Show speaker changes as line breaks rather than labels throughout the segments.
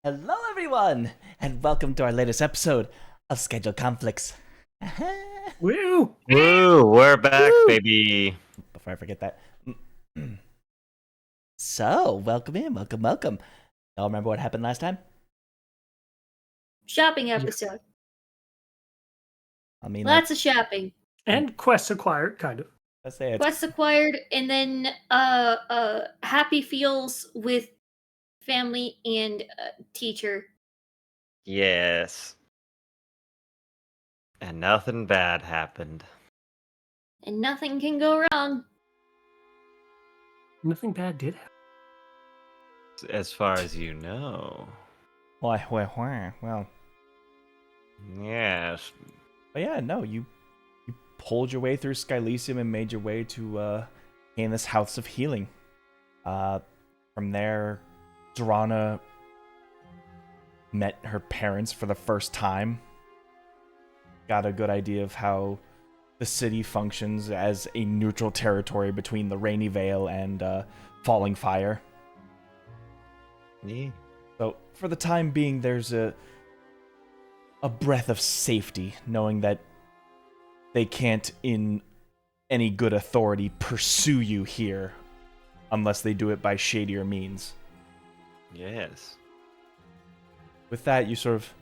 Hello, everyone, and welcome to our latest episode of Schedule Conflicts.
Woo!
Woo, we're back,
Woo!
baby.
Before I forget that. So, welcome in, welcome. Y'all remember what happened last time?
Shopping episode.
I mean,
Lots of shopping.
And quests acquired, kind of.
let's say it's
Quests acquired, and then happy feels with family and teacher.
Yes. And nothing bad happened.
And nothing can go wrong.
Nothing bad did happen.
As far as you know.
well.
Yes.
But yeah, no, you pulled your way through Skylisium and made your way to gain this House of Healing. From there, Drana met her parents for the first time. Got a good idea of how the city functions as a neutral territory between the Rainy Vale and Falling Fire.
Yeah.
So, for the time being, there's a breath of safety, knowing that they can't, in any good authority, pursue you here, unless they do it by shadier means.
Yes.
With that, you sort of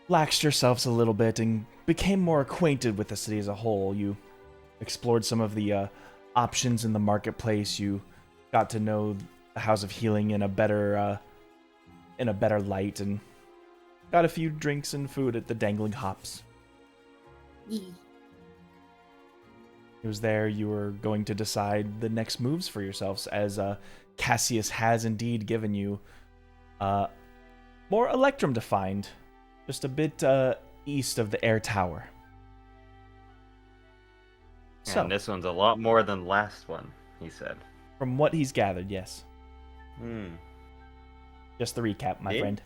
laxed yourselves a little bit and became more acquainted with the city as a whole. You explored some of the options in the marketplace. You got to know the House of Healing in a better light, and got a few drinks and food at the Dangling Hops. It was there you were going to decide the next moves for yourselves, as Cassius has indeed given you more Electrum to find, just a bit east of the Air Tower. So,
And this one's a lot more than last one, he said.
from what he's gathered, yes. Just the recap, my
Yeah.
friend.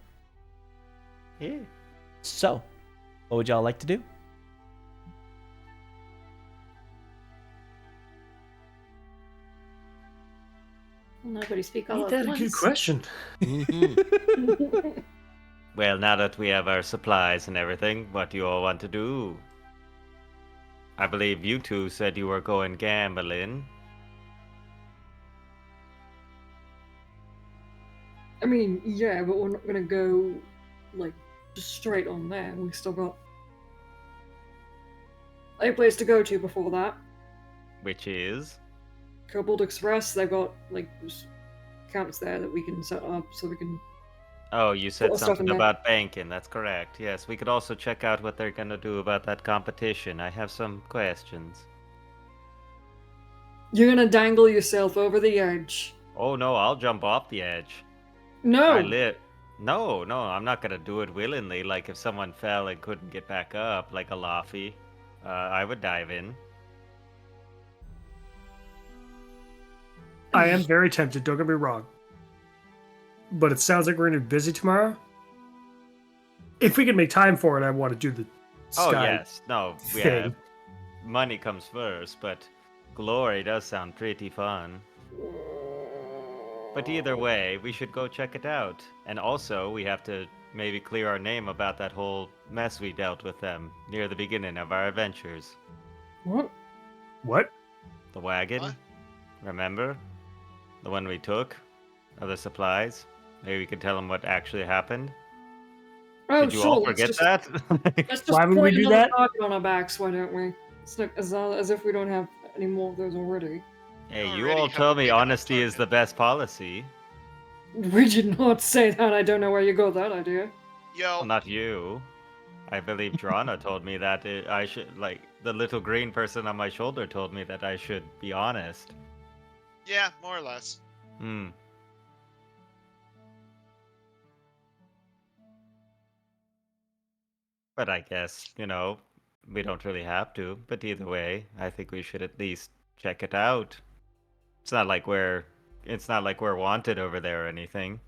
Yeah.
So, what would y'all like to do?
Nobody speak all
Ain't
at
that a
once.
good question?
Well, now that we have our supplies and everything, what do you all want to do? I believe you two said you were going gambling.
I mean, yeah, but we're not gonna go, like, just straight on there. We still got a place to go to before that.
Which is?
Kobold Express, they've got, like, accounts there that we can set up so we can...
Oh, you said
Put stuff in
something
there.
about banking. That's correct. Yes, we could also check out what they're gonna do about that competition. I have some questions.
You're gonna dangle yourself over the edge.
Oh no, I'll jump off the edge.
No!
I live. No, I'm not gonna do it willingly. Like if someone fell and couldn't get back up, like a Laffy, I would dive in.
I am very tempted, don't get me wrong. But it sounds like we're going to be busy tomorrow. If we can make time for it, I want to do the
Oh
sky
yes, no,
thing.
yeah. Money comes first, but glory does sound pretty fun. But either way, we should go check it out. And also, we have to maybe clear our name about that whole mess we dealt with them near the beginning of our adventures.
What?
What?
The wagon,
What?
remember? The one we took? Of the supplies? Maybe we could tell them what actually happened?
Oh,
Did you
sure,
all
let's
forget
just,
that?
let's just
Why would we
point
do
another
that?
target on our backs, why don't we? It's like, as if we don't have any more of those already.
Hey,
You
you
already
all
have
told
a
me
big enough
honesty is the
target.
best policy.
We did not say that, I don't know where you got that idea.
Yo,
Well, not you. I believe Drana told me that I should, like, the little green person on my shoulder told me that I should be honest.
yeah, more or less.
Hmm. But I guess, we don't really have to. But either way, I think we should at least check it out. It's not like we're wanted over there or anything.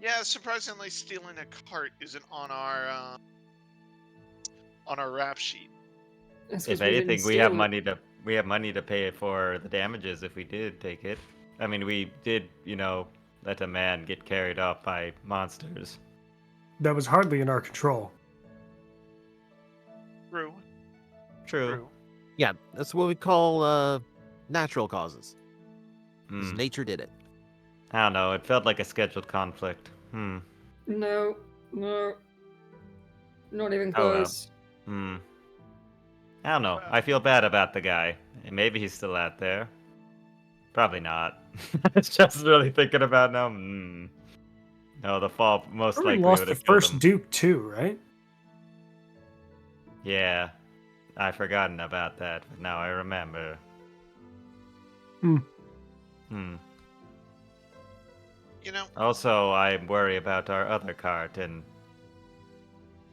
Yeah, surprisingly, stealing a cart isn't on our rap sheet.
That's 'cause
If
we didn't
anything, we have
steal it.
money to we have money to pay for the damages if we did take it. I mean, we did, let a man get carried off by monsters.
That was hardly in our control.
True.
True.
Yeah, that's what we call natural causes. 'Cause
Hmm.
nature did it.
I don't know. It felt like a scheduled conflict.
No, not even
Oh, well.
close.
I don't know. I feel bad about the guy. Maybe he's still out there. Probably not. It's just really thinking about now. No, the fall most
We
likely
lost
would
the
have killed
first
him.
Duke too, right?
Yeah, I've forgotten about that, but now I remember.
Hmm.
Also, I worry about our other cart and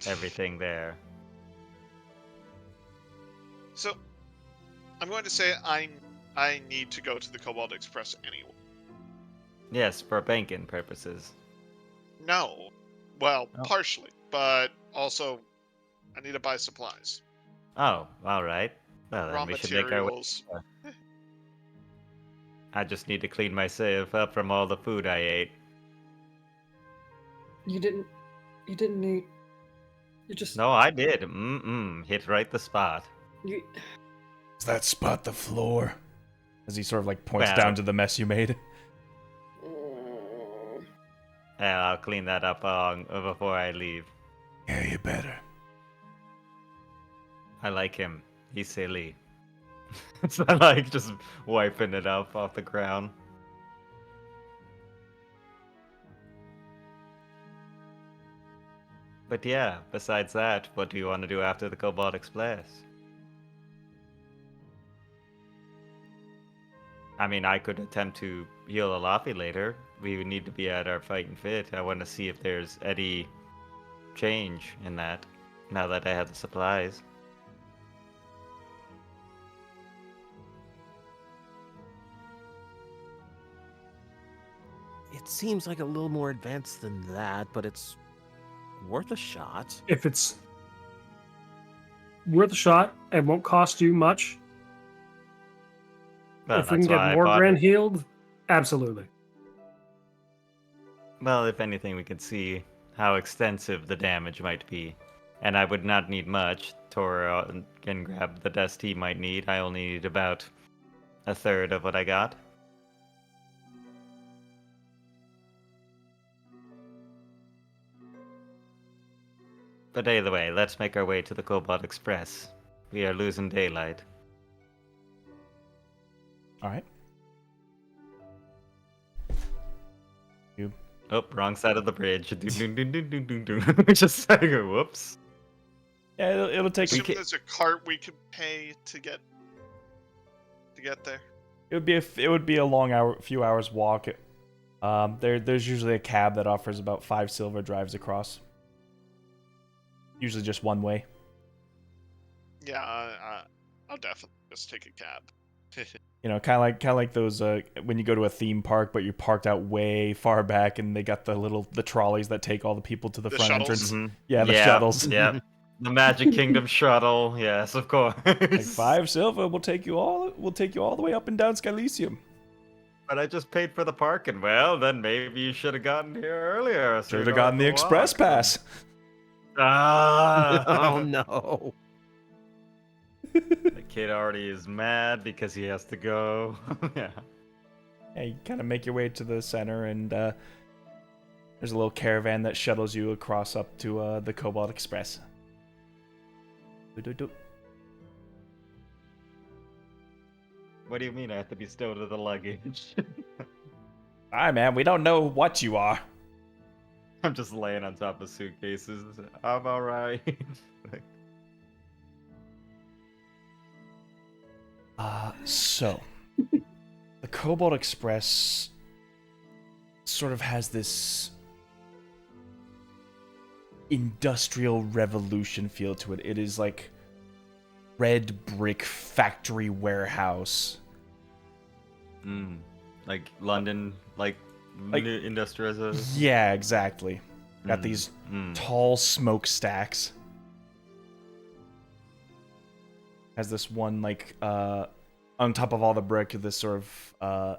everything there.
So, I'm going to say I need to go to the Cobalt Express anyway.
Yes, for banking purposes.
No. Well,
Oh.
partially, but also I need to buy supplies.
Oh, all right. Well,
Raw
then we should make our way.
materials.
I just need to clean myself up from all the food I ate.
You didn't need. You just.
No, I did. Hit right the spot.
You,
Is that spot the floor? As he sort of like points
Well-
down to the mess you made.
Yeah, I'll clean that up before I leave.
Yeah, you better.
I like him. He's silly. So I like just wiping it up off the ground. But yeah, besides that, what do you want to do after the Cobalt Express? I mean, I could attempt to heal Alafi later. We would need to be at our fighting fit. I want to see if there's any change in that, now that I have the supplies.
It seems like a little more advanced than that, but it's worth a shot.
If it's worth a shot and won't cost you much,
Well,
if we can
that's why
get
I
more
bought
grand
it.
healed, absolutely.
Well, if anything, we could see how extensive the damage might be. And I would not need much. Tora can grab the dust he might need. I only need about a third of what I got. But either way, let's make our way to the Cobalt Express. We are losing daylight.
All right. You.
Oh, wrong side of the bridge. Just like, whoops.
Yeah, it'll take.
Assume there's a cart we can pay to get there.
It would be a long few hours walk. There's usually a cab that offers about 5 silver drives across. Usually just one way.
Yeah, I'll definitely just take a cab.
You know, kind of like those when you go to a theme park, but you're parked out way far back, and they got the trolleys that take all the people to the
The
front
shuttles?
entrance. Yeah, the shuttles.
Yeah. The Magic Kingdom shuttle. Yes, of course.
Like 5 silver will take you all the way up and down Skylisium.
But I just paid for the parking. Well, then maybe you should have gotten here earlier. so you
Should have
don't
gotten the
to
express
walk.
pass.
Ah!
Oh no.
The kid already is mad because he has to go. Yeah.
Yeah, you kind of make your way to the center, and there's a little caravan that shuttles you across up to the Cobalt Express. Do-do-do.
What do you mean I have to be stowed with the luggage?
Hi, man. We don't know what you are.
I'm just laying on top of suitcases. I'm alright.
So the Cobalt Express sort of has this industrial revolution feel to it. It is like red brick factory warehouse.
Like London, like industrial.
Yeah, exactly. Got these tall smokestacks. Has this one like on top of all the brick, this sort of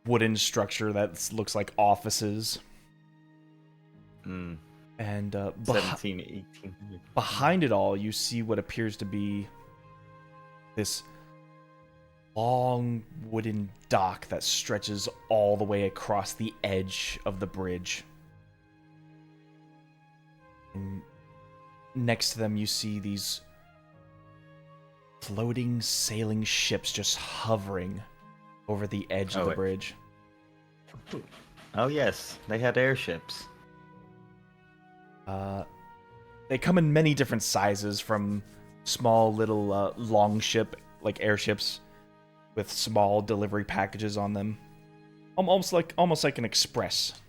wooden structure that looks like offices.
Hmm.
And
17, 18.
behind it all, you see what appears to be this long wooden dock that stretches all the way across the edge of the bridge. And next to them, you see these floating, sailing ships just hovering over the edge of the bridge.
Oh yes, they had airships.
They come in many different sizes, from small little long ship, like airships, with small delivery packages on them, almost like an express,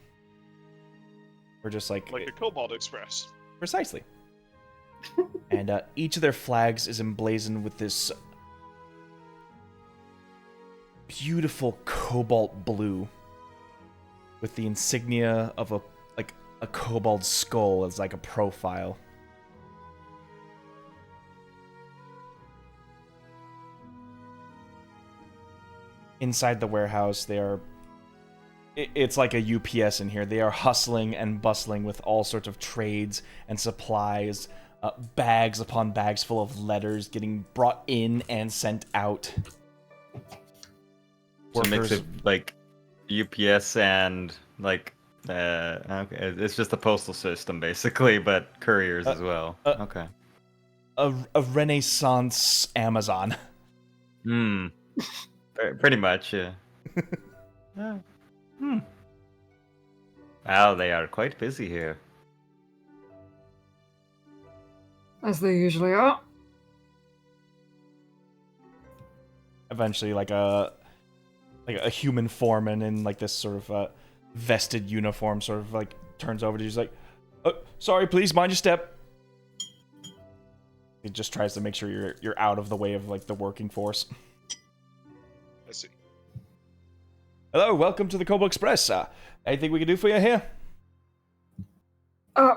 or just like
a Cobalt Express.
Precisely. And each of their flags is emblazoned with this beautiful cobalt blue, with the insignia of a kobold skull as like a profile. Inside the warehouse, it's like a UPS in here. They are hustling and bustling with all sorts of trades and supplies, bags upon bags full of letters getting brought in and sent out.
So a mix of like UPS and like okay, it's just a postal system basically, but couriers as well. Okay.
A Renaissance Amazon.
Hmm. Pretty much, yeah. Wow, they are quite busy here.
As they usually are.
Eventually, like a human foreman in like this sort of vested uniform sort of like turns over to you. He's like, sorry, please mind your step. He just tries to make sure you're out of the way of like the working force.
I see.
Hello, welcome to the Cobalt Express. Anything we can do for you here?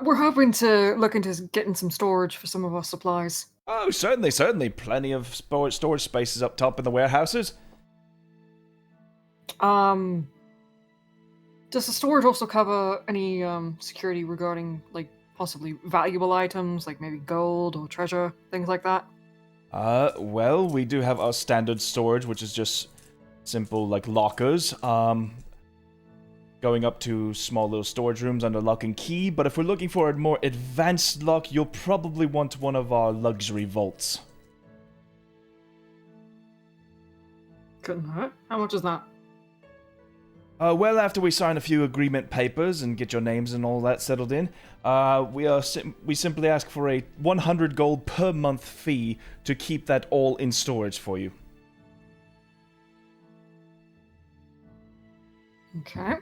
We're hoping to look into getting some storage for some of our supplies.
Oh, certainly. Plenty of storage spaces up top in the warehouses.
Does the storage also cover any security regarding, like, possibly valuable items, like maybe gold or treasure, things like that?
Well, we do have our standard storage, which is just simple, like, lockers. Going up to small little storage rooms under lock and key, but if we're looking for a more advanced lock, you'll probably want one of our luxury vaults.
Couldn't hurt. How much is that?
Well, after we sign a few agreement papers and get your names and all that settled in, we simply ask for a 100 gold per month fee to keep that all in storage for you.
Okay.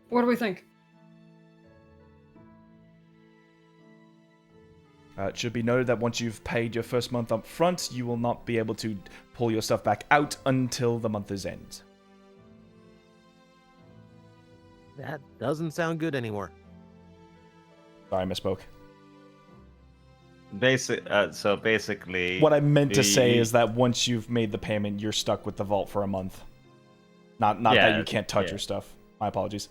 What do we think?
It should be noted that once you've paid your first month up front, you will not be able to pull your stuff back out until the month is end.
That doesn't sound good anymore.
Sorry, I misspoke.
So basically...
What I meant to say is that once you've made the payment, you're stuck with the vault for a month. Not that you can't touch your stuff. My apologies.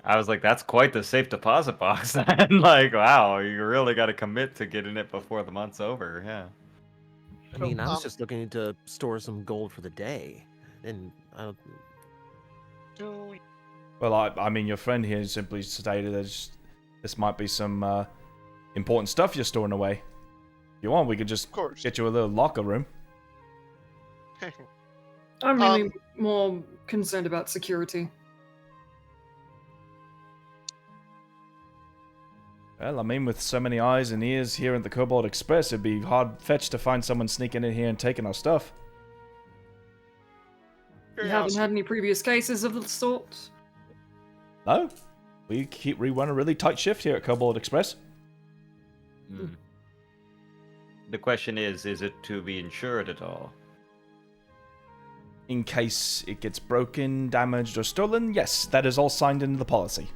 I was like, that's quite the safe deposit box. And like, wow, you really got to commit to getting it before the month's over. Yeah.
I mean, I was just looking to store some gold for the day. And I don't...
Well, I mean, your friend here simply stated that this might be some important stuff you're storing away. If you want, we could just get you a little locker room.
I'm really more concerned about security.
Well, I mean, with so many eyes and ears here at the Cobalt Express, it'd be hard-fetched to find someone sneaking in here and taking our stuff.
You haven't had any previous cases of the sort?
No. We run a really tight shift here at Cobalt Express.
The question is it to be insured at all?
In case it gets broken, damaged, or stolen, yes, that is all signed into the policy.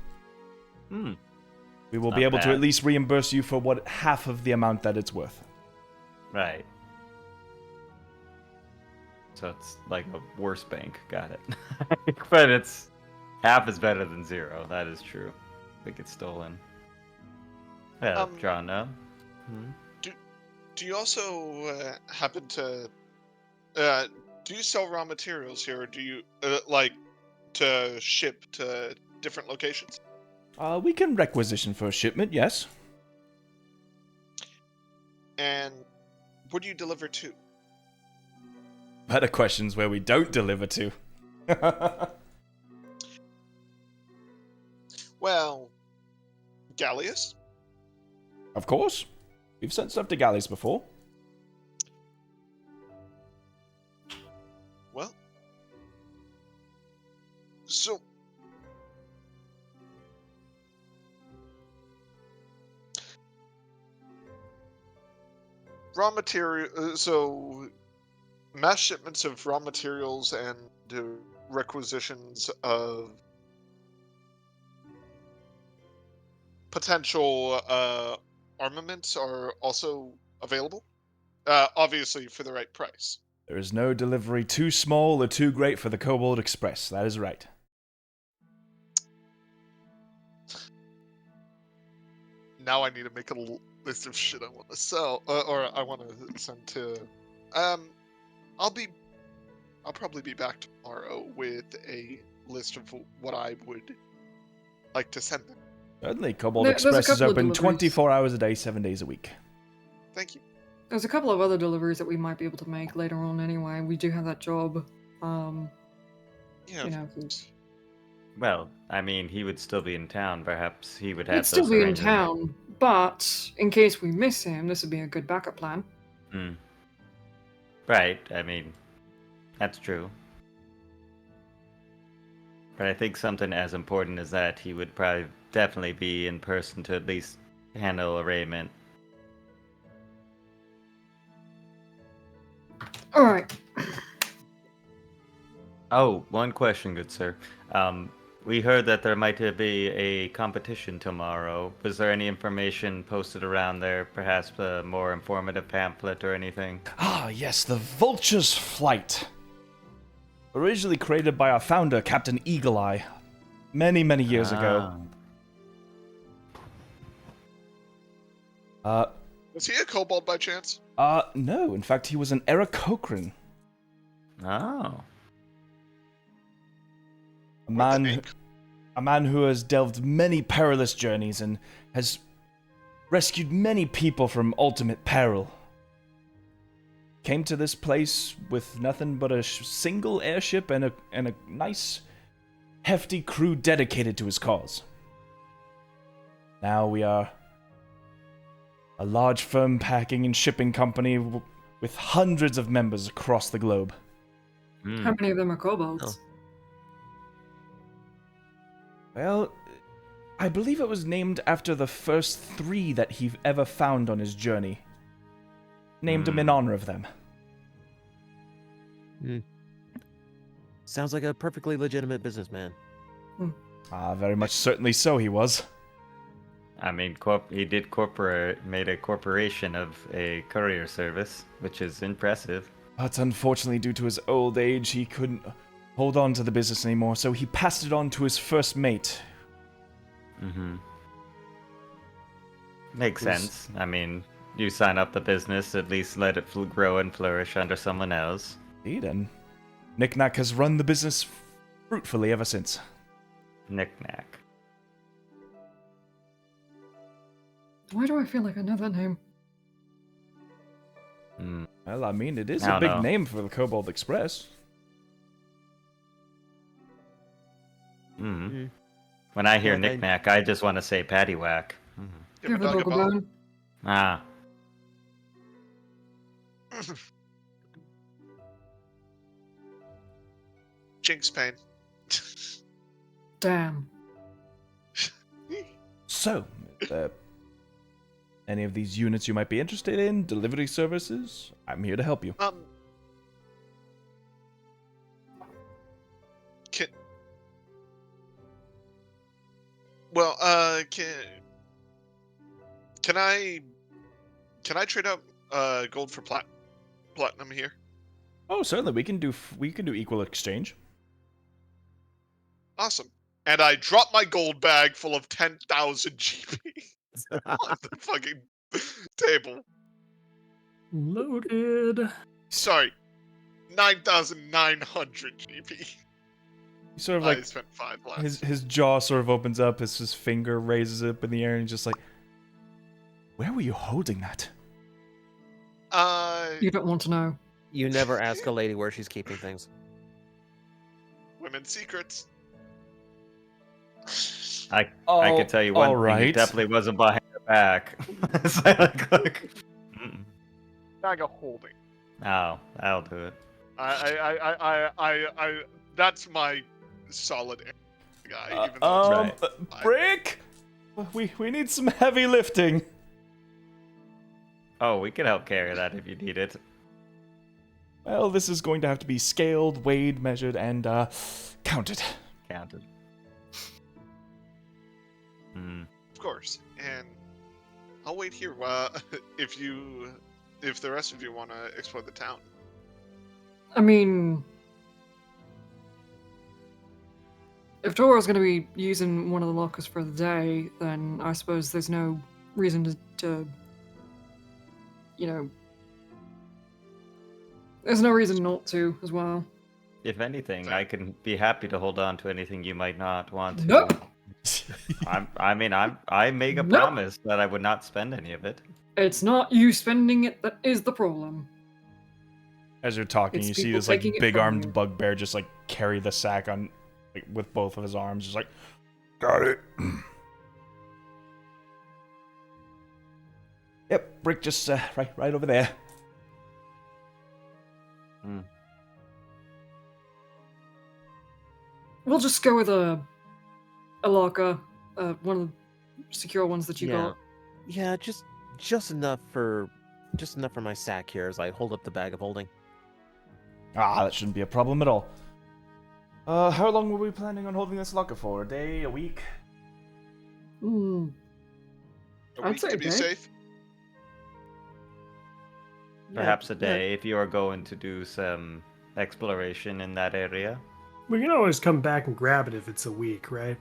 We will be able to at least reimburse you for half of the amount that it's worth.
Right. So it's like a worse bank. Got it. But it's half is better than 0. That is true. If it gets stolen. Yeah, John, no? Hmm?
Do you also happen to do you sell raw materials here, or do you like to ship to different locations?
We can requisition for a shipment, yes.
And where do you deliver to?
Better questions where we don't deliver to.
Well, Gallius?
Of course. We've sent stuff to galleys before.
Well, so raw material. So mass shipments of raw materials and requisitions of potential armaments are also available. Obviously, for the right price.
There is no delivery too small or too great for the Cobalt Express. That is right.
Now I need to make a list of shit I want to sell, or I want to send to. I'll probably be back tomorrow with a list of what I would like to send them.
Certainly, Cobalt
There's a
Express is
couple of
open
deliveries.
24 hours a day, 7 days a week.
Thank you.
There's a couple of other deliveries that we might be able to make later on anyway. We do have that job.
Yeah.
You know,
Well, I mean, he would still be in town. Perhaps he would have
he'd still
those
be in
arrangements.
town, but in case we miss him, this would be a good backup plan.
Hmm. Right. I mean, that's true. But I think something as important as that, he would probably definitely be in person to at least handle arraignment.
All right.
Oh, one question, good sir. We heard that there might be a competition tomorrow. Was there any information posted around there? Perhaps a more informative pamphlet or anything?
Ah, yes, the Vulture's Flight. Originally created by our founder, Captain Eagle Eye, many, many years ago.
Was he a kobold by chance?
No, in fact, he was an Aarakocran.
Oh.
A man who has delved many perilous journeys and has rescued many people from ultimate peril. Came to this place with nothing but a single airship and a nice, hefty crew dedicated to his cause. Now we are a large firm packing and shipping company with hundreds of members across the globe.
How many of them are kobolds?
Oh.
Well, I believe it was named after the first 3 that he ever found on his journey. Named him in honor of them.
Sounds like a perfectly legitimate businessman.
Very much certainly so he was.
I mean, he did made a corporation of a courier service, which is impressive.
But unfortunately, due to his old age, he couldn't hold on to the business anymore, so he passed it on to his first mate.
Mm-hmm. Makes sense. I mean, you sign up the business, at least let it grow and flourish under someone else.
Indeed, and Knick-Knack has run the business fruitfully ever since.
Knick-Knack.
Why do I feel like I know that name?
Well, I mean, it is
I
a
don't
big
know.
name for the Cobalt Express.
Mm-hmm. When I hear
Yeah,
Knick-Knack, I just want to say paddywhack.
Give a
Give a
dog a
dog a
bone.
bone.
Ah.
Jinx pain.
Damn.
So, any of these units you might be interested in, delivery services, I'm here to help you.
Can well, can I trade out gold for platinum here?
Oh, certainly we can do equal exchange.
Awesome. And I drop my gold bag full of 10,000 GP on the fucking table.
Loaded.
Sorry, 9,900 GP.
He sort of
I
like
spent 5 less.
his jaw sort of opens up, his finger raises up in the air, and he's just like, "Where were you holding that?"
You don't want to know.
You never ask a lady where she's keeping things.
Women's secrets.
I
Oh,
can tell you one
all
thing. It
right.
definitely wasn't behind her back. It's like, mm-mm.
Bag of holding.
Oh, that'll do it.
I that's my solid guy. Even though
Right.
Brick, we need some heavy lifting.
Oh, we can help carry that if you need it.
Well, this is going to have to be scaled, weighed, measured, and counted.
Counted. Hmm.
of course, and I'll wait here. If the rest of you want to explore the town.
I mean, if Tora's going to be using one of the lockers for the day, then I suppose there's no reason to you know, there's no reason not to as well.
If anything, I can be happy to hold on to anything you might not want to.
Nope.
I make a
Nope.
promise that I would not spend any of it.
It's not you spending it that is the problem.
As you're talking,
It's
you see
people
this like
taking it
big
from
armed
you.
bugbear just like carry the sack on, like, with both of his arms, just like, got it. Yep, Brick, just right over there.
We'll just go with a locker, one of the secure ones that you
Yeah.
got.
Yeah, just enough for my sack here as I hold up the bag of holding.
Ah, that shouldn't be a problem at all. How long were we planning on holding this locker for? A day, a week?
Hmm.
A
I'd
week
say
to
a
be
day.
safe.
Perhaps a
Yeah.
day if you are going to do some exploration in that area.
We can always come back and grab it if it's a week, right?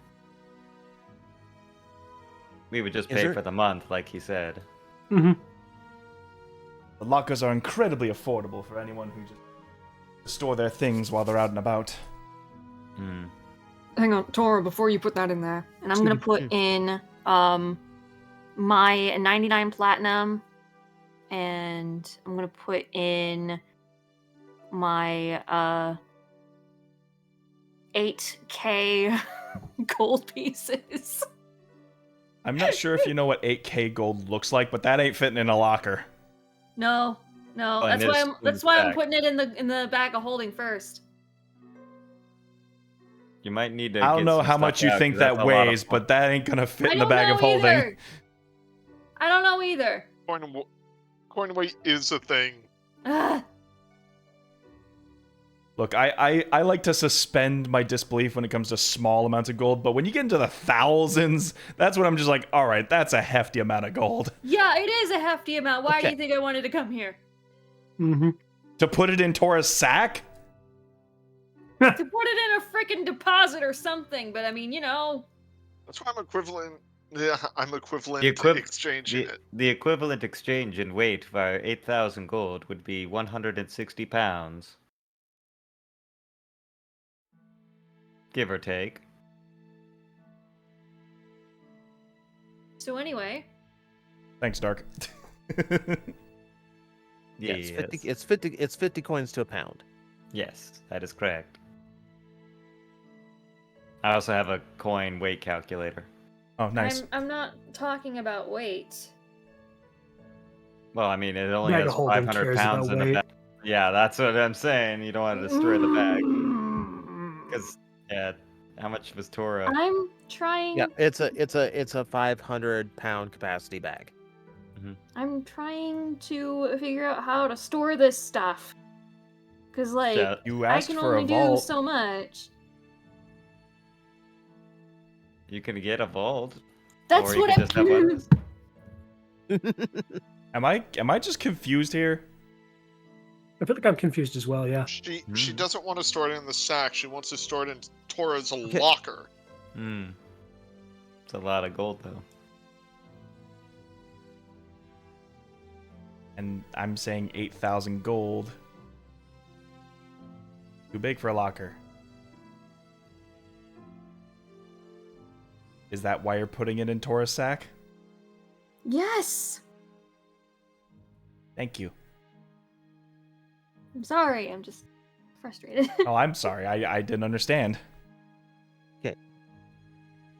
We would just
Is
pay
there-
for the month, like he said.
Mm-hmm.
The lockers are incredibly affordable for anyone who just store their things while they're out and about.
Hmm.
Hang on, Tora, before you put that in there.
And I'm gonna put in my 99 platinum, and I'm gonna put in my 8K gold pieces.
I'm not sure if you know what 8K gold looks like, but that ain't fitting in a locker.
No,
Oh, and
that's why I'm
bag.
putting it in the bag of holding first.
You might need to.
I don't
get
know
some
how
stuff
much you
out,
think
'cause that's
that
a lot of
weighs,
fun.
but that ain't gonna fit
I
in the
don't
bag
know
of holding.
either. I don't know either.
Coin weight is a thing.
Ugh.
Look, I like to suspend my disbelief when it comes to small amounts of gold, but when you get into the thousands, that's when I'm just like, all right, that's a hefty amount of gold.
Yeah, it is a hefty amount. Why do
Okay.
you think I wanted to come here?
Mm-hmm.
To put it in Tora's sack?
To put it in a freaking deposit or something, but I mean, you know.
That's why I'm equivalent. Yeah, I'm equivalent
The
to
equiv-
exchanging it.
The equivalent exchange in weight for 8,000 gold would be 160 pounds. Give or take.
So anyway,
Thanks, Dark.
Yeah,
Yes.
it's 50 coins to a pound.
Yes, that is correct. I also have a coin weight calculator.
Oh, nice.
I'm not talking about weight.
Well, I mean, it only
Bag
has
of holding
500
cares
pounds
about
in a
weight.
bag. Yeah, that's what I'm saying. You don't want to destroy the bag. Because, yeah, how much was Tora?
I'm trying.
Yeah, it's a 500-pound capacity bag.
I'm trying to figure out how to store this stuff. Cause like
Yeah.
You
I
asked
can
for
only
a
do
vault.
so much.
You can get a vault.
That's
or you
what
can
I'm.
just have one.
Am I just confused here?
I feel like I'm confused as well. Yeah.
She doesn't want to store it in the sack. She wants to store it in Tora's
Okay.
locker.
It's a lot of gold, though.
And I'm saying 8,000 gold. Too big for a locker. Is that why you're putting it in Tora's sack?
Yes.
Thank you.
I'm sorry. I'm just frustrated.
Oh, I'm sorry. I didn't understand.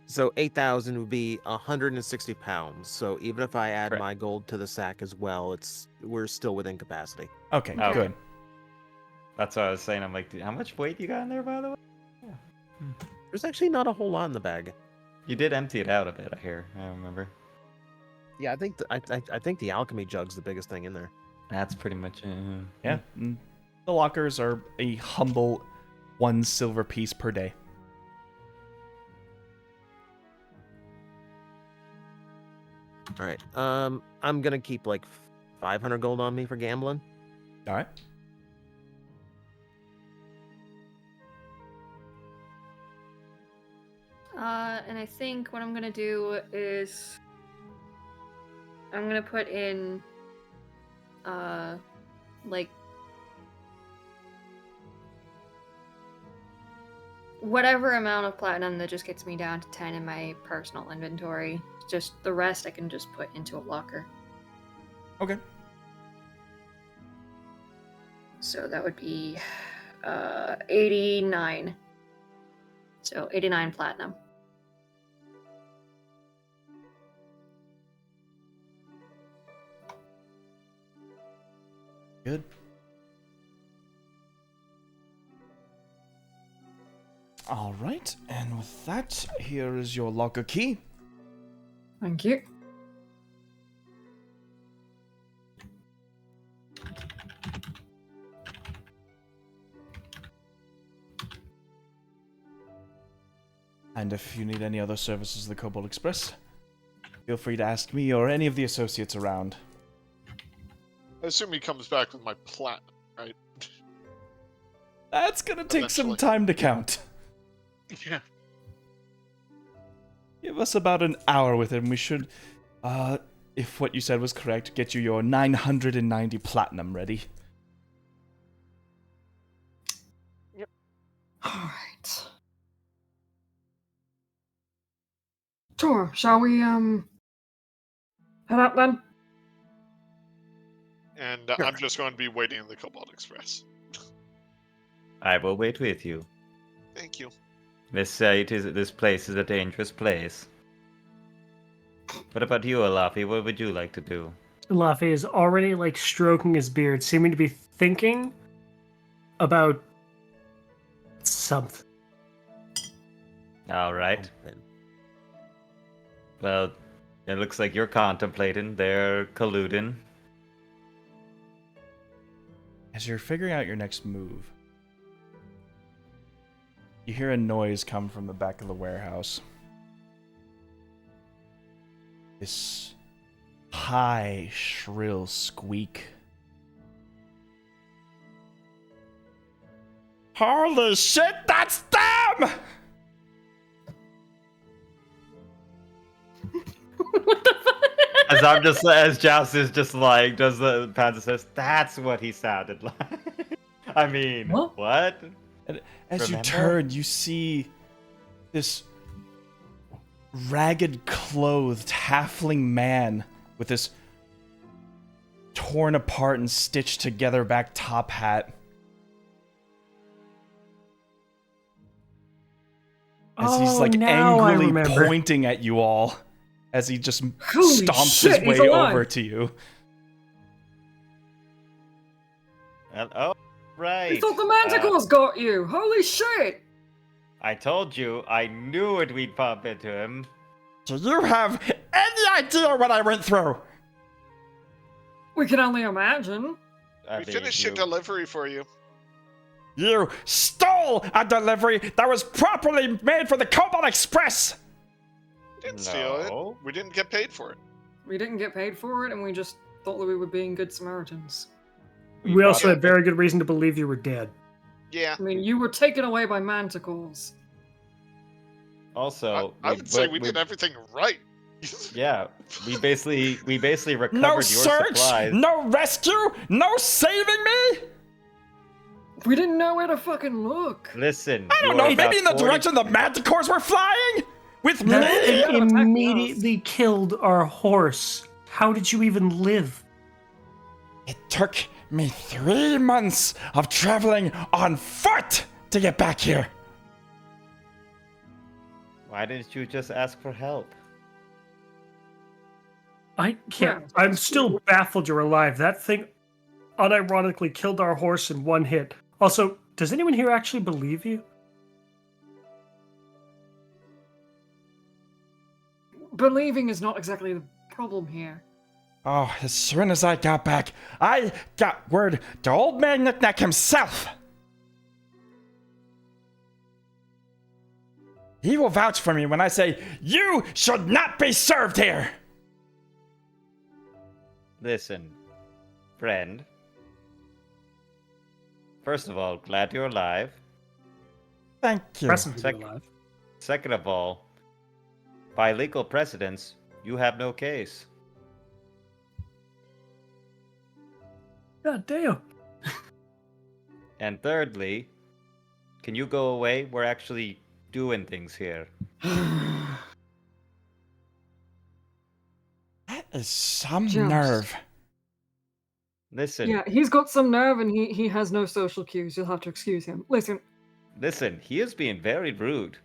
So 8,000 would be 160 pounds. So even if I add
Correct.
my gold to the sack as well, we're still within capacity.
Okay,
Okay.
good.
That's what I was saying. I'm like, how much weight you got in there, by the way?
There's actually not a whole lot in the bag.
You did empty it out a bit, I remember.
Yeah, I think I think the alchemy jug's the biggest thing in there.
That's pretty much it.
Yeah. The lockers are a humble 1 silver piece per day.
All right. I'm gonna keep like 500 gold on me for gambling.
All right.
And I think what I'm gonna do is I'm gonna put in like whatever amount of platinum that just gets me down to 10 in my personal inventory. Just the rest I can just put into a locker.
Okay.
So that would be 89. So 89 platinum.
Good. All right. And with that, here is your locker key.
Thank you.
And if you need any other services of the Cobalt Express, feel free to ask me or any of the associates around.
I assume he comes back with my platinum, right?
That's gonna take some
Eventually.
time to count.
Yeah.
Give us about an hour with him. We should, if what you said was correct, get you your 990 platinum ready.
Alright. Sure, shall we head up then?
And
Sure.
I'm just going to be waiting in the Cobalt Express.
I will wait with you.
Thank you.
This place is a dangerous place. What about you, Alafi? What would you like to do?
Laffy is already like stroking his beard, seeming to be thinking about something.
All right.
Then.
Well, it looks like you're contemplating. They're colluding.
As you're figuring out your next move, you hear a noise come from the back of the warehouse. This high, shrill squeak. Holy shit, that's them!
What the fuck?
As Joust is just like, does the Panzer says, that's what he sounded like. I mean, what?
And as you
Remember?
turn, you see this ragged clothed halfling man with this torn apart and stitched together back top hat. As he's like
now I
angrily
remember.
pointing at you all as he just
Holy
stomps
shit,
his
he's
way
alive.
over to you.
And, oh, right.
I thought the manticores got you! Holy shit!
I told you, I knew it. We'd bump into him.
Do you have any idea what I went through?
We can only imagine.
I
We
mean,
finished your delivery for you.
You stole a delivery that was properly made for the Cobalt Express!
We didn't steal
No.
it. We didn't get paid for it.
We didn't get paid for it, and we just thought that we were being good Samaritans.
We also
brought-
had very good reason to believe you were dead.
Yeah.
I mean, you were taken away by manticores.
Also,
I would say we did everything right.
Yeah, we basically recovered
No
your
search,
supplies.
no rescue, no saving me.
We didn't know where to fucking look.
Listen,
I don't
you
know,
are
maybe
about
in the
40
direction the manticores were flying with
That
me.
Yeah, attacking us.
immediately killed our horse. How did you even live?
It took me 3 months of traveling on foot to get back here.
Why didn't you just ask for help?
I can't.
Yeah.
I'm still baffled you're alive. That thing unironically killed our horse in one hit. Also, does anyone here actually believe you?
Believing is not exactly the problem here.
Oh, as soon as I got back, I got word to old man Knick-Knack himself. He will vouch for me when I say, you should not be served here.
Listen, friend. First of all, glad you're alive.
Thank you.
Impressive to be
Sec-
alive.
Second of all, by legal precedence, you have no case.
God damn.
And thirdly, can you go away? We're actually doing things here.
That is some
Just-
nerve.
Listen,
Yeah, he's got some nerve and he has no social cues. You'll have to excuse him. Listen,
he is being very rude.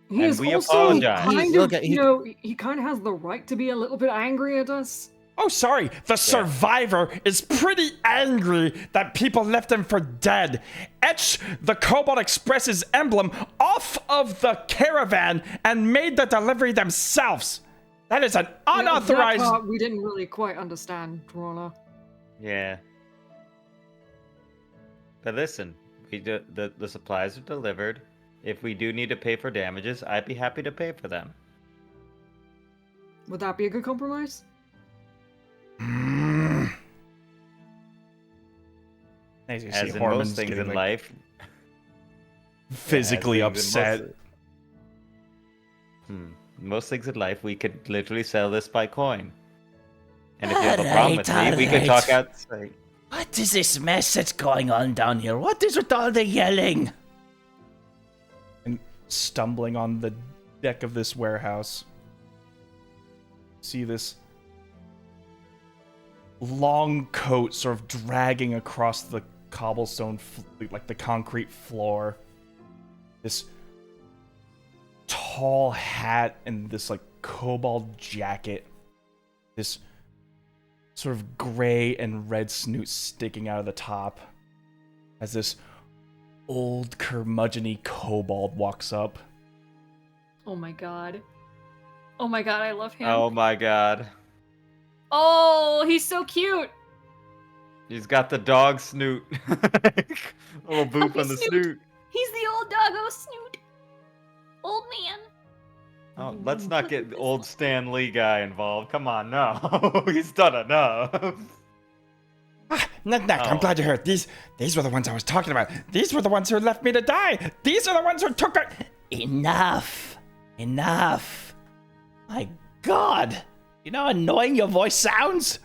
he
And
is
we
also
apologize.
kind
Look
of,
at-
you know, he kind of has the right to be a little bit angry at us.
Oh, sorry. The survivor is pretty angry that people left him for dead. Etch the Cobalt Express's emblem off of the caravan and made the delivery themselves. That is an
Yeah,
unauthorized.
that part we didn't really quite understand, Drona.
Yeah. But listen, the supplies are delivered. If we do need to pay for damages, I'd be happy to pay for them.
Would that be a good compromise?
As you
As
see,
in
Horman's
most things
getting,
in
like,
life,
physically
Yeah, as things in
upset.
most things in life, we could literally sell this by coin. And if you have a problem with me, we could talk outside.
What is this mess that's going on down here? What is with all the yelling?
And stumbling on the deck of this warehouse. See this long coat sort of dragging across the cobblestone, like the concrete floor. This tall hat and this like cobalt jacket. This sort of gray and red snoot sticking out of the top. As this old curmudgeon-y kobold walks up.
Oh my god. Oh my god, I love him.
Oh my god.
Oh, he's so cute.
He's got the dog snoot. Little boop on the
Snoot.
snoot.
He's the old doggo Snoot. Old man.
Oh, let's not get the old Stan Lee guy involved. Come on, no. He's done enough.
Knick-Knack, I'm
Oh.
glad you're here. These were the ones I was talking about. These were the ones who left me to die. These are the ones who took it.
Enough. Enough. My god. You know how annoying your voice sounds?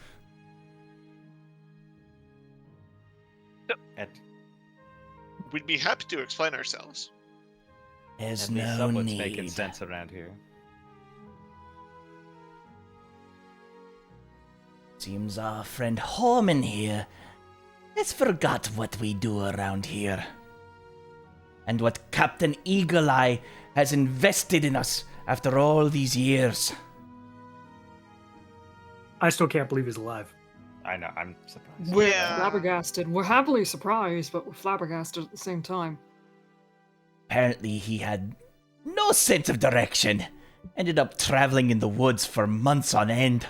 We'd be happy to explain ourselves.
There's
At least
no
someone's making
need.
sense around here.
Seems our friend Horman here has forgot what we do around here. And what Captain Eagle Eye has invested in us after all these years.
I still can't believe he's alive.
I know, I'm surprised.
We're
Yeah.
flabbergasted. We're happily surprised, but we're flabbergasted at the same time.
Apparently he had no sense of direction. Ended up traveling in the woods for months on end.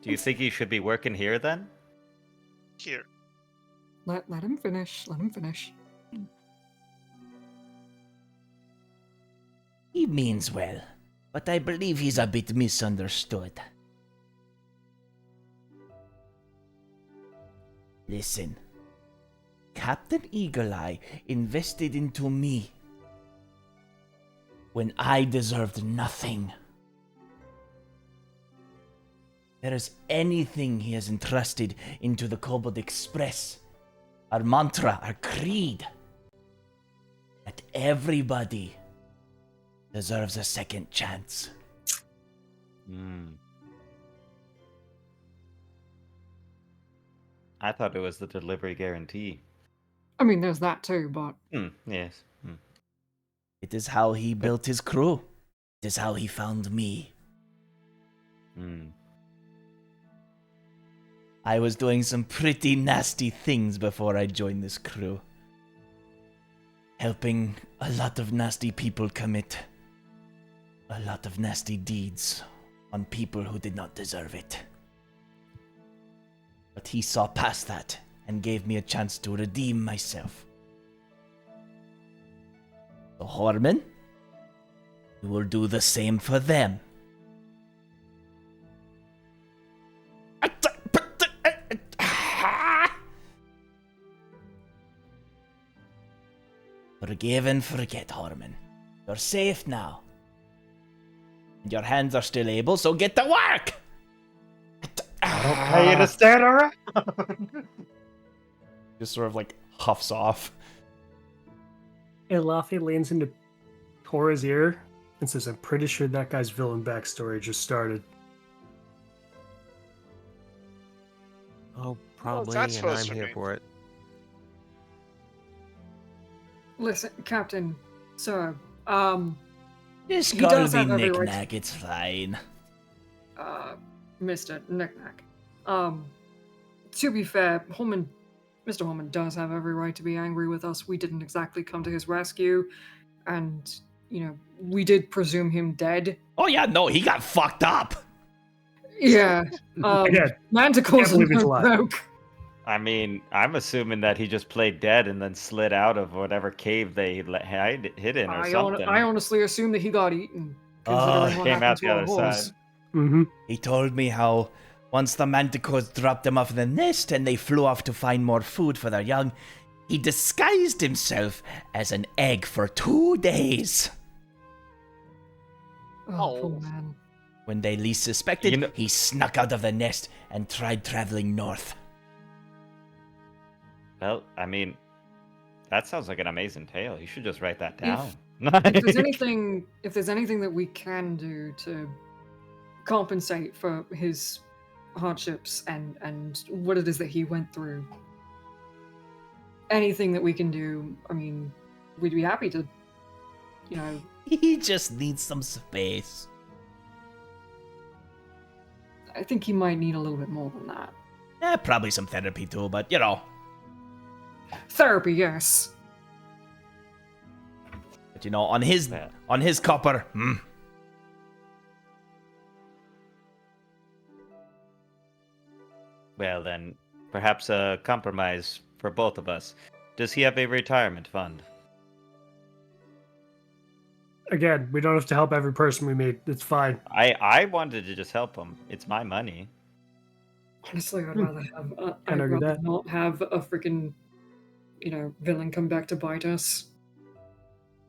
Do you think he should be working here then?
Here.
Let him finish. Let him finish.
He means well, but I believe he's a bit misunderstood. Listen, Captain Eagle Eye invested into me when I deserved nothing. There is anything he has entrusted into the Kobold Express, our mantra, our creed, that everybody deserves a second chance.
I thought it was the delivery guarantee.
I mean, there's that too, but
Yes.
It is how he built his crew. It is how he found me. I was doing some pretty nasty things before I joined this crew. Helping a lot of nasty people commit a lot of nasty deeds on people who did not deserve it. But he saw past that and gave me a chance to redeem myself. So Horman, we will do the same for them. Forgive and forget, Horman. You're safe now. And your hands are still able, so get to work!
I don't pay you to stand around.
Just sort of like huffs off.
Elafi leans into Tora's ear and says, I'm pretty sure that guy's villain backstory just started.
Oh, probably,
that's
and I'm
supposed to
here
mean?
for it.
listen, Captain, sir,
Just
He
call
does
me
have every right
Knick-Knack, it's fine.
Mr. Knick-Knack. To be fair, Mr. Holman does have every right to be angry with us. We didn't exactly come to his rescue, and, you know, we did presume him dead.
Oh yeah, no, he got fucked up.
Yeah.
Again,
Manticores
believe
are
he's
no
alive.
joke.
I mean, I'm assuming that he just played dead and then slid out of whatever cave they hid in or something.
I honestly assume that he got eaten,
Oh,
considering what
came
happened
out
to
the
our
other
horse.
side.
Mm-hmm.
He told me how once the manticores dropped them off in the nest and they flew off to find more food for their young, he disguised himself as an egg for 2 days.
Oh, poor man.
When they least suspected,
You know-
he snuck out of the nest and tried traveling north.
Well, I mean, that sounds like an amazing tale. You should just write that down.
If there's anything that we can do to compensate for his hardships and what it is that he went through, anything that we can do, I mean, we'd be happy to, you know.
He just needs some space.
I think he might need a little bit more than that.
Probably some therapy too, but you know.
Therapy, yes.
But you know, on his copper,
Well, then, perhaps a compromise for both of us. Does he have a retirement fund?
Again, we don't have to help every person we meet. It's fine.
I wanted to just help him. It's my money.
Honestly, I'd rather have.
Can't
I'd
argue
rather
that.
not have a freaking, you know, villain come back to bite us.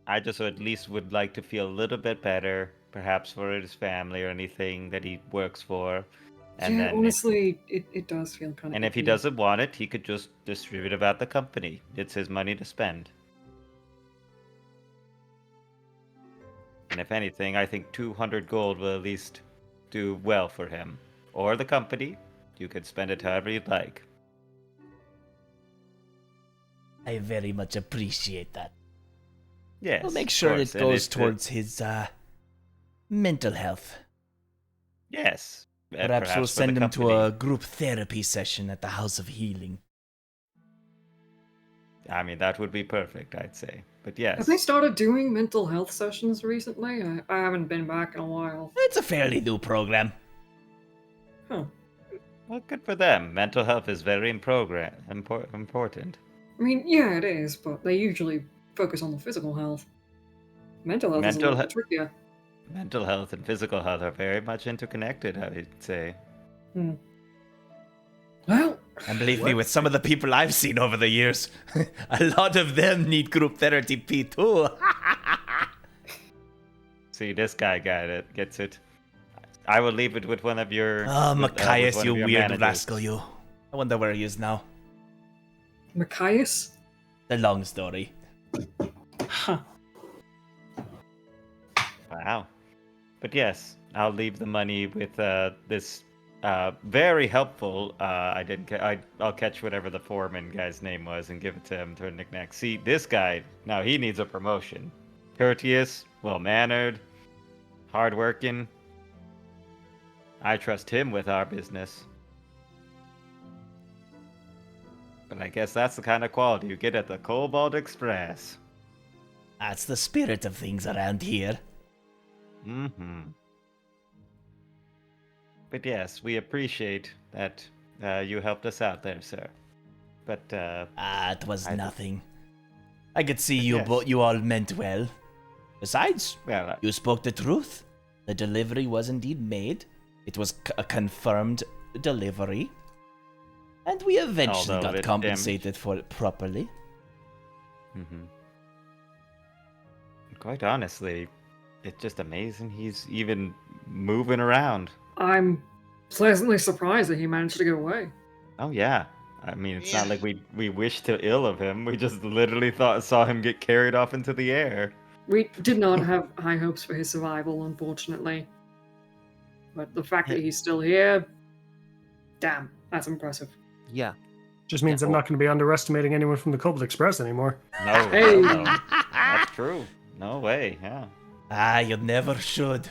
I just at least would like to feel a little bit better, perhaps for his family or anything that he works for. And
yeah,
then
honestly, it does feel kind of.
and if he doesn't want it, he could just distribute about the company. It's his money to spend. And if anything, I think 200 gold will at least do well for him. Or the company. You could spend it however you'd like.
I very much appreciate that.
Yes.
We'll make
of
sure
course,
it
and
goes
if
towards his mental health.
Yes.
Perhaps we'll
for the
send him to
company.
a group therapy session at the House of Healing.
I mean, that would be perfect, I'd say. But yes.
Have they started doing mental health sessions recently? I haven't been back in a while.
It's a fairly new program.
Huh.
Well, good for them. Mental health is very important.
I mean, yeah, it is, but they usually focus on the physical health. Mental health is a
Mental
little bit trickier.
Mental health and physical health are very much interconnected, I would say.
Well,
And believe me, with some of the people I've seen over the years, a lot of them need group therapy too.
See, this guy gets it. I will leave it with one of your.
Oh,
with
Matthias,
one
you
of your
weird
managers.
rascal, you. I wonder where he is now.
Machias?
The long story.
Huh.
Wow. But yes, I'll leave the money with this very helpful. I'll catch whatever the foreman guy's name was and give it to him to knick-knack. See, this guy, now he needs a promotion. Courteous, well-mannered, hardworking. I trust him with our business. But I guess that's the kind of quality you get at the Cobalt Express.
That's the spirit of things around here.
Mm-hmm. But yes, we appreciate that you helped us out there, sir. But
it was nothing. I could see you
Yes.
you all meant well. Besides,
well,
you spoke the truth. The delivery was indeed made. It was a confirmed delivery. And we eventually
Although
got
it
compensated for it properly.
mm-hmm. Quite honestly, it's just amazing he's even moving around.
I'm pleasantly surprised that he managed to get away.
Oh yeah. I mean, it's not
Yeah.
like we wished to ill of him. We just literally saw him get carried off into the air.
We did not have high hopes for his survival, unfortunately. But the fact that he's still here, damn, that's impressive.
Yeah.
Just means I'm not going to be underestimating anyone from the Cobalt Express anymore.
No,
Hey.
no, that's true. No way, yeah.
You never should.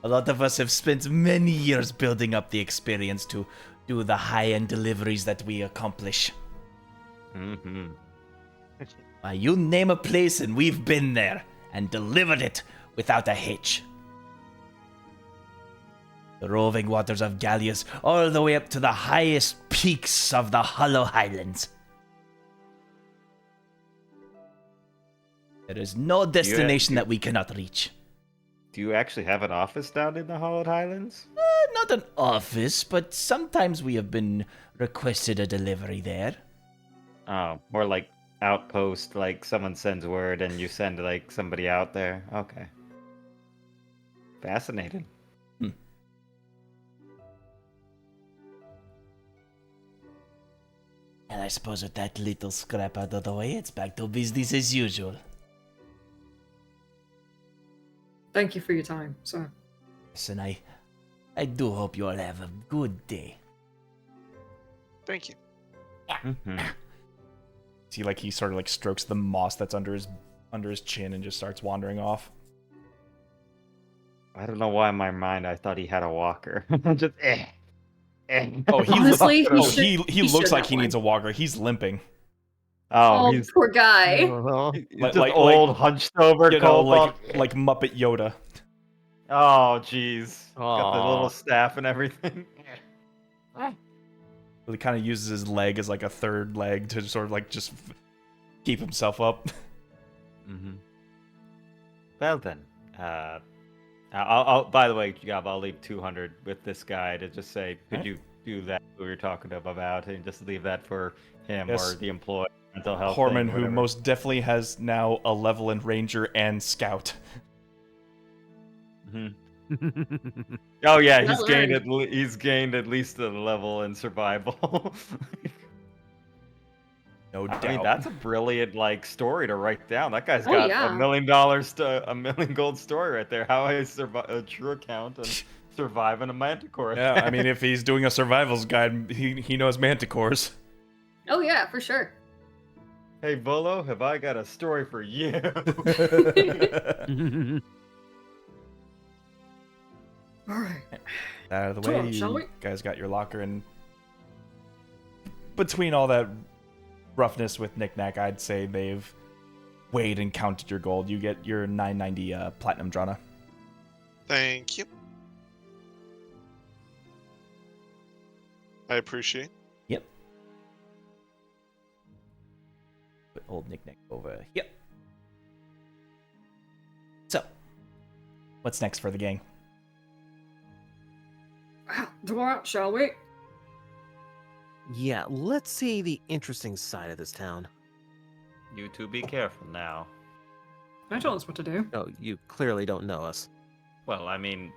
A lot of us have spent many years building up the experience to do the high-end deliveries that we accomplish.
Mm-hmm.
You name a place and we've been there and delivered it without a hitch. The roving waters of Gallius, all the way up to the highest peaks of the Hollow Highlands. There is no destination that we cannot reach.
Do you actually have an office down in the Hollowed Highlands?
Not an office, but sometimes we have been requested a delivery there.
Oh, more like outpost, like someone sends word and you send like somebody out there. Okay. Fascinating.
And I suppose with that little scrap out of the way, it's back to business as usual.
Thank you for your time, sir.
Listen, I do hope you all have a good day.
Thank you.
Mm-hmm.
See, like he sort of like strokes the moss that's under his chin and just starts wandering off.
I don't know why in my mind I thought he had a walker. Just
Oh, he
Honestly, he
oh,
should-
he
he
looks
should
like
have
he
one.
needs a walker. He's limping.
Oh,
Oh,
he's
poor guy.
just
like-
old, hunched over,
You know,
Cobalt.
like Muppet Yoda.
Oh, jeez. Got the
Aw.
little staff and everything.
He kind of uses his leg as like a third leg to sort of like just keep himself up.
Mm-hmm. Well then, I'll. By the way, Gab, I'll leave 200 with this guy to just say, could
Alright.
you do that we were talking about, and just leave that for him
Yes.
or the employee mental health.
Horman,
thing,
who
whatever.
most definitely has now a level in Ranger and Scout.
Mhm. Oh yeah, he's
Well
gained
earned.
he's gained at least a level in survival.
No doubt.
I mean, that's a brilliant like story to write down. That guy's
Oh,
got
yeah.
$1 million, $1 million gold story right there. How I survive a true account and surviving a manticore.
Yeah, I
attack.
mean, if he's doing a survivals guide, he knows manticores.
Oh yeah, for sure.
Hey Volo, have I got a story for you?
All right.
Out of the
Sure,
way,
shall we?
you guys got your locker, and between all that roughness with Knick-Knack, I'd say they've weighed and counted your gold. You get your 990 platinum Drana.
Thank you. I appreciate.
Yep. Put old Knick-Knack over here. So, what's next for the gang?
Well, tomorrow, shall we?
Yeah, let's see the interesting side of this town.
You two be careful now.
Don't tell us what to do.
Oh, you clearly don't know us.
Well, I mean,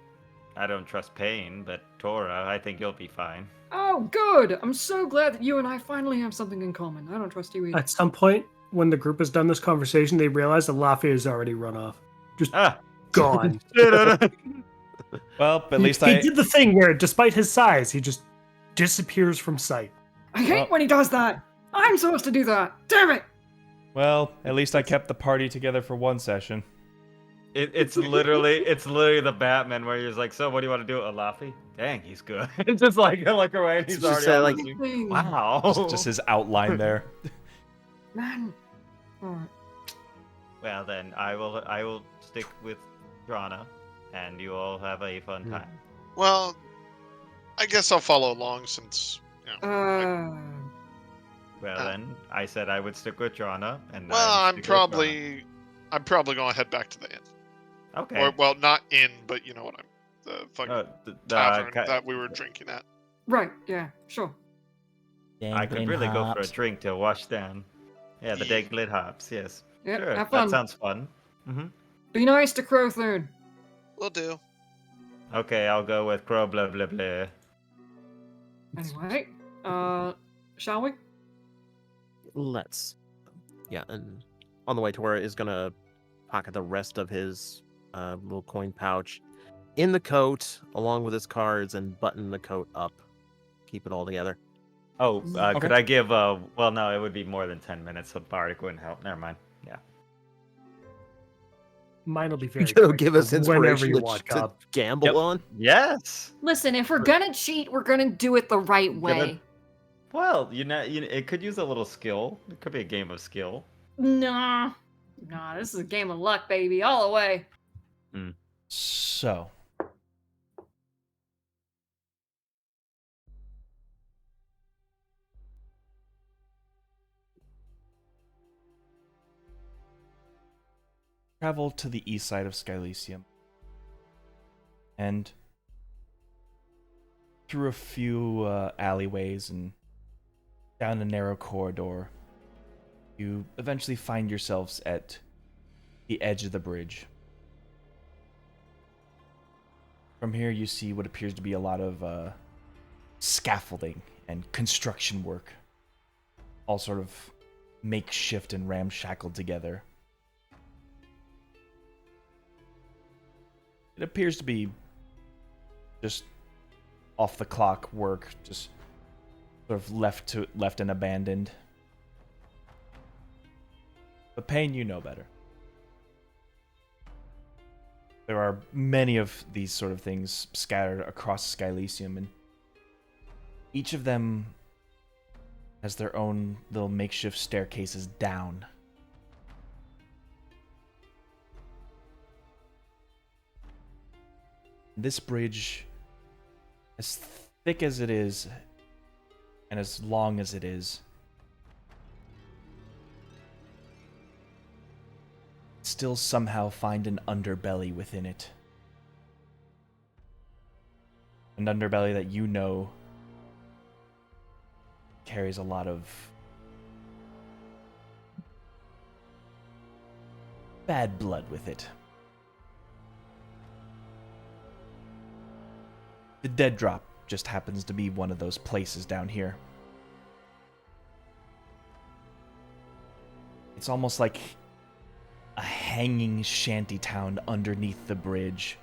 I don't trust Pain, but Tora, I think you'll be fine.
Oh, good! I'm so glad that you and I finally have something in common. I don't trust you either.
At some point, when the group has done this conversation, they realize that Lafayette has already run off. Just
Ah!
gone.
Well, at least
he
I.
did the thing where, despite his size, he just disappears from sight.
I hate
Well-
when he does that! I'm supposed to do that! Damn it!
Well, at least I kept the party together for one session.
It's literally the Batman where he's like, so what do you want to do, Alafi? Dang, he's good. It's just like I look away and he's
It's just
already
like-
on the
Thing.
Wow.
Just his outline there.
Man. Alright.
Well then, I will stick with Drana, and you all have a fun
Hmm.
time.
Well, I guess I'll follow along since
Well then, I said I would stick with Drana, and
well,
I'm
I'm
sticking with
probably gonna head back to the inn.
Drana. Okay.
Or well, not inn, but you know what the fucking
The
tavern
ca-
that we were drinking at.
Right, yeah, sure.
I could really go for a drink to wash down. Yeah, the
Yeah.
Daglit hops. Yes.
Yep,
Sure.
have fun.
That sounds fun.
Be nice to Crowthorn.
Will do.
Okay, I'll go with Crow blah blah blah.
Anyway, shall we?
Let's. Yeah, and on the way, Tora is gonna pocket the rest of his little coin pouch in the coat, along with his cards, and button the coat up. Keep it all together.
Oh,
Okay.
could I give? Well, no, it would be more than 10 minutes, so Bardic wouldn't help. Never mind. Yeah.
Mine will be very
You're gonna
quick,
give us
but whenever
inspiration
you
to,
want,
to
Cobb.
gamble
Yep.
on.
Yes.
Listen, if we're gonna cheat, we're gonna do it the right way.
Well, it could use a little skill. It could be a game of skill.
Nah. Nah, this is a game of luck, baby, all the way.
So. Travel to the east side of Skylisium. And through a few alleyways and down a narrow corridor, you eventually find yourselves at the edge of the bridge. From here, you see what appears to be a lot of scaffolding and construction work, all sort of makeshift and ramshackled together. It appears to be just off the clock work, just sort of left and abandoned. But Pain, you know better. There are many of these sort of things scattered across Skylisium, and each of them has their own little makeshift staircases down. This bridge, as thick as it is, and as long as it is, still somehow find an underbelly within it. An underbelly that you know carries a lot of bad blood with it. The Dead Drop just happens to be one of those places down here. It's almost like a hanging shantytown underneath the bridge.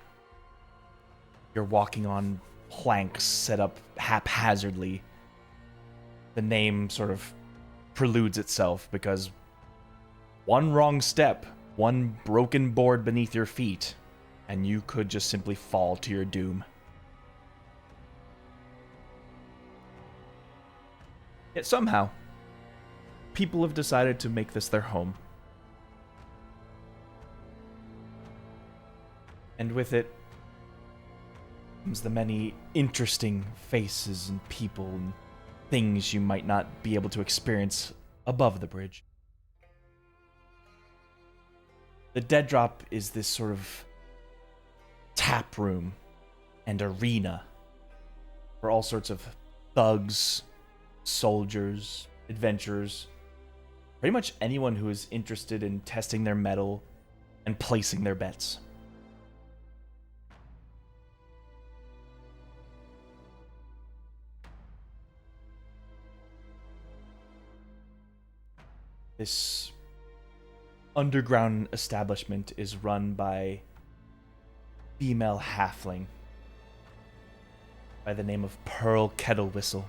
You're walking on planks set up haphazardly. The name sort of preludes itself because one wrong step, one broken board beneath your feet, and you could just simply fall to your doom. Yet somehow, people have decided to make this their home. And with it comes the many interesting faces and people and things you might not be able to experience above the bridge. The Dead Drop is this sort of tap room and arena for all sorts of thugs, soldiers, adventurers, pretty much anyone who is interested in testing their mettle and placing their bets. This underground establishment is run by female halfling by the name of Pearl Kettlewhistle.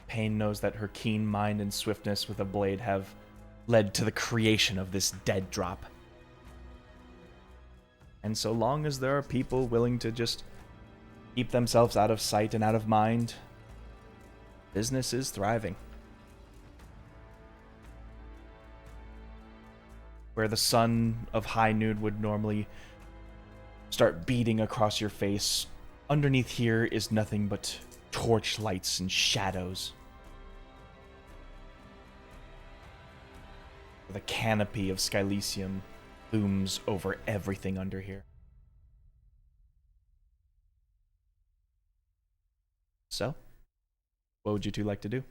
Payne knows that her keen mind and swiftness with a blade have led to the creation of this dead drop. And so long as there are people willing to just keep themselves out of sight and out of mind, business is thriving. Where the sun of high noon would normally start beating across your face, underneath here is nothing but torch lights and shadows. The canopy of Skylisium looms over everything under here. So, what would you two like to do?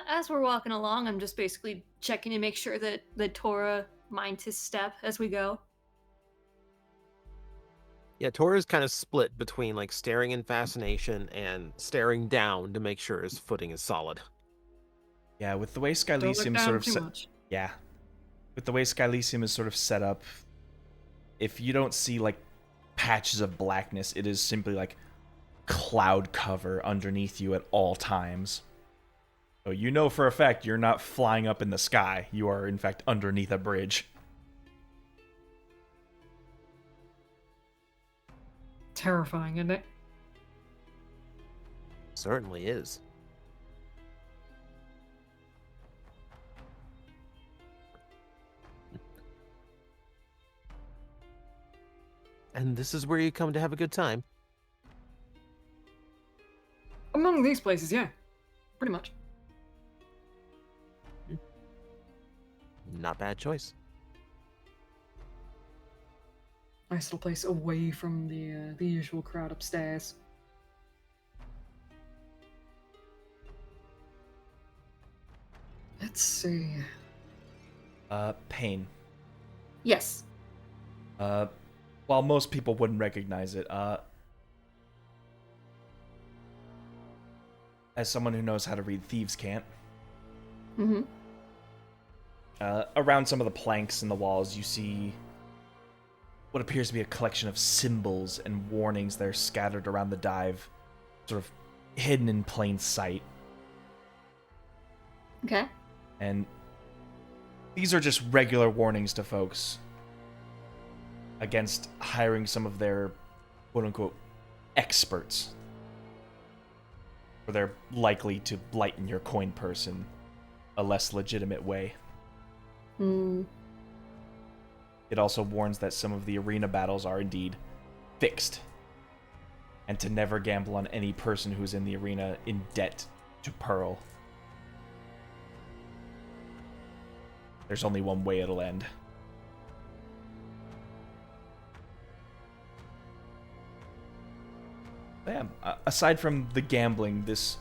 As we're walking along, I'm just basically checking to make sure that Tora minds his step as we go.
Yeah, Tora's kind of split between like staring in fascination and staring down to make sure his footing is solid.
Yeah, with the way
Don't look
Skylisium
down
sort of
too much.
yeah, with the way Skylisium is sort of set up, if you don't see like patches of blackness, it is simply like cloud cover underneath you at all times. So you know for a fact you're not flying up in the sky. You are in fact underneath a bridge.
Terrifying, isn't it?
Certainly is. And this is where you come to have a good time.
Among these places, yeah. Pretty much.
Not bad choice.
Nice little place away from the usual crowd upstairs. Let's see.
Payne.
Yes.
While most people wouldn't recognize it, as someone who knows how to read thieves' cant,
Mm-hmm.
around some of the planks in the walls, you see what appears to be a collection of symbols and warnings that are scattered around the dive, sort of hidden in plain sight.
Okay.
And these are just regular warnings to folks against hiring some of their quote-unquote experts, where they're likely to lighten your coin purse in a less legitimate way.
Hmm.
It also warns that some of the arena battles are indeed fixed, and to never gamble on any person who's in the arena in debt to Pearl. There's only one way it'll end. But yeah, aside from the gambling, this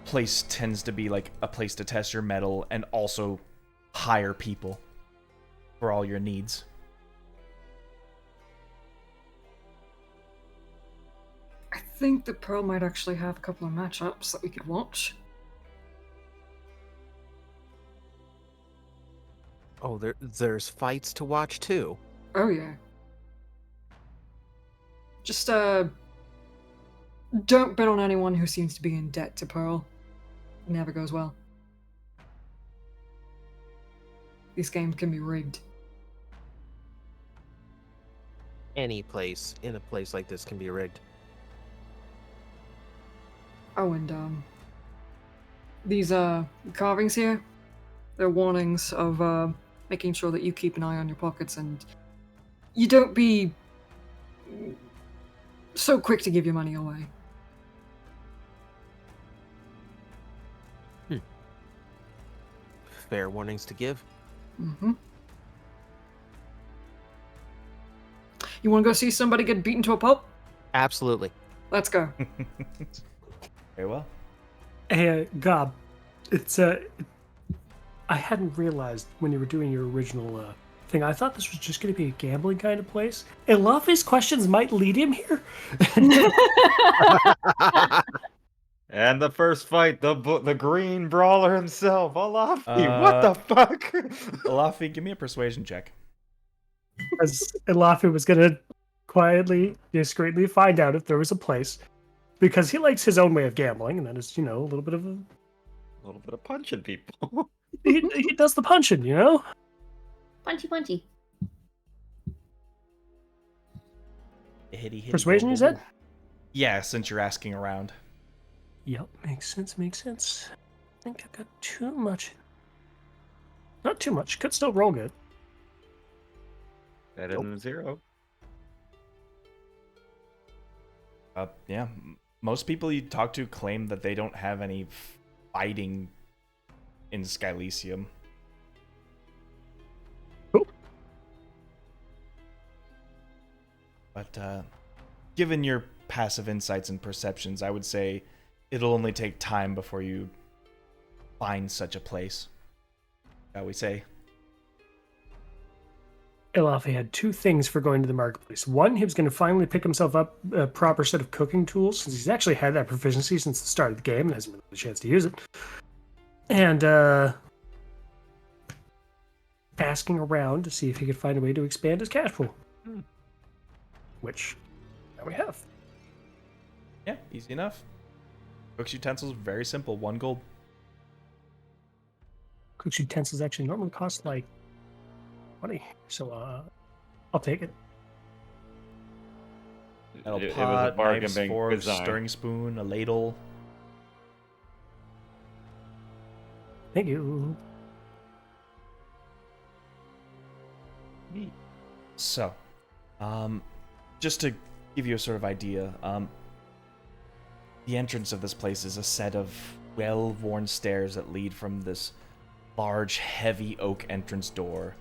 place tends to be like a place to test your mettle and also hire people for all your needs.
I think that Pearl might actually have a couple of matchups that we could watch.
Oh, there's fights to watch too.
Oh yeah. Just don't bet on anyone who seems to be in debt to Pearl. Never goes well. These games can be rigged.
Any place in a place like this can be rigged.
Oh, and these carvings here, they're warnings of making sure that you keep an eye on your pockets and you don't be so quick to give your money away.
Fair warnings to give.
Mm-hmm. You want to go see somebody get beaten to a pulp?
Absolutely.
Let's go.
Very well.
Hey, Gob, it's I hadn't realized when you were doing your original thing. I thought this was just going to be a gambling kind of place. Elafi's questions might lead him here.
And the first fight, the green brawler himself, Olafi. What the fuck?
Alafi, give me a persuasion check.
As Elafi was going to quietly, discreetly find out if there was a place, because he likes his own way of gambling, and that is, a little bit of
A little bit of punching people.
he does the punching,
Punchy, punchy.
Hitty, hitty,
Persuasion,
boom,
you
boom,
said?
boom. Yeah, since you're asking around.
Yep, makes sense. I think I've got too much. Not too much. Could still roll good.
Better than 0.
Yeah, most people you talk to claim that they don't have any fighting in Skylisium.
Cool.
But given your passive insights and perceptions, I would say it'll only take time before you find such a place, shall we say.
Elafi had two things for going to the marketplace. One, he was going to finally pick himself up a proper set of cooking tools, since he's actually had that proficiency since the start of the game and hasn't really had a chance to use it. And asking around to see if he could find a way to expand his cash pool. Which, now we have.
Yeah, easy enough. Cook's utensils, very simple, 1 gold.
Cook's utensils actually normally cost like 20, so I'll take it.
Metal
It was a
pot,
bargain
knives,
bin
forks,
design.
stirring spoon, a ladle.
Thank you.
Neat.
So, just to give you a sort of idea, the entrance of this place is a set of well-worn stairs that lead from this large, heavy oak entrance door.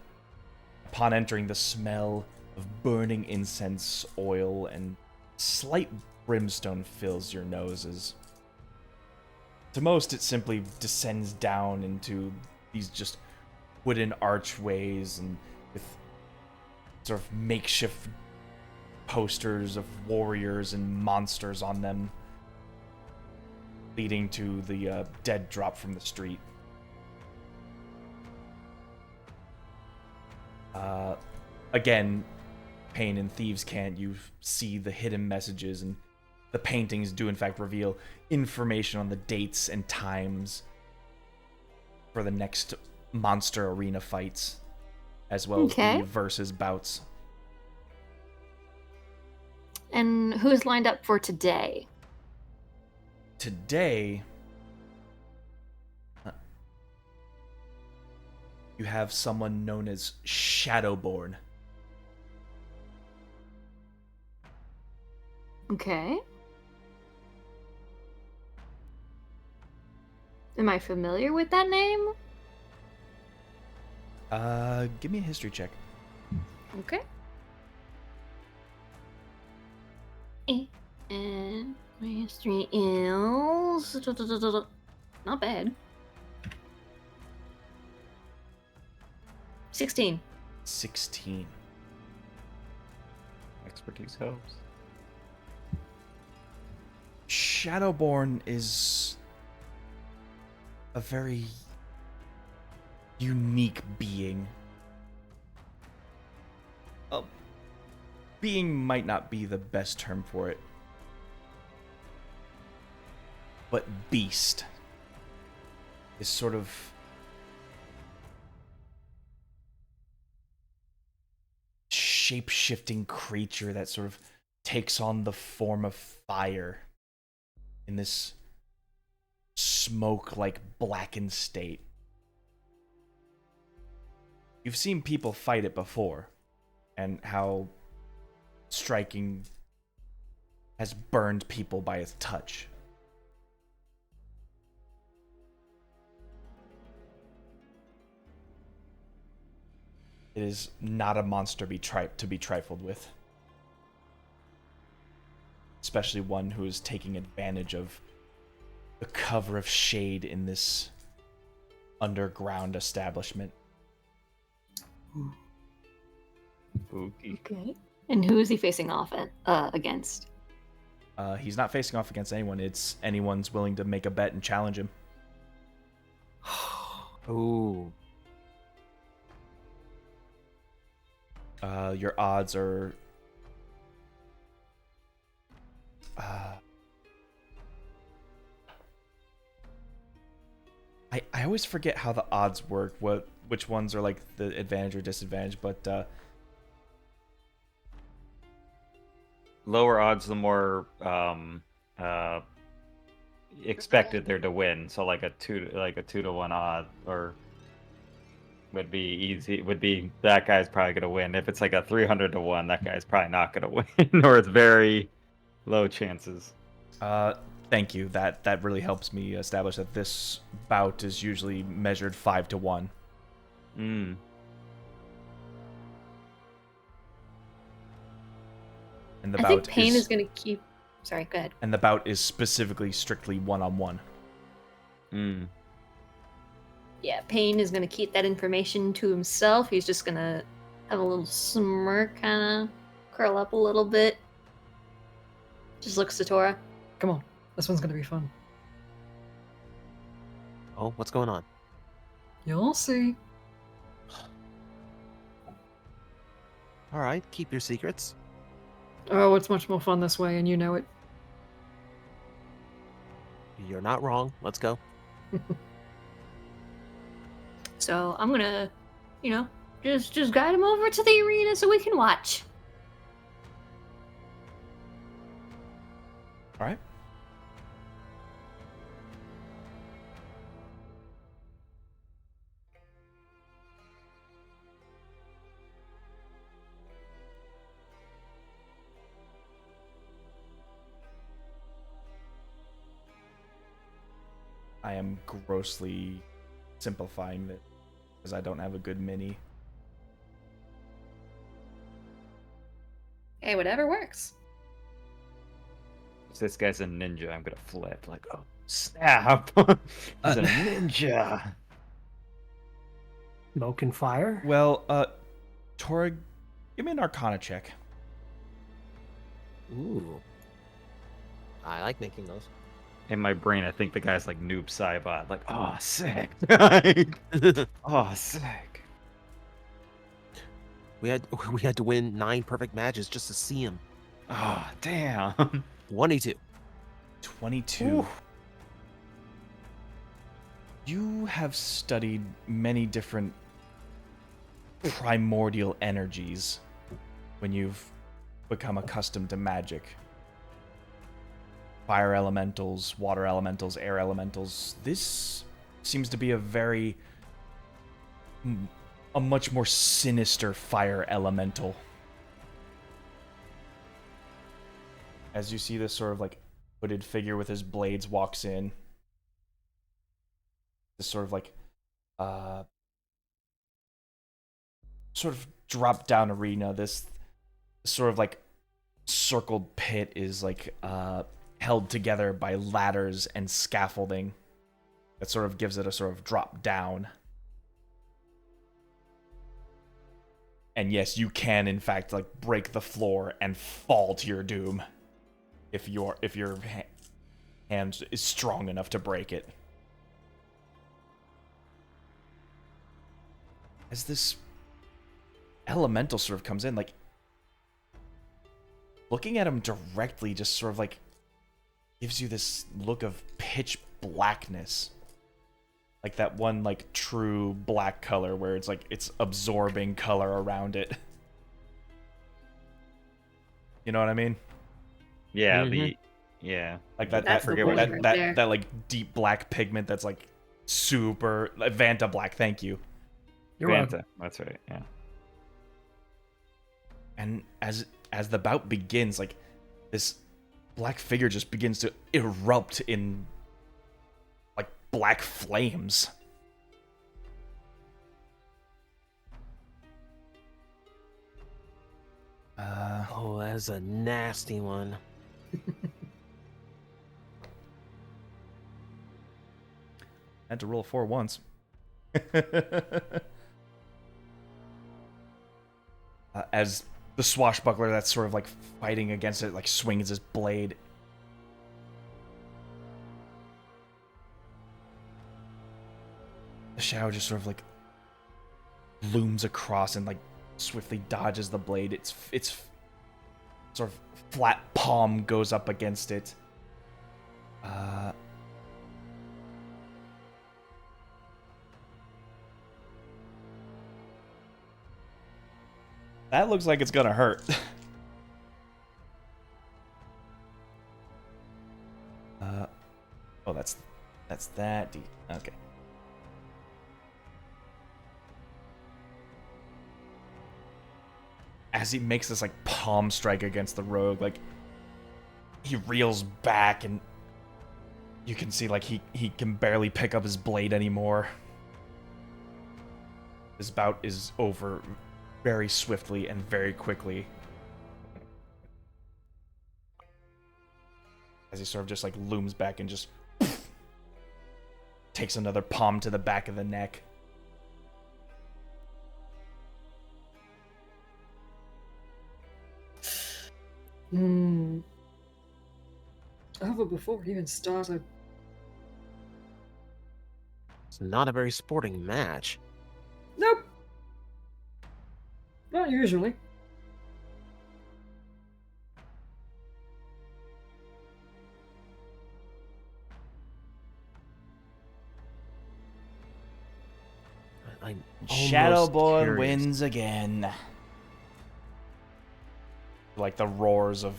Upon entering, the smell of burning incense, oil, and slight brimstone fills your noses. To most, it simply descends down into these just wooden archways and with sort of makeshift posters of warriors and monsters on them, leading to the dead drop from the street. Again, Pain and Thieves' Cant, you see the hidden messages, and the paintings do in fact reveal information on the dates and times for the next monster arena fights, as well as
Okay.
the versus bouts.
And who's lined up for today?
Today, you have someone known as Shadowborn.
Okay. Am I familiar with that name?
Give me a history check.
Okay. And my history is not bad. 16.
16.
Expertise helps.
Shadowborn is a very unique being. Being might not be the best term for it, but beast is sort of shape-shifting creature that sort of takes on the form of fire in this smoke-like blackened state. You've seen people fight it before, and how striking has burned people by its touch. It is not a monster to be trifled with. especially one who is taking advantage of the cover of shade in this underground establishment.
Spooky.
Okay. And who is he facing off against?
He's not facing off against anyone. It's anyone's willing to make a bet and challenge him.
Ooh.
Your odds are... I always forget how the odds work, which ones are like the advantage or disadvantage, but
Lower odds, the more expected they're to win. So like a 2-to-1 odd, or would be easy. Would be that guy's probably gonna win. If it's like a 300-to-1, that guy's probably not gonna win, or it's very low chances.
thank you. That really helps me establish that this bout is usually measured 5-to-1.
Mm.
And the
I
bout
think Pain is going to keep. Sorry, go ahead.
And the bout is specifically strictly one-on-one.
Mm.
Yeah, Pain is going to keep that information to himself. He's just going to have a little smirk, kind of curl up a little bit. Just looks to Tora.
Come on, this one's gonna be fun.
Oh, what's going on?
You'll see.
All right, keep your secrets.
Oh, it's much more fun this way, and you know it.
You're not wrong. Let's go.
So I'm going to, just guide him over to the arena so we can watch.
All right. I am grossly simplifying this because I don't have a good mini.
Hey, whatever works.
If this guy's a ninja, I'm gonna flip. Like, oh snap! He's a ninja.
Smoke and fire.
Well, Tora, give me an Arcana check.
Ooh. I like making those.
In my brain, I think the guy's like Noob Saibot. Like, oh, sick. Oh, sick.
We had to win 9 perfect matches just to see him.
Oh, damn.
22.
22.
Ooh.
You have studied many different primordial energies when you've become accustomed to magic. Fire elementals, water elementals, air elementals. This seems to be a much more sinister fire elemental. As you see this sort of like hooded figure with his blades walks in. This sort of like sort of drop down arena. This sort of like circled pit is like held together by ladders and scaffolding that sort of gives it a sort of drop down. And yes, you can in fact like break the floor and fall to your doom if your hand is strong enough to break it. As this elemental sort of comes in, like looking at him directly just sort of like gives you this look of pitch blackness. Like that one like true black color where it's like it's absorbing color around it. You know what I mean?
Yeah,
Mhm.
yeah.
Like that
That's
that,
the point
that,
right
that,
there.
that like deep black pigment that's like super like, Vanta black, thank you.
You're welcome.
Vanta. That's right. Yeah.
And as the bout begins, like this black figure just begins to erupt in like black flames.
Oh, that's a nasty one.
Had to roll a 4 once. As the swashbuckler that's sort of like fighting against it, like swings his blade. The shadow just sort of like looms across and like swiftly dodges the blade. Its sort of flat palm goes up against it. That looks like it's gonna hurt. Oh, that's that. Okay. As he makes this like palm strike against the rogue, like he reels back, and you can see like he can barely pick up his blade anymore. His bout is over very swiftly and very quickly. As he sort of just like looms back and just takes another palm to the back of the neck.
However, before we even started,
It's not a very sporting match.
nope. Not usually.
I'm
Shadowborn
almost curious.
wins again. Like the roars of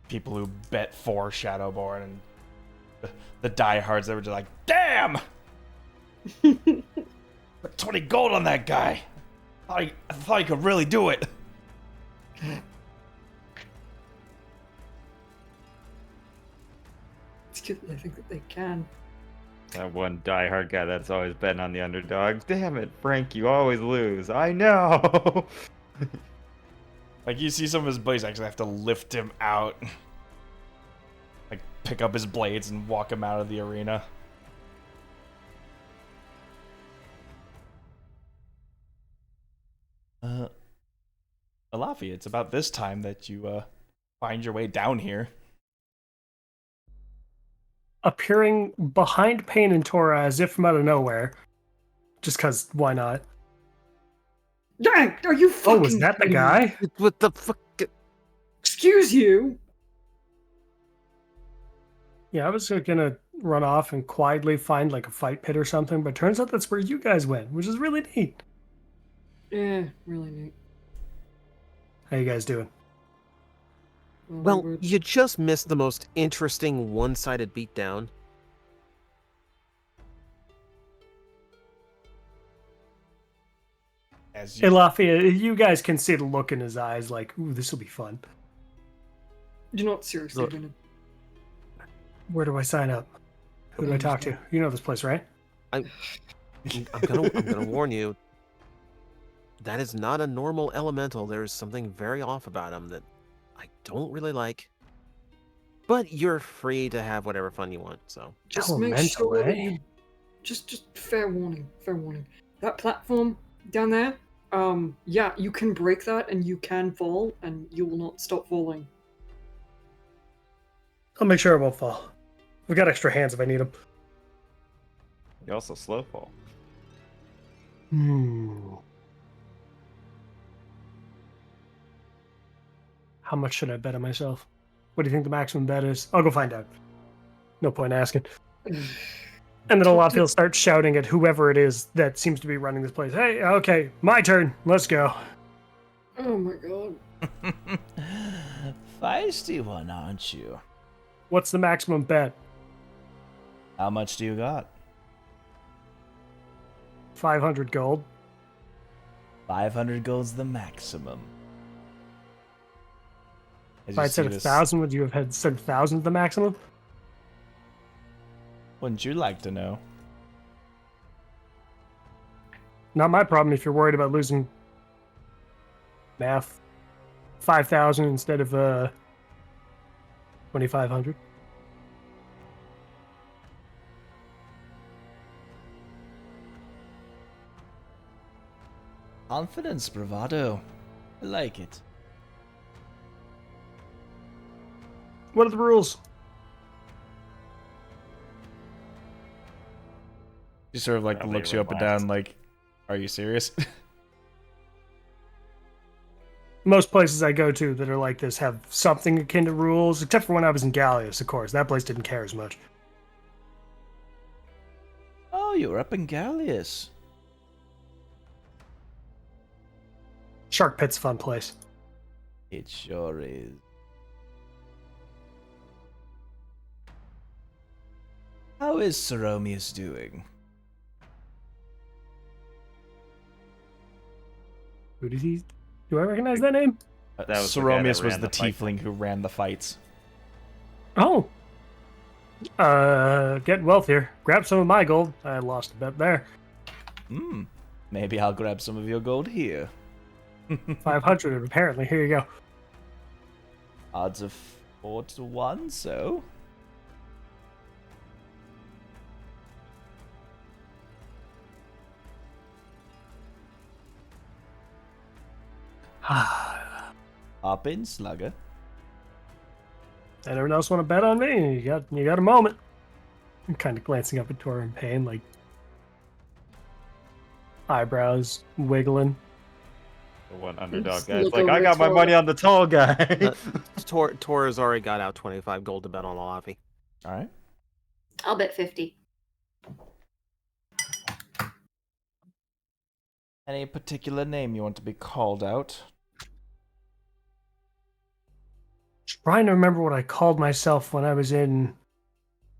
people who bet for Shadowborn and the diehards that were just like, damn! Put 20 gold on that guy. I thought he could really do it.
It's good that they think that they can.
That one diehard guy that's always betting on the underdog. Damn it, Frank, you always lose. I know.
Like, you see some of his buddies actually have to lift him out. Like, pick up his blades and walk him out of the arena. Alafi, it's about this time that you, find your way down here.
Appearing behind Payne and Tora as if from out of nowhere. Just because, why not?
Dang, are you fucking
Oh, was that the
kidding me?
guy?
What the fuck?
Excuse you.
Yeah, I was gonna run off and quietly find like a fight pit or something, but turns out that's where you guys went, which is really neat.
Yeah, really neat.
How you guys doing?
Well,
we're-
you just missed the most interesting one-sided beatdown.
As
Hey,
you,
Lafayette, you guys can see the look in his eyes like, ooh, this will be fun.
You're not seriously
Look.
gonna.
Where do I sign up? Who do I talk to? You know this place, right?
I'm gonna warn you. That is not a normal elemental. There is something very off about him that I don't really like. But you're free to have whatever fun you want. So
Just
Elemental,
make sure that
eh?
you. Just fair warning. Fair warning. That platform down there. Yeah, you can break that and you can fall, and you will not stop falling.
I'll make sure it won't fall. We've got extra hands if I need them.
You also slow fall.
How much should I bet on myself? What do you think the maximum bet is? I'll go find out. No point asking. And then Olafil starts shouting at whoever it is that seems to be running this place. Hey, okay, my turn. Let's go.
Oh my god.
Feisty one, aren't you?
What's the maximum bet?
how much do you got?
500 gold.
500 gold's the maximum. As
If
you
I'd said
see this-
1,000, would you have had said 1,000 the maximum?
Wouldn't you like to know?
Not my problem if you're worried about losing math. 5,000 instead of 2,500.
Confidence, bravado. I like it.
What are the rules?
He sort of like
Probably
looks you up and
relaxed.
down, like, "Are you serious?"
Most places I go to that are like this have something akin to rules, except for when I was in Gallius, of course. That place didn't care as much.
Oh, you're up in Gallius.
Shark Pit's a fun place.
It sure is. How is Seromius doing?
Who did he? Do I recognize that name?
That was the guy
Seromius
that
was
ran
the
the fight.
tiefling who ran the fights.
Oh. Getting wealthier. Grab some of my gold. I lost a bet there.
Maybe I'll grab some of your gold here.
500 apparently. Here you go.
Odds of 4-1, so. Hop in, slugger.
Anyone else want to bet on me? You got a moment. I'm kind of glancing up at Tor in pain, like eyebrows wiggling.
The one underdog
Just
guy. It's
look
like,
over
I got my
Tor.
money on the tall guy.
Tor has already got out 25 gold to bet on Olafi.
All right.
I'll bet 50.
Any particular name you want to be called out?
Trying to remember what I called myself when I was in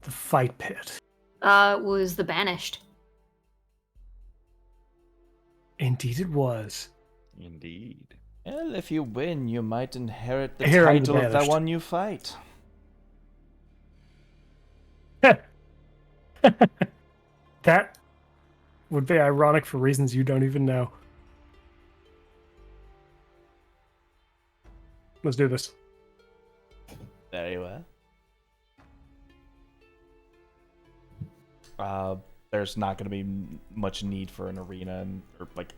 the fight pit.
Was the Banished.
Indeed it was.
Indeed.
Well, if you win, you might inherit the
Here I'm the
title of the
banished.
one you fight.
That would be ironic for reasons you don't even know. Let's do this.
Very well. There's not going to be much need for an arena or like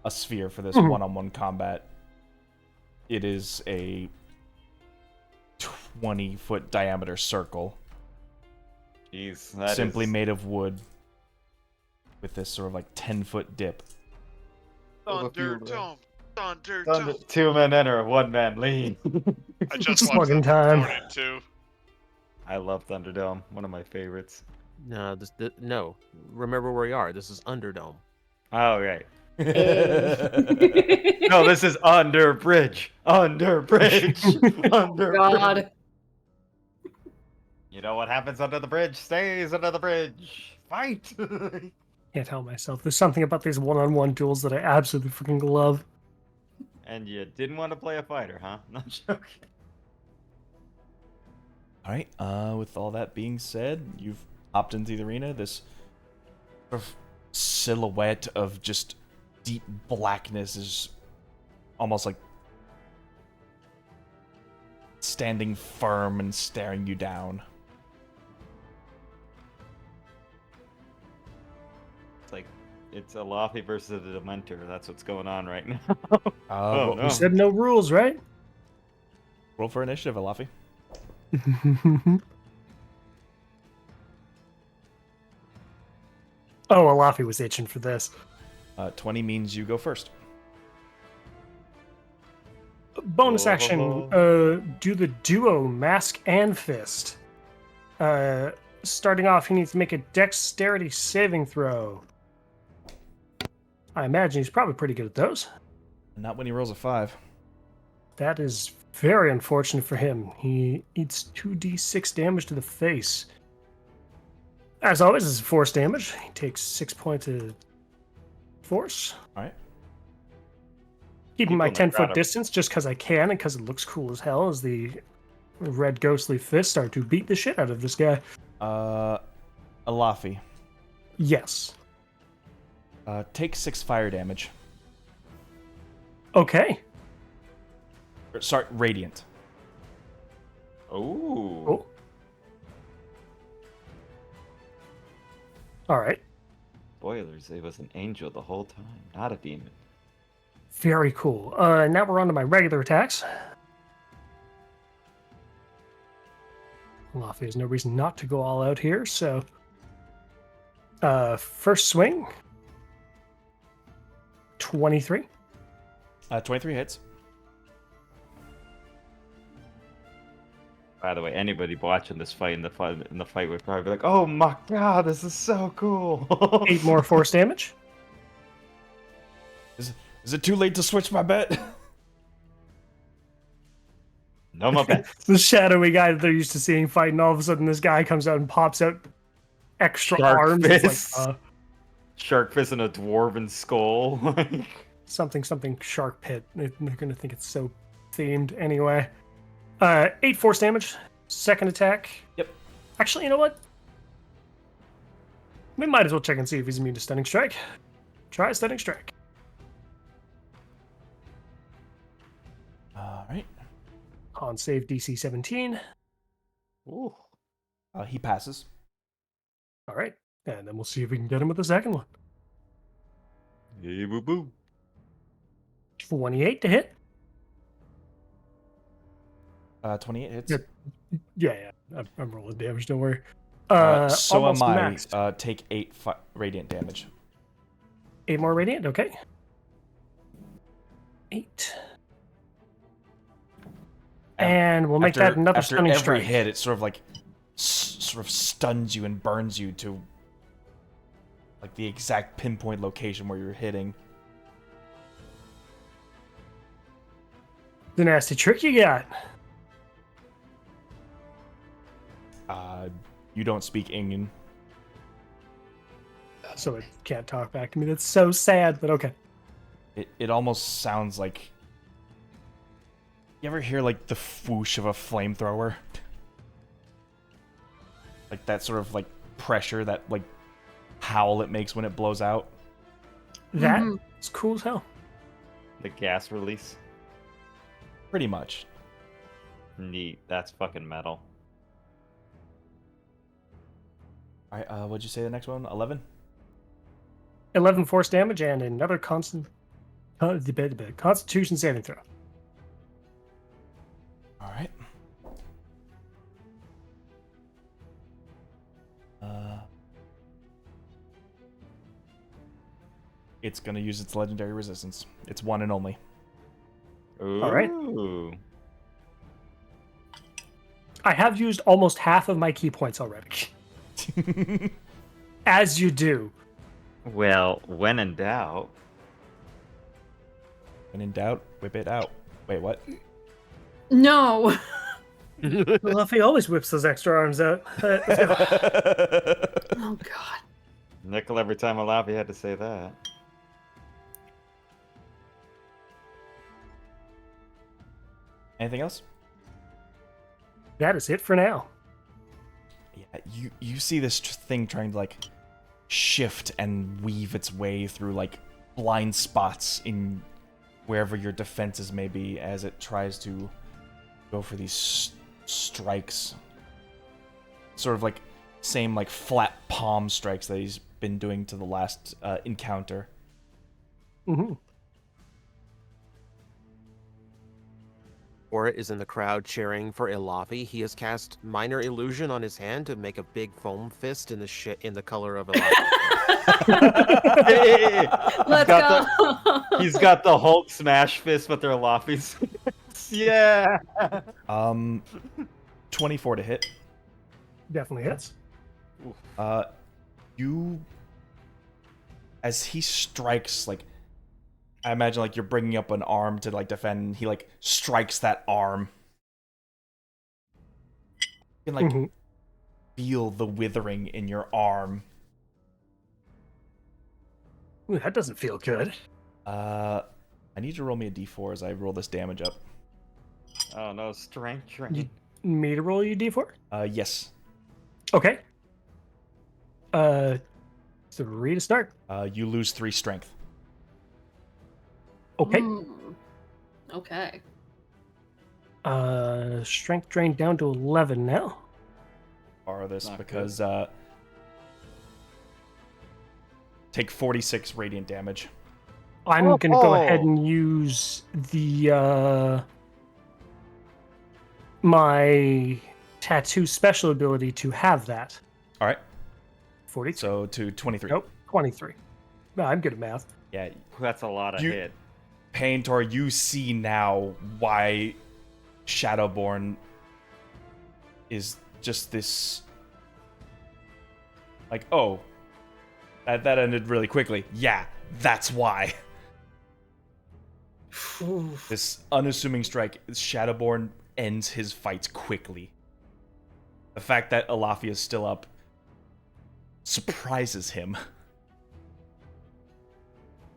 a sphere for this one-on-one combat. It is a 20-foot diameter circle,
Jeez, that
simply
is-
made of wood, with this sort of like 10-foot dip.
Thunderdome.
Thunder-
Thunderdome.
2 men enter, 1 man leave.
I just watched
Fucking
that
time.
recording too.
I love Thunderdome. One of my favorites.
No, no. Remember where we are. This is Underdome.
Oh, right.
Hey.
No, this is under bridge. Under bridge. Under bridge.
God.
You know what happens under the bridge stays under the bridge. Fight.
Can't help myself. There's something about these one-on-one duels that I absolutely freaking love.
And you didn't want to play a fighter, huh? Not joking.
All right. With all that being said, you've hopped into the arena. This sort of silhouette of just deep blackness is almost like standing firm and staring you down.
It's like it's a Laffy versus a Dementor. That's what's going on right now.
Oh,
no.
You said no rules, right?
Roll for initiative, Alafi.
Oh, Alafi was itching for this.
20 means you go first.
Bonus action, do the duo mask and fist. Starting off, he needs to make a dexterity saving throw. I imagine he's probably pretty good at those.
Not when he rolls a 5.
That is very unfortunate for him. He eats 2d6 damage to the face. As always, this is force damage. He takes 6 points of force.
All right.
Keeping my
People in the
10-foot
crowd are-
distance just because I can and because it looks cool as hell as the red ghostly fists start to beat the shit out of this guy.
Alafi,
Yes.
take 6 fire damage.
Okay.
Sorry, radiant.
Ooh.
Oh. All right.
Spoilers, it was an angel the whole time, not a demon.
Very cool. Now we're on to my regular attacks. Well, there's no reason not to go all out here, so... first swing. 23.
23 hits.
By the way, anybody watching this fight in the fight would probably be like, "Oh my god, this is so cool!"
8 more force damage.
Is it too late to switch my bet?
No more bets.
The shadowy guy that they're used to seeing fighting, all of a sudden this guy comes out and pops out extra
Shark
arms.
fist.
It's like,
Shark fist and a dwarven skull.
something shark pit. They're gonna think it's so themed anyway. 8 force damage. Second attack.
Yep.
Actually, you know what? We might as well check and see if he's immune to stunning strike. Try a stunning strike.
All right.
On save DC 17.
Ooh.
He passes.
All right. And then we'll see if we can get him with the second one.
Hey, boo boo.
28 to hit.
28 hits.
Yep. Yeah. I'm rolling damage, don't worry.
So am
almost
I.
maxed.
Take 8 radiant damage.
8 more radiant, okay. 8. And we'll make that another
after
stunning
every
strike.
hit, it sort of like sort of stuns you and burns you to like the exact pinpoint location where you're hitting.
The nasty trick you got.
You don't speak Ingen.
So it can't talk back to me. That's so sad, but okay.
It almost sounds like... You ever hear like the whoosh of a flamethrower? Like that sort of like pressure, that like howl it makes when it blows out.
That's cool as hell.
The gas release.
Pretty much.
Neat. That's fucking metal.
Alright, what'd you say the next one? 11?
11 force damage and another Constitution saving throw.
Alright. It's gonna use its legendary resistance. It's one and only.
Ooh.
All right. I have used almost half of my key points already. As you do.
Well, when in doubt.
When in doubt, whip it out. Wait, what?
No.
Luffy always whips those extra arms out.
Oh god.
Nickel every time Alavi had to say that.
Anything else?
That is it for now.
Yeah, you see this thing trying to like shift and weave its way through like blind spots in wherever your defenses may be as it tries to go for these strikes. Sort of like same like flat palm strikes that he's been doing to the last encounter.
Mm-hmm.
Aura is in the crowd cheering for Ilavi. He has cast Minor Illusion on his hand to make a big foam fist in the color of Ilavi.
Hey,
Let's go.
He's got the Hulk smash fist, but they're Alafi's. Yeah.
24 to hit.
Definitely hits.
You, as he strikes, like, I imagine like you're bringing up an arm to like defend, and he like strikes that arm. You can like feel the withering in your arm.
Ooh, that doesn't feel good.
I need to roll me a d4 as I roll this damage up.
Oh no, strength drain.
You, me to roll you d4?
Yes.
Okay. 3 to start.
You lose 3 strength.
Okay.
Okay.
Strength drain down to 11 now.
Borrow this
Not
because take 46 radiant damage.
I'm gonna go ahead
Oh.
and use the my tattoo special ability to have that.
All right,
43.
so to 23.
Nope, 23. No, I'm good at math.
Yeah,
That's a lot of
You-
hit.
Pain Tor, you see now why Shadowborn is just this. Like, oh, that ended really quickly. Yeah, that's why. This unassuming strike, Shadowborn ends his fights quickly. The fact that Alafia is still up surprises him.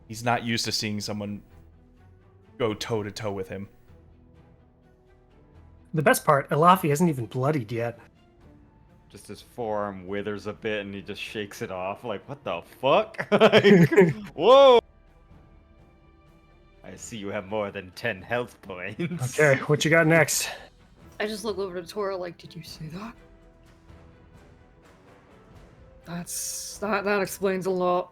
He's not used to seeing someone go toe to toe with him.
The best part, Elafi isn't even bloodied yet.
Just his forearm withers a bit and he just shakes it off. Like, what the fuck? Like, whoa! I see you have more than 10 health points.
Okay, what you got next?
I just look over to Tora like, did you see that? That explains a lot.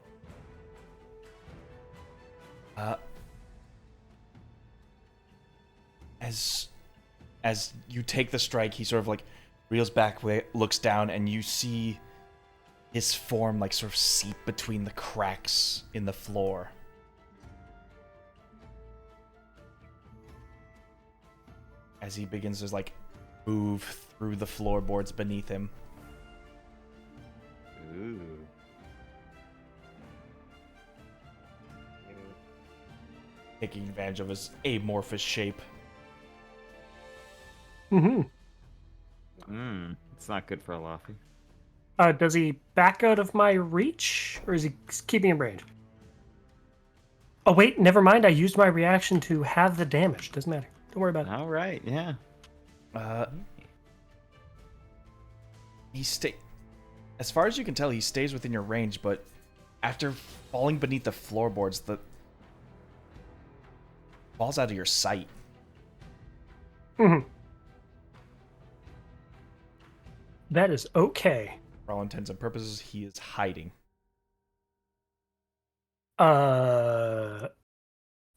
As you take the strike, he sort of like reels back, looks down, and you see his form like sort of seep between the cracks in the floor. As he begins to like move through the floorboards beneath him.
Ooh.
Taking advantage of his amorphous shape.
Mm-hmm.
It's not good for Alafi.
Does he back out of my reach, or is he keeping in range? Oh wait, never mind. I used my reaction to have the damage. Doesn't matter. Don't worry about it.
All right, yeah.
He as far as you can tell, he stays within your range, but after falling beneath the floorboards, falls out of your sight.
Mm-hmm. That is okay.
For all intents and purposes, he is hiding.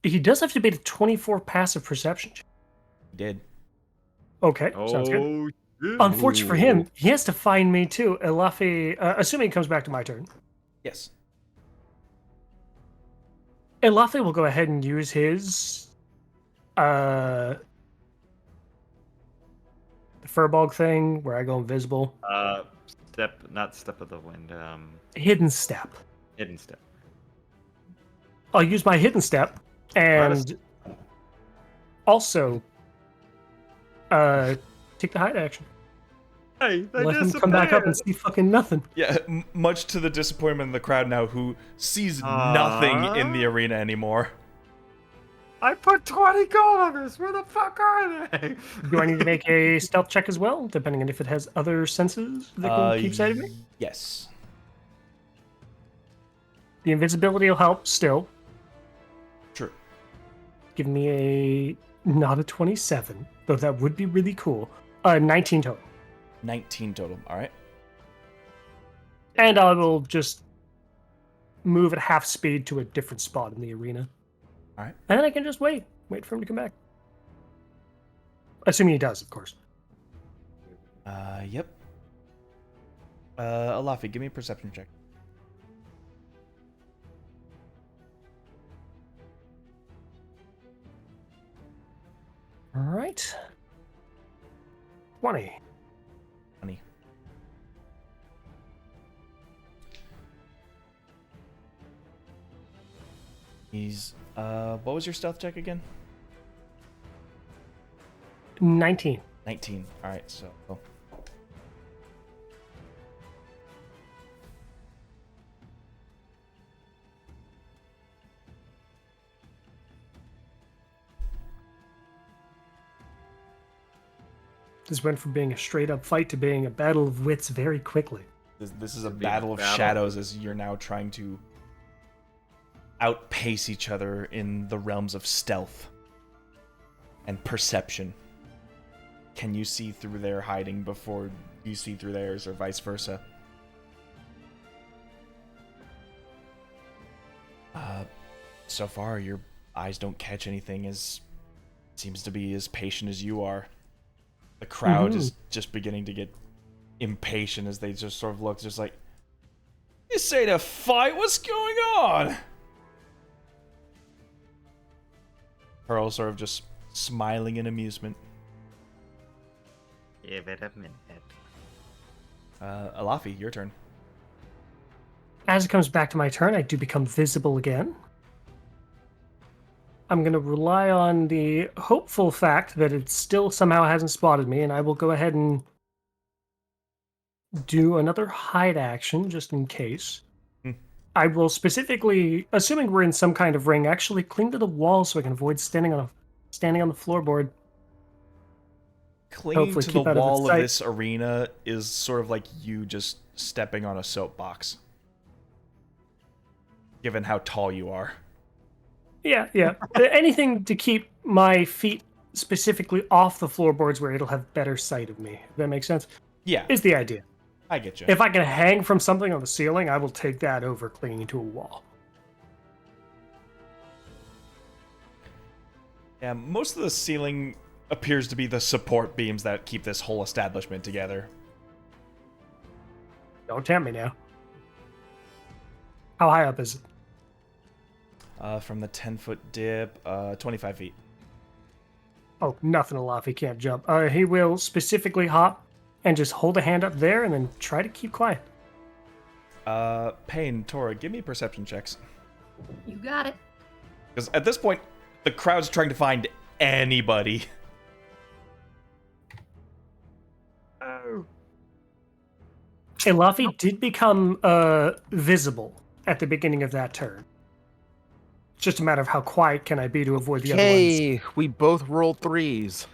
He does have to beat a 24 passive perception.
He did.
Okay, sounds good.
Oh, shit.
Unfortunate for him, he has to find me too. Elafi, assuming it comes back to my turn.
Yes.
Elafi will go ahead and use his the Furbog thing where I go invisible.
Not step of the wind.
Hidden step.
Hidden step.
I'll use my hidden step and also take the hide action.
Hey,
Let him come back up and see fucking nothing.
Yeah, much to the disappointment of the crowd now, who sees nothing in the arena anymore.
I put 20 gold on this. Where the fuck are they?
Do I need to make a stealth check as well, depending on if it has other senses that can keep sight of me?
Yes.
The invisibility will help still.
True.
Give me a not a 27, though that would be really cool. 19 total.
19 total. All right.
And I will just move at half speed to a different spot in the arena.
All right.
And then I can just wait for him to come back. Assuming he does, of course.
Yep. Alafi, give me a perception check.
All right. 20.
20. He's what was your stealth check again?
19.
19. All right, so
This went from being a straight up fight to being a battle of wits very quickly.
this is a
Being a
battle of
battle.
shadows as you're now trying to outpace each other in the realms of stealth and perception. can you see through their hiding before you see through theirs, or vice versa? So far, your eyes don't catch anything. As seems to be as patient as you are. The crowd is just beginning to get impatient as they just sort of look, just like, "This ain't a fight. What's going on?" Pearl sort of just smiling in amusement.
Give it a minute.
Alafi, your turn.
As it comes back to my turn, I do become visible again. I'm going to rely on the hopeful fact that it still somehow hasn't spotted me, and I will go ahead and do another hide action just in case. I will specifically, assuming we're in some kind of ring, actually cling to the wall so I can avoid standing on the floorboard.
Clinging
Hopefully
to the
keep out of its
wall of
sight.
this arena is sort of like you just stepping on a soapbox, given how tall you are.
Yeah. Anything to keep my feet specifically off the floorboards where it'll have better sight of me. If that makes sense?
Yeah,
Is the idea.
I get you.
If I can hang from something on the ceiling, I will take that over clinging to a wall.
Yeah, most of the ceiling appears to be the support beams that keep this whole establishment together.
Don't tempt me now. How high up is it?
From the 10-foot dip, 25 feet.
Oh, nothing aloft. He can't jump. He will specifically hop and just hold a hand up there and then try to keep quiet.
Payne, Tora, give me perception checks.
You got it.
Because at this point, the crowd's trying to find anybody.
Elafi did become visible at the beginning of that turn. It's just a matter of how quiet can I be to avoid the other ones.
Hey, we both rolled 3s.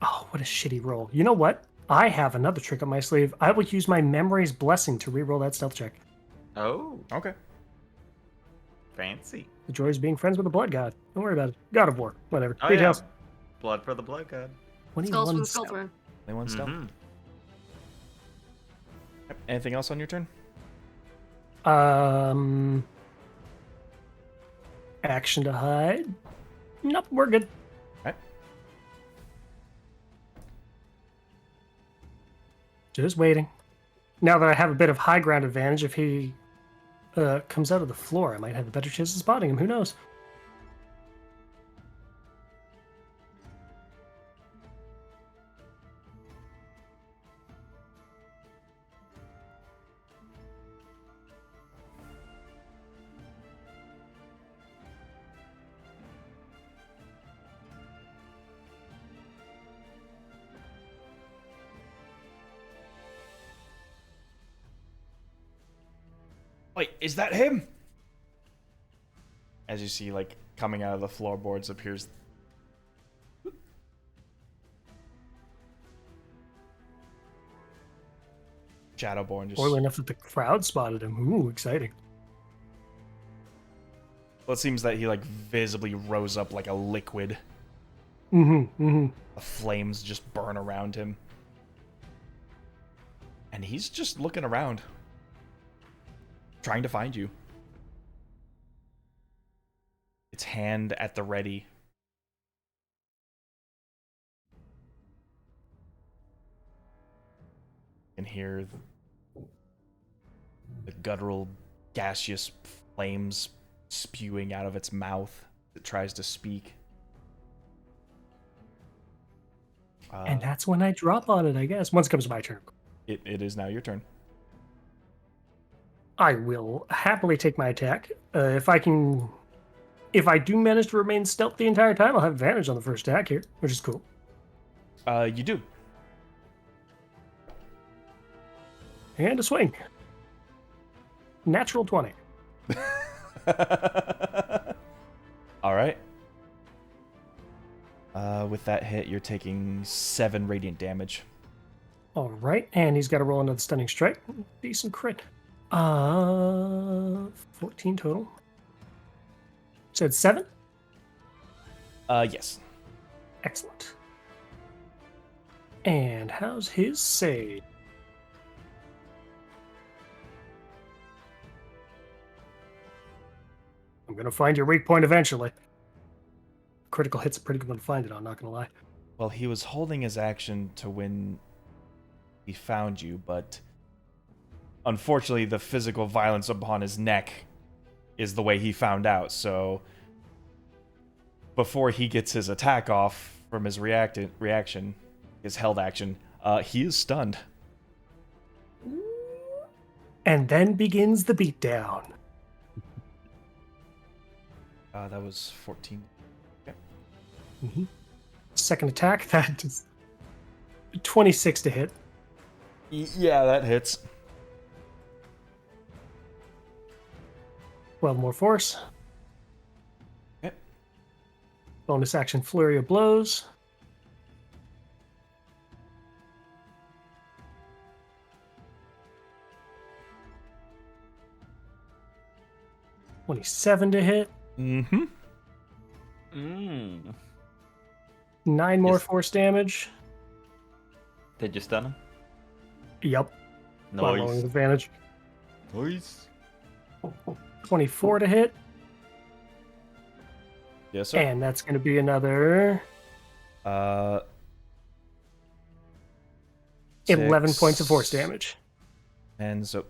Oh, what a shitty roll. You know what? I have another trick up my sleeve. I will use my memory's blessing to reroll that stealth check.
Oh,
Okay.
fancy.
The joys of being friends with a blood god. Don't worry about it. God of War. Whatever.
Oh, yeah.
Details.
Blood for the blood god.
21
Skulls for the skull
stealth.
throne.
Anyone stealth?
Mhm.
Yep. Anything else on your turn?
Action to hide. Nope, we're good.
Alright.
Just waiting. Now that I have a bit of high ground advantage, if he comes out of the floor, I might have a better chance of spotting him. Who knows?
Wait, is that him? As you see, like, coming out of the floorboards appears... Shadowborn just...
Spoiler enough that the crowd spotted him. Ooh, exciting.
Well, it seems that he, like, visibly rose up like a liquid.
Mm-hmm.
The flames just burn around him. And he's just looking around. Trying to find you. Its hand at the ready. You can hear the guttural, gaseous flames spewing out of its mouth. It tries to speak.
And that's when I drop on it, I guess. Once it comes to my turn.
It is now your turn.
I will happily take my attack. If I do manage to remain stealth the entire time, I'll have advantage on the first attack here, which is cool.
You do.
And a swing. Natural 20.
All right. With that hit, you're taking 7 radiant damage.
All right, and he's got to roll another stunning strike. Decent crit. 14 total. Said 7?
Yes.
Excellent. And how's his save? I'm gonna find your weak point eventually. Critical hit's a pretty good one to find it on, not gonna lie.
Well, he was holding his action to when he found you, but unfortunately, the physical violence upon his neck is the way he found out. So before he gets his attack off from his reaction, his held action, he is stunned.
And then begins the beatdown.
That was 14.
Mm-hmm. Second attack, that is 26 to hit.
Yeah, that hits.
12 more force.
Okay.
Bonus action flurry of blows. $27 to hit.
Mm-hmm.
9 more
Yes.
force damage.
Did you stun him?
Yep. While rolling with
Nice.
advantage.
Nice.
24 to hit.
Yes, sir.
And that's going to be another 11
6.
points of force damage.
And so,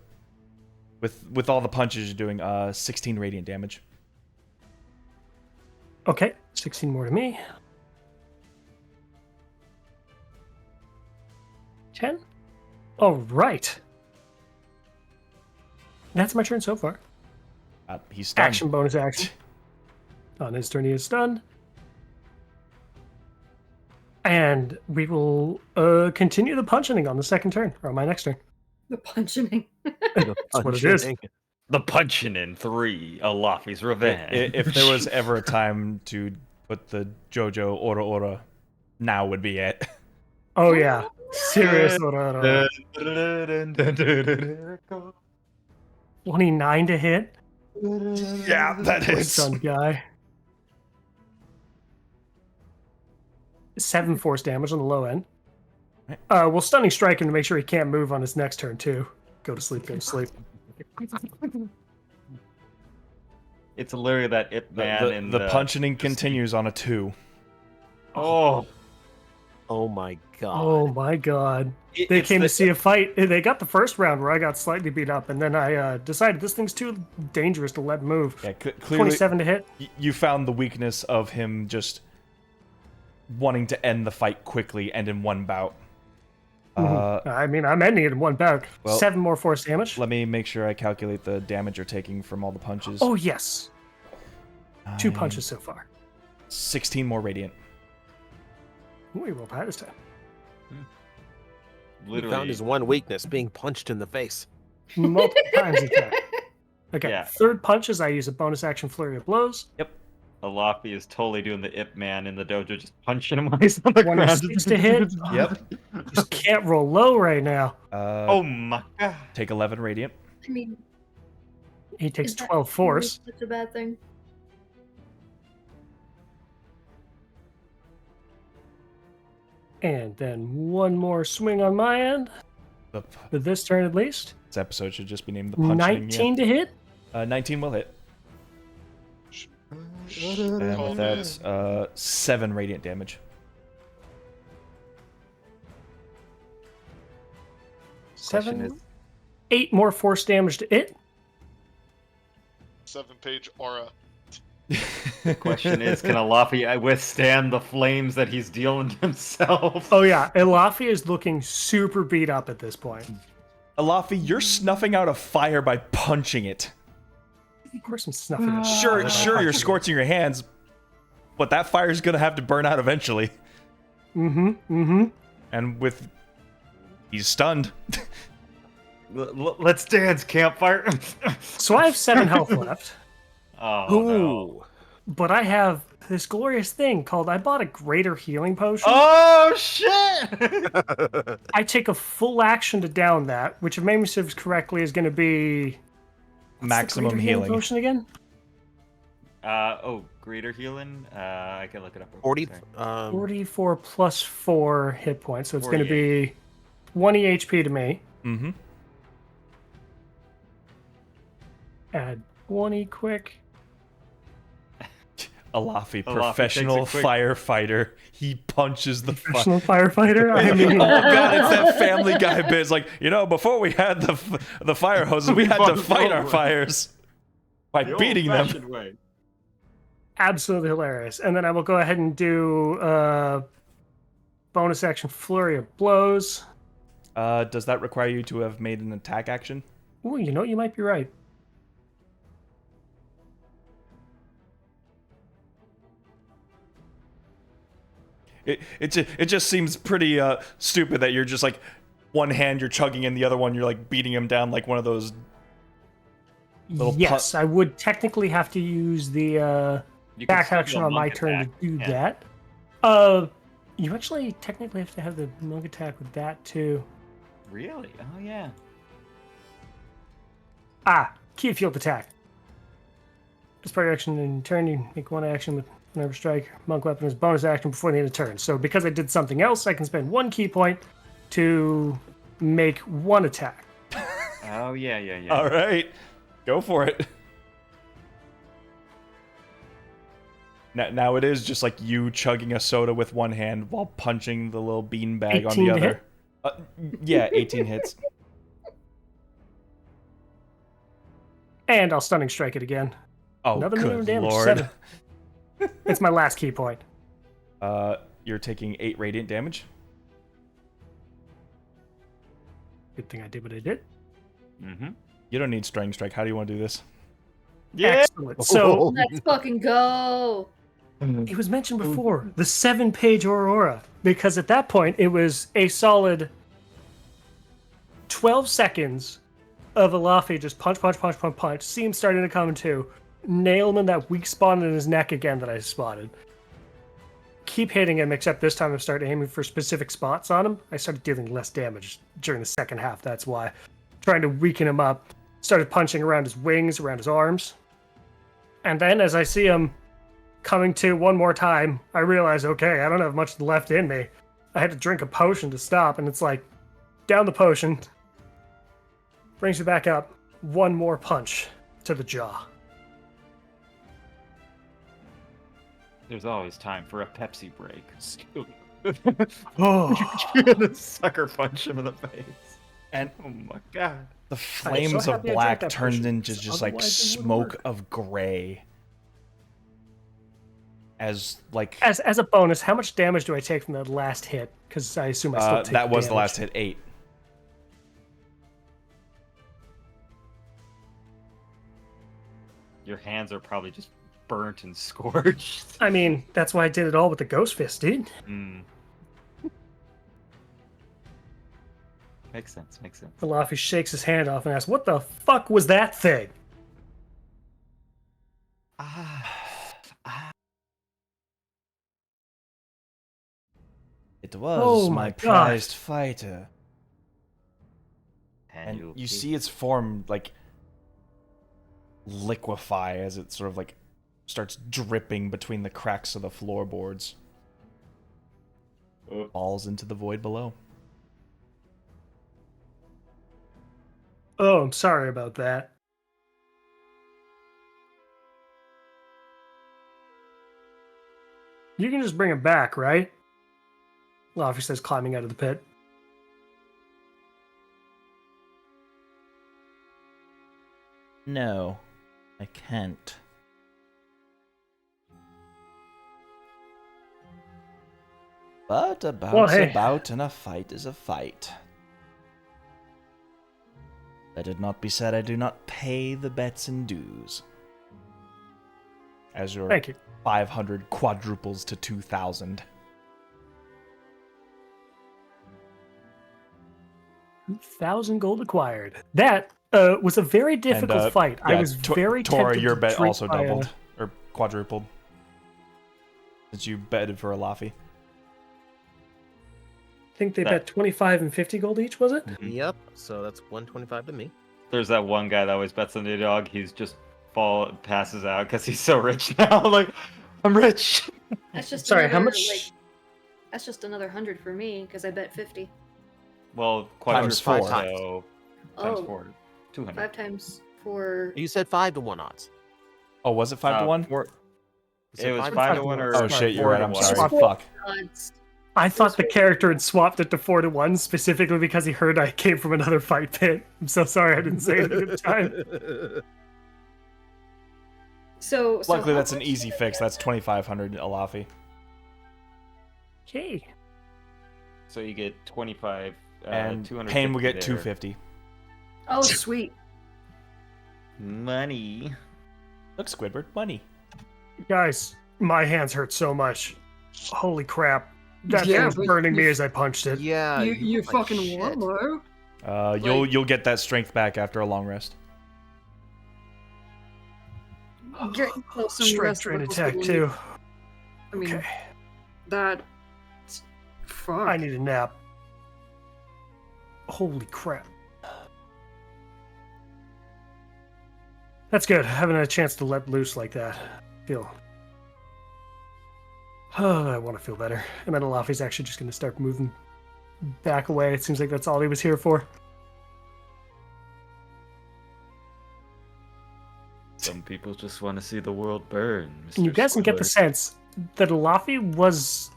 with all the punches you're doing, 16 radiant damage.
Okay, 16 more to me. 10. All right. That's my turn so far.
He's stunned.
Action bonus action. On his turn, he is stunned. And we will continue the punching on the second turn, or on my next turn.
The punching.
That's what it is.
The punching in 3, Alafi's revenge.
If there was ever a time to put the JoJo Ora Ora, now would be it.
Oh, yeah. Serious. 29 to hit.
Yeah, that
Poor
hits.
stunned guy. 7 force damage on the low end. We'll stunning strike him to make sure he can't move on his next turn, too. Go to sleep, go to sleep.
It's literally that Ip Man in
The punching continues on a 2.
Oh,
Oh my god.
Oh my god. They came to see a fight. They got the first round where I got slightly beat up, and then I decided this thing's too dangerous to let move.
Yeah, clearly
27 to hit.
you found the weakness of him just wanting to end the fight quickly and in one bout.
I mean, I'm ending it in one bout.
Well,
7 more force damage.
Let me make sure I calculate the damage you're taking from all the punches.
Oh, yes. 2
Nine,
punches so far.
16 more radiant.
Ooh, he rolled high this time.
He
literally.
found his one weakness, being punched in the face.
Multiple times attack. Okay,
Yeah.
third punches, I use a bonus action flurry of blows.
Alafi is totally doing the Ip Man in the dojo, just punching him while he's on the ground.
26 to hit.
Yep.
Just can't roll low right now.
Oh my god.
Take 11 radiant.
I mean,
He takes
is that
12 force.
really such a bad thing?
And then one more swing on my end.
The,
With this turn at least.
this episode should just be named the punching.
19 to hit.
19 will hit. And
Oh,
that's 7 radiant damage.
Question
7.
is-
8 more force damage to it.
7-page aura.
The question is, can Alafi withstand the flames that he's dealing to himself?
Oh yeah, Elafi is looking super beat up at this point.
Alafi, you're snuffing out a fire by punching it.
Of course I'm snuffing it.
Sure, you're scorching your hands, but that fire's gonna have to burn out eventually. And with... he's stunned.
Let's dance, campfire.
So I have 7 health left,
Oh no.
but I have this glorious thing called I bought a greater healing potion.
Oh shit!
I take a full action to down that, which if memory serves correctly is going to be what's the
Maximum
greater
healing.
potion again.
greater healing? I can look it up. Real
40.
quick, sorry.
44 plus 4 hit points, so it's going to
48.
be 20 HP to me.
Mm-hmm.
Add 20 quick.
Alafi,
Alafi
professional
takes a quick-
firefighter. He punches the fire.
Professional firefighter. I mean,
Oh god, it's that Family Guy bit. It's like, before we had the fire hoses, we had to fight our fires by
The
beating them.
old-fashioned way.
absolutely hilarious. And then I will go ahead and do bonus action flurry of blows.
Does that require you to have made an attack action?
Ooh, you might be right.
It just seems pretty stupid that you're just like one hand you're chugging in, the other one you're like beating him down like one of those. Little
Yes, I would technically have to use the
You can
back
still do
action
a
on my
monk
turn
attack,
to do
yeah.
that. You actually technically have to have the monk attack with that too.
Really? Oh yeah.
Key field attack. As part of your action in turn, you make one action with whenever strike monk weapon as bonus action before the end of turn. So because I did something else, I can spend 1 key point to make 1 attack.
Oh yeah.
All right, go for it. Now it is just like you chugging a soda with one hand while punching the little beanbag on
18
the
to
other. Yeah, 18 hits.
And I'll stunning strike it again.
Oh,
Another minimum
good
damage,
lord.
7. It's my last key point.
You're taking 8 radiant damage.
Good thing I did what I did.
Mm-hmm.
You don't need stunning strike. How do you want to do this?
Yeah.
Excellent. So
Let's fucking go.
it was mentioned before, the 7-page Aurora, because at that point it was a solid 12 seconds of Alafi just punch, see him starting to come to, nail him in that weak spot in his neck again that I spotted. Keep hitting him, except this time I started aiming for specific spots on him. I started dealing less damage during the second half, that's why. Trying to weaken him up, started punching around his wings, around his arms. And then as I see him coming to one more time, I realize, okay, I don't have much left in me. I had to drink a potion to stop, and it's like, down the potion, brings me back up, one more punch to the jaw.
There's always time for a Pepsi break.
Oh,
Sucker punch him in the face.
And
Oh my god.
the flames of
happy I drank
black
that
turns
potion,
into
because
just like
otherwise it wouldn't
smoke
work.
of gray. As like
as a bonus, how much damage do I take from that last hit? Because I assume I still take
that was the
damage.
last hit, 8.
Your hands are probably just burnt and scorched.
I mean, that's why I did it all with the ghost fist, dude.
Mm. Makes sense.
Falafi shakes his hand off and asks, "What the fuck was that thing?"
It was
Oh
my
my gosh.
prized fighter. And you
keep-
see its form like liquefy as it sort of like starts dripping between the cracks of the floorboards.
Oh.
Falls into the void below.
Oh, I'm sorry about that. You can just bring him back, right? Laffy says, climbing out of the pit.
No, I can't. But a bout's
hey.
a bout and a fight is a fight. Let it not be said I do not pay the bets and dues.
As your
Thank you.
500 quadruples to 2,000.
1,000 gold acquired. That was a very difficult fight. I was very
Tora,
tempted
your
to
bet
drink
also
my,
doubled or quadrupled. Since you betted for a Laffy.
I think they bet 25 and 50 gold each, was it?
Yep. So that's 125 to me.
There's that one guy that always bets on the dog. He's just passes out because he's so rich now. Like, I'm rich.
That's just
Sorry,
another,
how much?
that's just another 100 for me because I bet 50.
Well,
Times
quadruple,
4.
so times
Oh,
4, 200.
5 times 4.
You said 5-1 odds.
Oh, was it 5-1?
It was
5
5 to
to
1
1.
or
Oh shit, you're
4
right.
to
I'm
1.
sorry.
Swap.
Fuck.
Odds.
I thought the character had swapped it to 4-1 specifically because he heard I came from another fight pit. I'm so sorry I didn't say it in time.
So
Luckily,
how
that's an
much
easy
did I
fix.
get?
That's 2,500 Alafi.
Okay.
So you get 25,
And
250
Pain will get
there.
250.
Oh, sweet.
Money.
Look, Squidward, money.
Guys, my hands hurt so much. Holy crap. That
Yeah,
thing was
but
burning me
you-
as I punched it.
Yeah,
you
look like
fucking
shit.
warm, though.
You'll get that strength back after a long rest.
Get close some
Strength
rest of
drain
the
attack,
hospital.
too.
I mean,
Okay.
that. Fuck.
I need a nap. Holy crap. That's good. Having a chance to let loose like that. I want to feel better. And then Alafi's actually just going to start moving back away. It seems like that's all he was here for.
Some people just want to see the world burn.
And you
Mr.
guys can get the
Squidward.
sense that Alafi was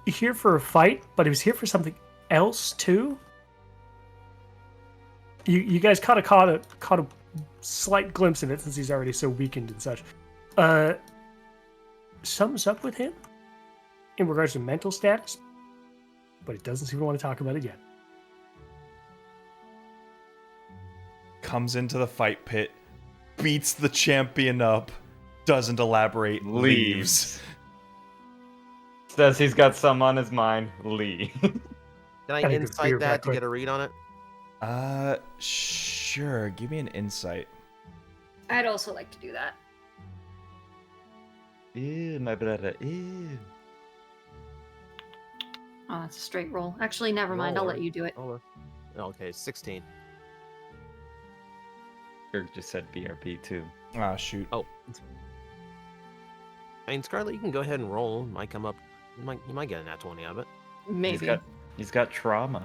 here for a fight, but he was here for something else too. You guys caught a slight glimpse of it since he's already so weakened and such. Something's up with him in regards to mental status, but he doesn't seem to want to talk about it yet.
Comes into the fight pit, beats the champion up, doesn't elaborate, leaves.
Leaves. Says he's got some on his mind. Leave.
Can I
Gotta get beer
insight
back
that to
quick.
get a read on it?
Sure. Give me an insight.
I'd also like to do that.
Ew, my brother. Ew.
Oh, that's a straight roll. Actually, never mind. I'll let you do it.
Oh, okay, 16.
Kirk just said BRP too.
Ah, shoot.
Oh. I mean, Scarlet, you can go ahead and roll. Might come up. You might get a nat 20 out of it.
Maybe.
He's got trauma.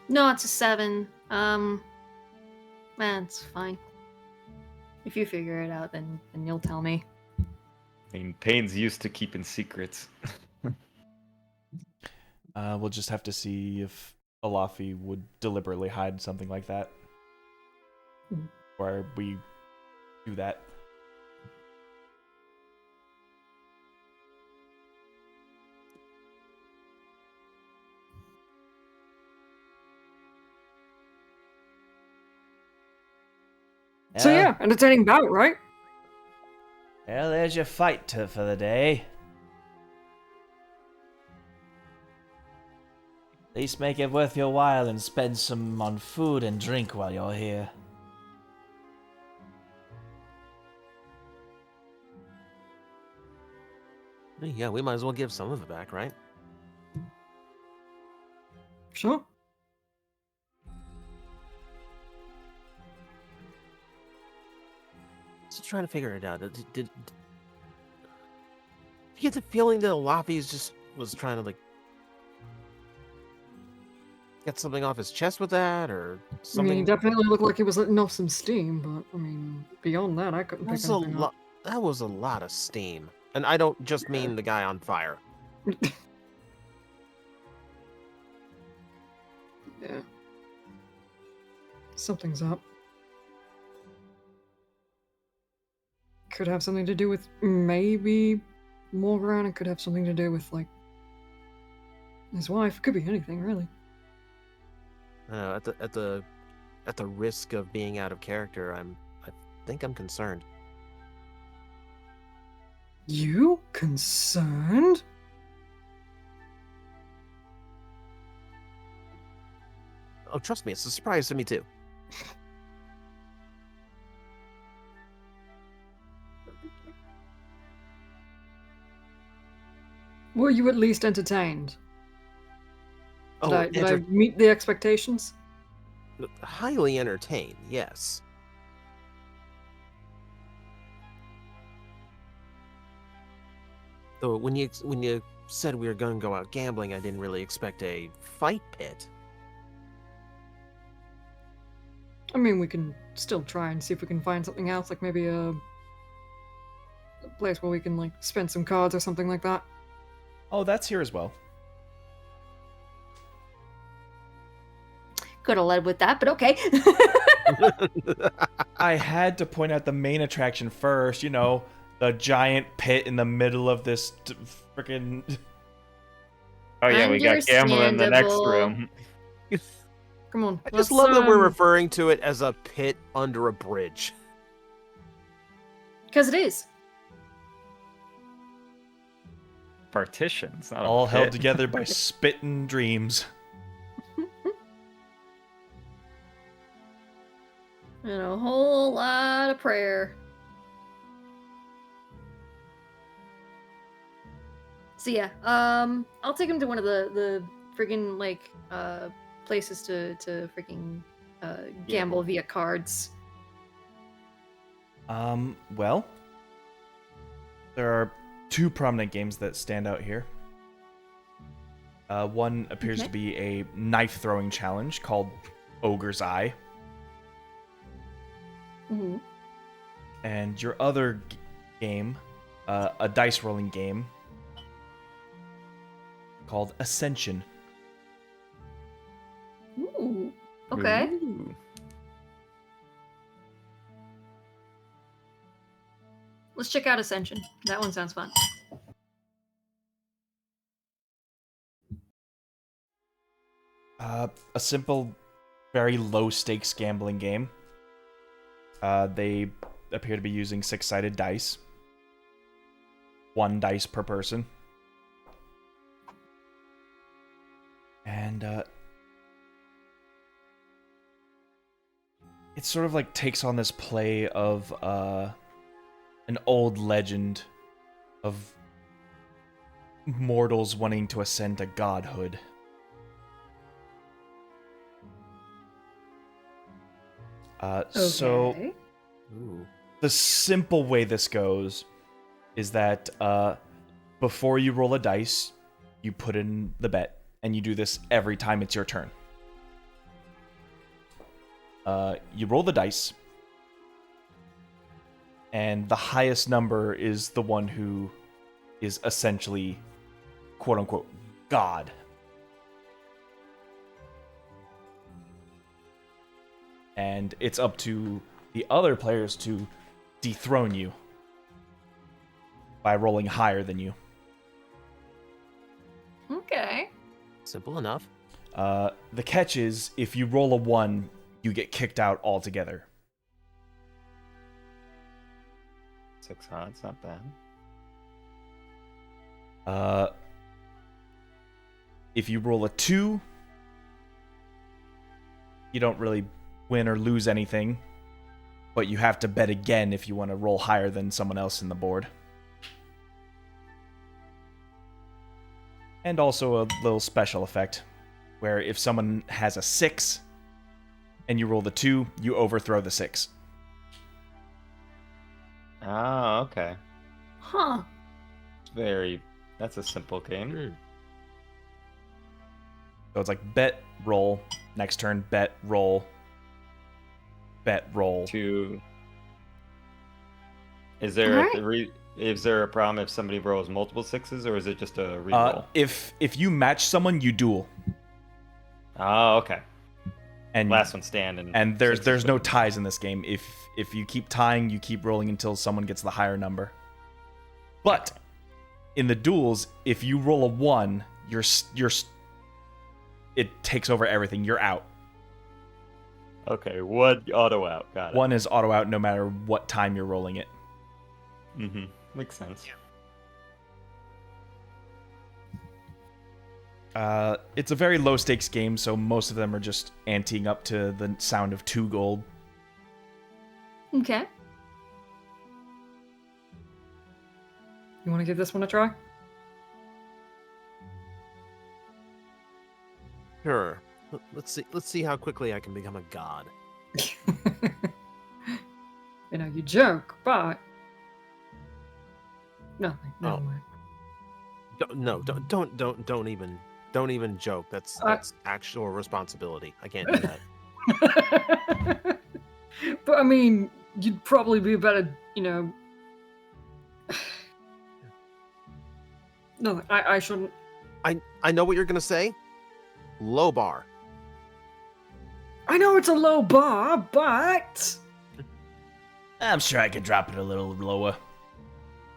No, it's a 7. It's fine. If you figure it out, then you'll tell me.
I mean, Pain's used to keeping secrets.
We'll just have to see if Alafi would deliberately hide something like that.
Mhm.
Or we do that.
So yeah, entertaining bout, right?
Well, there's your fight for the day. At least make it worth your while and spend some on food and drink while you're here.
Yeah, we might as well give some of it back, right?
Sure.
Still trying to figure it out. Did you get the feeling that Alafi just was trying to like get something off his chest with that, or
I mean,
something?
he definitely looked like he was letting off some steam, but I mean, beyond that, I couldn't pick anything up.
That was a lot of steam, and I don't just mean the guy on fire.
Yeah. Something's up. Could have something to do with maybe Morgan. It could have something to do with like his wife. Could be anything really.
At the risk of being out of character, I think I'm concerned.
You concerned?
Oh, trust me, it's a surprise to me too.
Were you at least entertained? Did I
enter-
meet the expectations?
highly entertained, yes. Though when you said we were going to go out gambling, I didn't really expect a fight pit.
I mean, we can still try and see if we can find something else, like maybe a place where we can like spend some cards or something like that.
Oh, that's here as well.
Could have led with that, but okay.
I had to point out the main attraction first. You know, the giant pit in the middle of this freaking.
Oh yeah, we got gambling in the next
Understandable.
room.
Come on.
I just
let's,
love that we're referring to it as a pit under a bridge.
Because it is.
Partitions, not a
All held
pit.
together by spitting dreams.
And a whole lot of prayer. So yeah, I'll take him to one of the freaking like places to freaking gamble via cards.
Well, there are two prominent games that stand out here. One appears
Okay.
to be a knife throwing challenge called Ogre's Eye,
Mm-hmm.
and your other game, a dice rolling game called Ascension.
Ooh. Okay.
Ooh.
Let's check out Ascension. That one sounds fun.
A simple, very low stakes gambling game. They appear to be using 6-sided dice. 1 dice per person. And it sort of like takes on this play of an old legend of mortals wanting to ascend to godhood. So
Okay.
Ooh.
the simple way this goes is that before you roll a dice, you put in the bet, and you do this every time it's your turn. You roll the dice, and the highest number is the one who is essentially, quote unquote, God. And it's up to the other players to dethrone you by rolling higher than you.
Okay.
Simple enough.
The catch is, if you roll a 1, you get kicked out altogether.
6 odds, not bad.
If you roll a 2, you don't really win or lose anything, but you have to bet again if you want to roll higher than someone else in the board. And also a little special effect, where if someone has a 6 and you roll the 2, you overthrow the 6.
Oh, okay.
Huh.
That's a simple game.
So it's like bet, roll, next turn, bet, roll, bet, roll.
Is there
Alright.
is there a problem if somebody rolls multiple 6s, or is it just a reroll?
If you match someone, you duel.
Oh, okay.
And
Last one stand,
and there's
6s
no
win.
ties in this game. If you keep tying, you keep rolling until someone gets the higher number. But in the duels, if you roll a 1, it takes over everything. You're out.
Okay, 1 auto out. Got it.
1 is auto out no matter what time you're rolling it.
Mm-hmm. Makes sense.
It's a very low stakes game, so most of them are just anteing up to the sound of 2 gold.
Okay.
You want to give this one a try?
Sure. Let's see how quickly I can become a god.
You know, you joke, but nothing. Never
Oh.
mind.
Don't even joke. That's actual responsibility. I can't do that.
But I mean, you'd probably be better, No, I shouldn't.
I know what you're gonna say. Low bar.
I know it's a low bar, but
I'm sure I could drop it a little lower.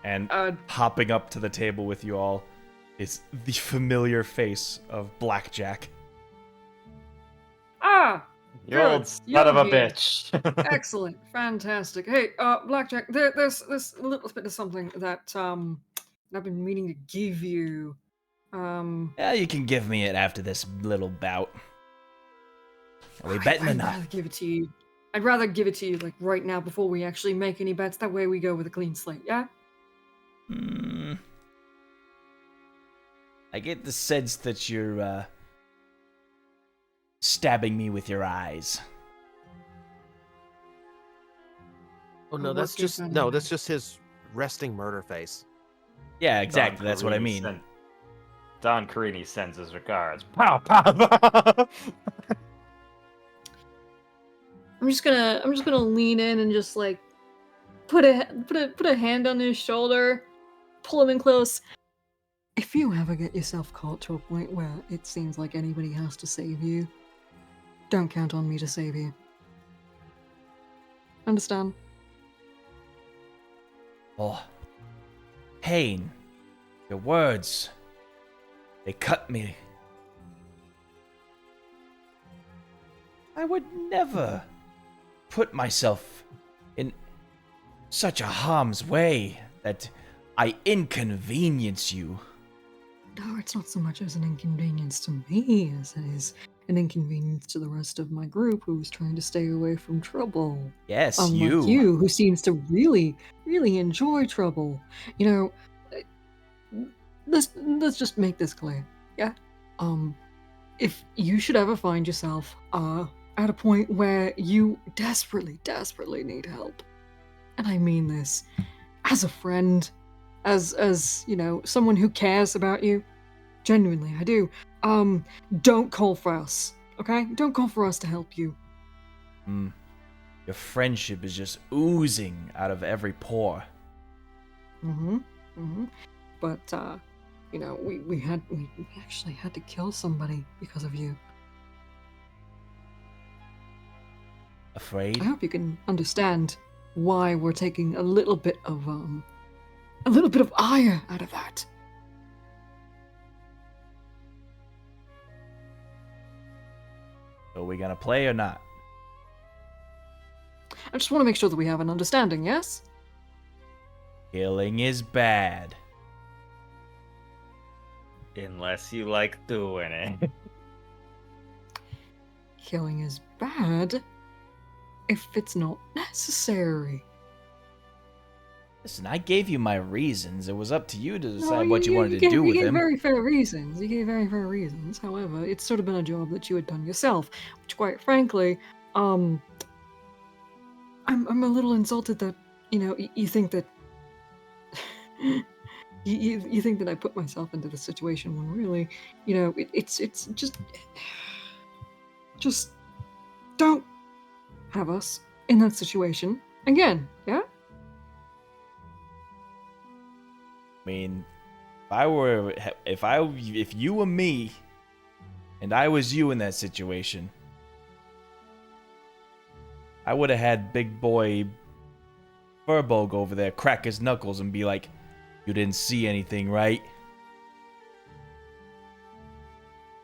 And hopping up to the table with you all is the familiar face of Blackjack.
You old son of a bitch.
Excellent, fantastic. Hey, Blackjack, there's a little bit of something that I've been meaning to give you.
Yeah, you can give me it after this little bout. Are we betting or
I'd
not?
rather give it to you. I'd rather give it to you like right now before we actually make any bets. That way we go with a clean slate. Yeah.
I get the sense that you're stabbing me with your eyes.
Oh no, that's just his resting murder face.
Yeah, exactly. That's what I mean.
Don Carini sends his regards. Pow pow pow.
I'm just gonna lean in and just like put a hand on his shoulder, pull him in close.
If you ever get yourself caught to a point where it seems like anybody has to save you, don't count on me to save you. Understand?
Oh, Pain, your words, they cut me. I would never put myself in such a harm's way that I inconvenience you.
No, it's not so much as an inconvenience to me as it is an inconvenience to the rest of my group who's trying to stay away from trouble.
Yes,
Unlike you, who seems to really, really enjoy trouble. You know, let's just make this clear, yeah? If you should ever find yourself at a point where you desperately, desperately need help, and I mean this as a friend, as you know, someone who cares about you, genuinely, I do. Don't call for us, okay? Don't call for us to help you.
Your friendship is just oozing out of every pore.
But you know, we actually had to kill somebody because of you.
Afraid?
I hope you can understand why we're taking a little bit of ire out of that.
Are we gonna play or not?
I just want to make sure that we have an understanding, yes?
Killing is bad.
Unless you like doing it.
Killing is bad if it's not necessary.
Listen, I gave you my reasons. It was up to you to decide what you wanted to do with
You gave
him.
very fair reasons. You gave very fair reasons. However, it's sort of been a job that you had done yourself, which, quite frankly, I'm a little insulted that you think that you think that I put myself into this situation when really, it's just don't have us in that situation again, yeah?
I mean, if you were me, and I was you in that situation, I would have had big boy Furbolg over there crack his knuckles and be like, "You didn't see anything, right?"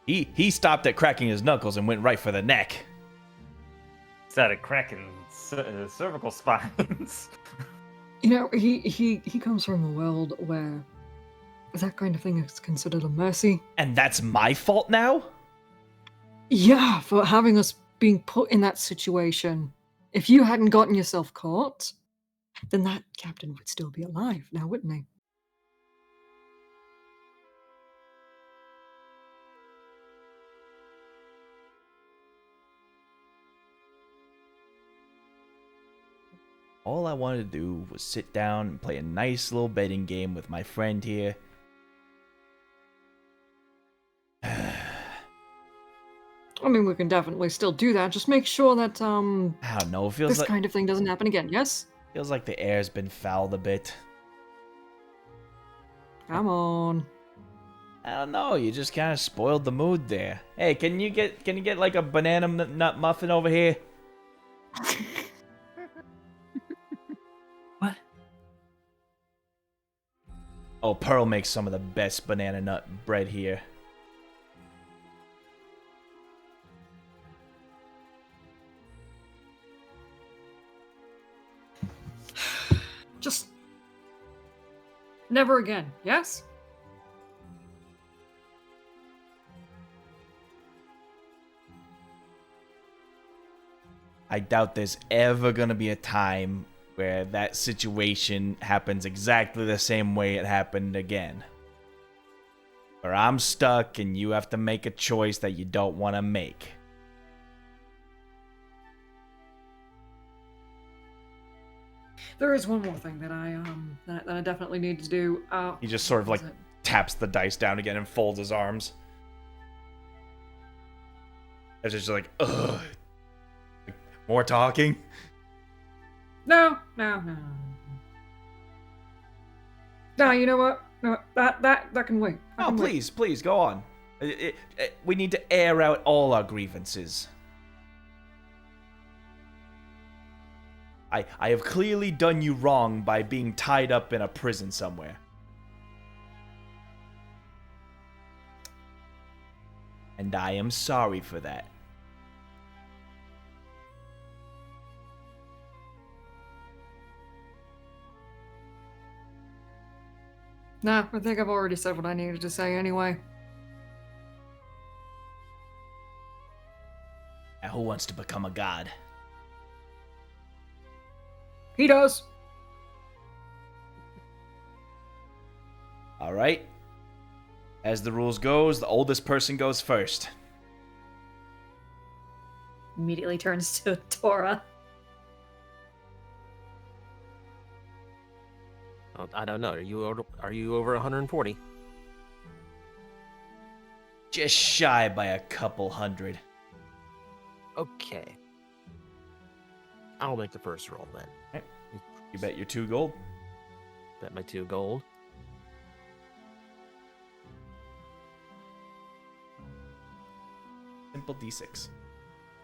He stopped at cracking his knuckles and went right for the neck.
Started cracking cervical spines.
He comes from a world where that kind of thing is considered a mercy.
And that's my fault now?
Yeah, for having us being put in that situation. If you hadn't gotten yourself caught, then that captain would still be alive now, wouldn't he?
All I wanted to do was sit down and play a nice little betting game with my friend here.
I mean, we can definitely still do that. Just make sure that
I don't know. It feels
this
like
kind of thing doesn't happen again. Yes.
the air's been fouled a bit.
Come on.
I don't know. You just kind of spoiled the mood there. Hey, can you get like a banana nut muffin over here?
What?
Oh, Pearl makes some of the best banana nut bread here.
Just never again. Yes.
I doubt there's ever gonna be a time where that situation happens exactly the same way it happened again. Where I'm stuck and you have to make a choice that you don't want to make.
There is one more thing that I definitely need to do.
He just sort of
what
like
is it?
taps the dice down again and folds his arms. It's just like, ugh. More talking?
No. No, you know what? No, that can wait. That
Oh,
can wait.
please, go on. We need to air out all our grievances. I have clearly done you wrong by being tied up in a prison somewhere. And I am sorry for that.
Nah, I think I've already said what I needed to say anyway.
Now, who wants to become a god?
He does.
All right. As the rules goes, the oldest person goes first.
Immediately turns to Tora.
Oh, I don't know. Are you over 140?
Just shy by a couple hundred.
Okay. I'll make the first roll then.
You bet your 2 gold.
Bet my 2 gold.
Simple D6.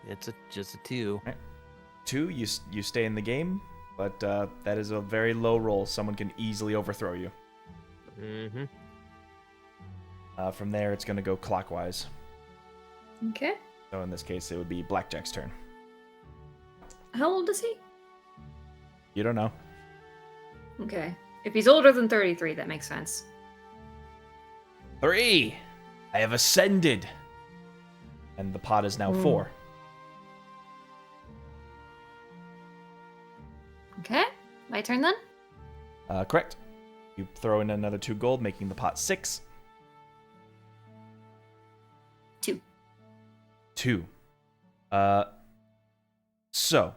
It's just a 2.
2, you stay in the game, but that is a very low roll. Someone can easily overthrow you.
Mm-hmm.
From there, it's going to go clockwise.
Okay.
So in this case, it would be Blackjack's turn.
How old is he?
You don't know.
Okay. If he's older than 33, that makes sense.
3! I have ascended! And the pot is now 4.
Okay. My turn then?
Correct. You throw in another 2 gold, making the pot 6.
2.
2. So,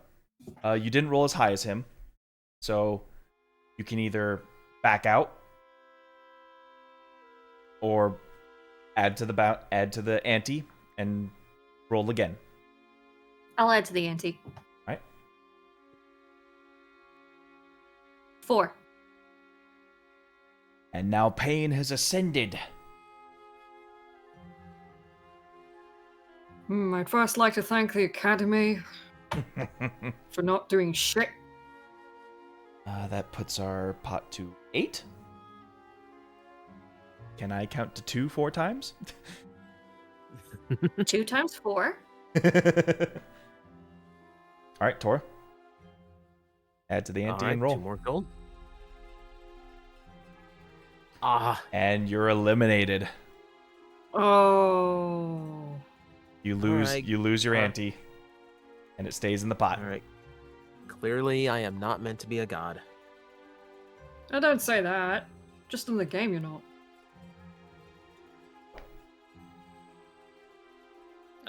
you didn't roll as high as him, so you can either back out or add to the ante and roll again.
I'll add to the ante.
Right.
4.
And now Pain has ascended.
I'd first like to thank the Academy for not doing shit.
That puts our pot to 8. Can I count to 2 4 times?
2 times 4.
Alright, Tor. Add to the ante and roll.
2 more gold. Ah.
And you're eliminated.
Oh.
You lose
Alright.
you lose your ante. And it stays in the pot.
All right. Clearly, I am not meant to be a god.
I don't say that. Just in the game, you're not.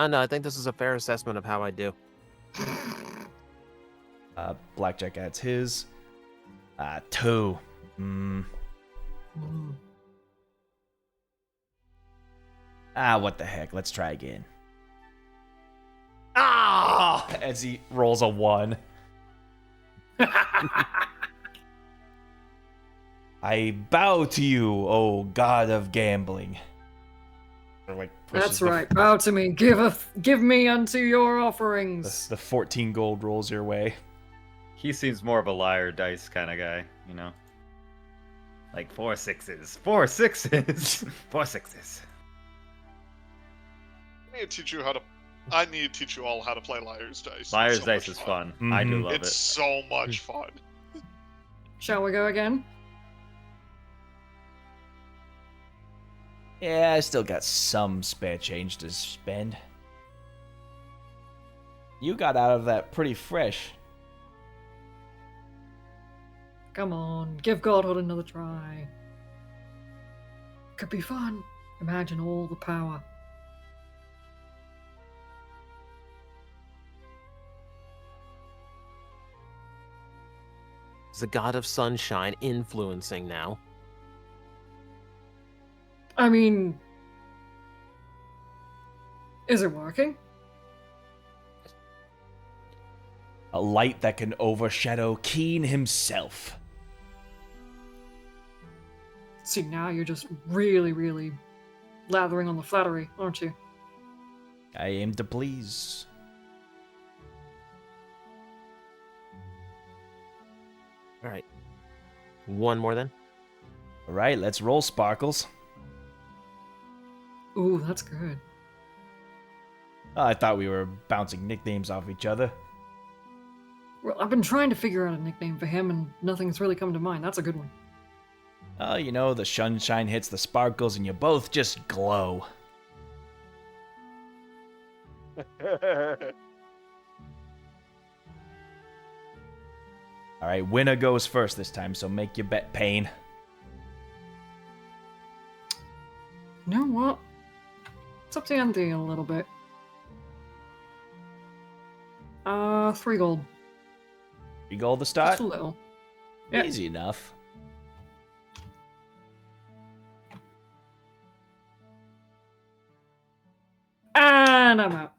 No, I think this is a fair assessment of how I do.
Blackjack adds his. 2. What the heck? Let's try again. as he rolls a 1. I bow to you, O god of gambling. Or, like, pushes
That's right. Bow to me. Give me unto your offerings.
The 14 gold rolls your way.
He seems more of a liar dice kind of guy, you know? Like 4 6s. 4 6s. 4 6s.
I need to teach you how to. I need to teach you all how to play Liar's Dice.
Liar's
It's so
dice
much
is fun.
Mhm.
I do love
It's
it.
so much fun.
Shall we go again?
Yeah, I still got some spare change to spend. You got out of that pretty fresh.
Come on, give Godhood another try. Could be fun. Imagine all the power.
Is the god of sunshine influencing now?
I mean, is it working?
A light that can overshadow Keen himself.
See, now you're just really, really lathering on the flattery, aren't you?
I aim to please.
All right. One more then.
Alright, let's roll, Sparkles.
Ooh, that's good.
Oh, I thought we were bouncing nicknames off each other.
Well, I've been trying to figure out a nickname for him, and nothing's really come to mind. That's a good one.
Oh, you know, the sunshine hits the sparkles and you both just glow. Alright, winner goes first this time, so make your bet, Pain.
You know what? It's up to Andy a little bit. 3 gold.
You gold to
Just
start?
a little. Yeah.
Easy enough.
And I'm out.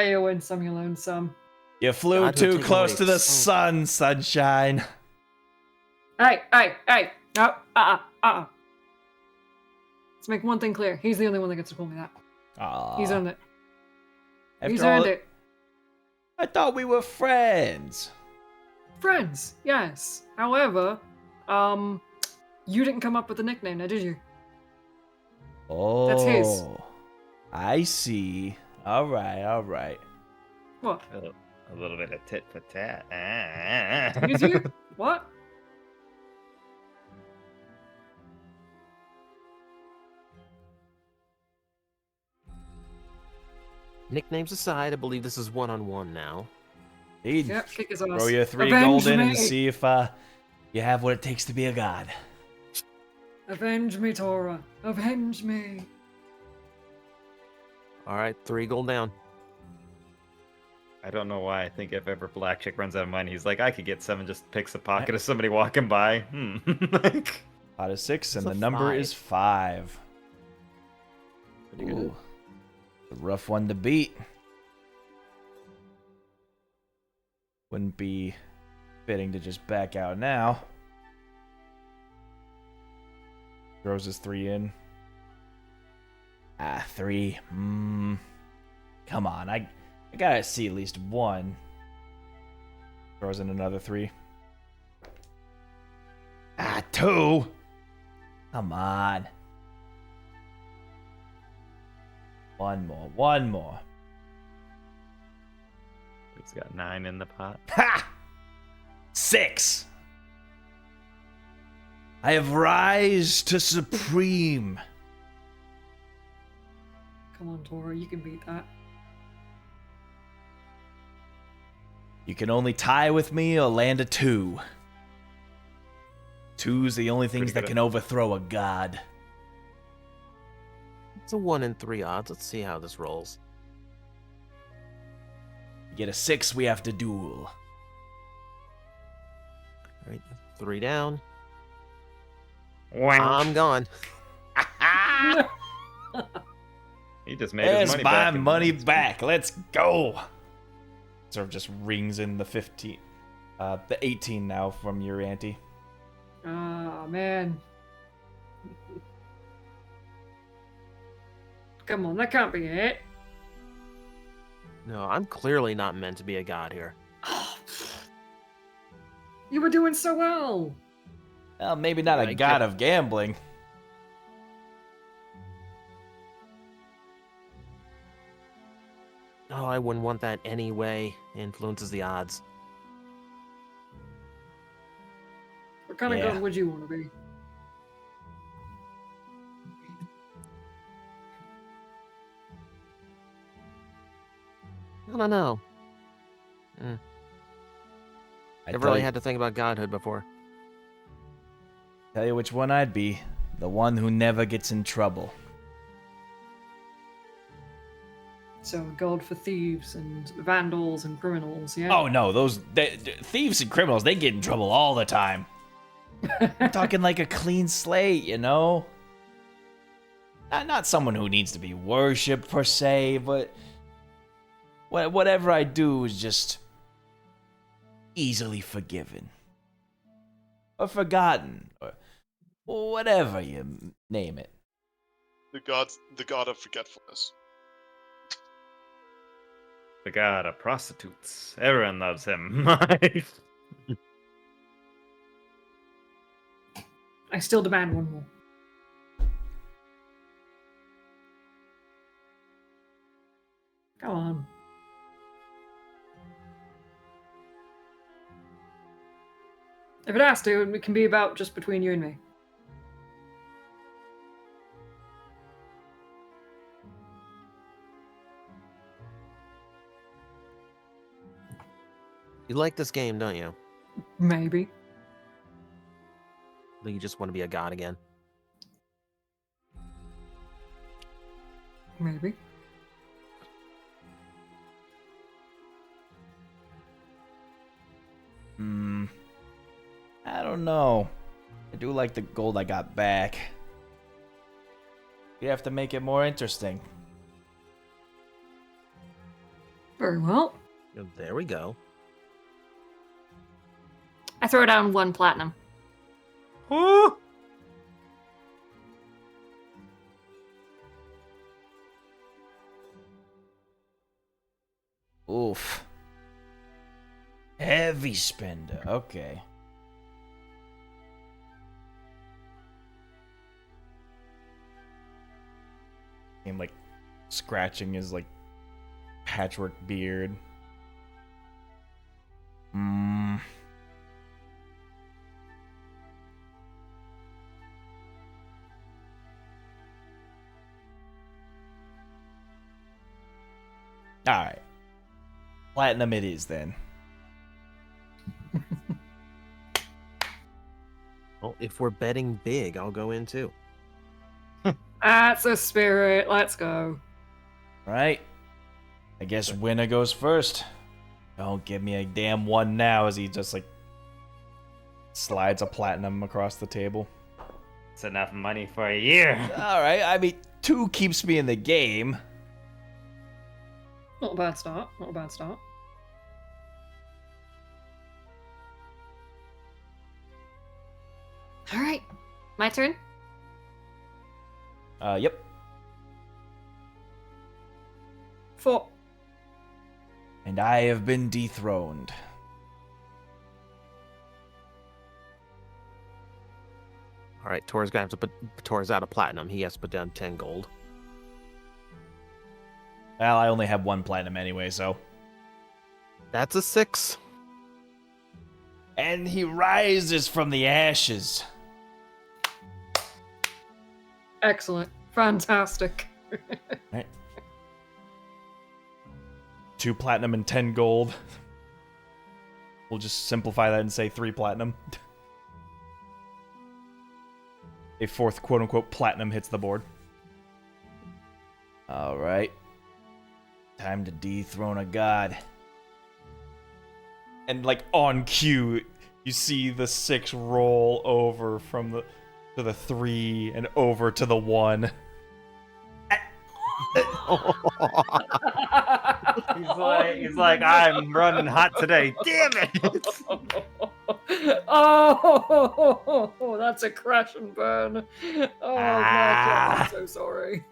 You win some, you learn some.
You flew
God,
too
take
close
away
to the
so-
sun, sunshine.
Hey! No, Let's make one thing clear. He's the only one that gets to call me that.
Aw.
He's earned it. He's
After all,
earned it.
I thought we were friends.
Friends, yes. However, you didn't come up with the nickname, now did you?
Oh.
That's his.
I see. Alright.
What?
A little bit of tit for tat.
Did you? What?
Nicknames aside, I believe this is one-on-one now.
Indeed.
Yep, kick his ass.
Throw you 3
Avenge
gold in
me.
and see if you have what it takes to be a god.
Avenge me, Tora. Avenge me.
All right, 3 gold down.
I don't know why. I think if ever Black Chick runs out of money, he's like, I could get 7, just picks a pocket of somebody walking by. Like,
Out of 6, and
It's
the
a
number
5.
is 5.
Pretty good.
Ooh. A rough one to beat. Wouldn't be fitting to just back out now. Throws his 3 in. 3. Come on, I gotta see at least 1. Throws in another 3. 2. Come on. One more.
he's got 9 in the pot.
Ha! 6. I have rise to supreme.
Come on, Tora, you can beat that.
You can only tie with me or land a 2. 2's the only things that
good.
can overthrow a god.
It's a 1 in 3 odds. Let's see how this rolls.
You get a 6, we have to duel.
All right, 3 down. I'm gone.
He just made his
There's
money
my
back.
money back. Let's go. Sort of just rings in the 15, the 18 now from your ante.
Ah, man. Come on, that can't be it.
No, I'm clearly not meant to be a god here.
You were doing so well.
Well, maybe not
I
a
get-
god of gambling.
Oh, I wouldn't want that anyway. It influences the odds.
What kind of
Yeah.
god would you want to be?
I don't know.
I
Never really had to think about godhood before.
tell you which one I'd be. The one who never gets in trouble.
So, a god for thieves and vandals and criminals, yeah?
Oh no, thieves and criminals, they get in trouble all the time. I'm talking like a clean slate, you know? Not someone who needs to be worshipped per se, but whatever I do is just easily forgiven. Or forgotten. Or whatever you name it.
The god of forgetfulness.
The god of prostitutes. Everyone loves him.
I still demand one more. Come on. If it has to, it can be about just between you and me.
You like this game, don't you?
Maybe.
Or you just want to be a god again?
Maybe.
I don't know. I do like the gold I got back. You have to make it more interesting.
Very well.
Oh, there we go.
I throw down 1 platinum.
Woo!
Oof. Heavy spender. Okay. Him like scratching his like patchwork beard. Alright. Platinum it is then.
Well, if we're betting big, I'll go in too.
That's a spirit. Let's go.
Right? I guess winner goes first. Don't give me a damn one now as he just like slides a platinum across the table.
It's enough money for a year.
Alright, I mean, 2 keeps me in the game.
Not a bad start. Not a bad start.
All right, my turn.
Yep.
4.
And I have been dethroned.
All right, Tor's gonna have to put Tor's out of platinum. He has to put down 10 gold.
Well, I only have 1 platinum anyway, so.
That's a 6.
And he rises from the ashes.
Excellent. Fantastic.
Right. 2 platinum and 10 gold. We'll just simplify that and say 3 platinum. A 4th quote-unquote platinum hits the board. Alright. Time to dethrone a god. And like on cue, you see the 6 roll over from the to the 3 and over to the 1.
He's like, I'm running hot today. Damn it!
Oh, that's a crash and burn. Oh,
Ah.
I'm so sorry.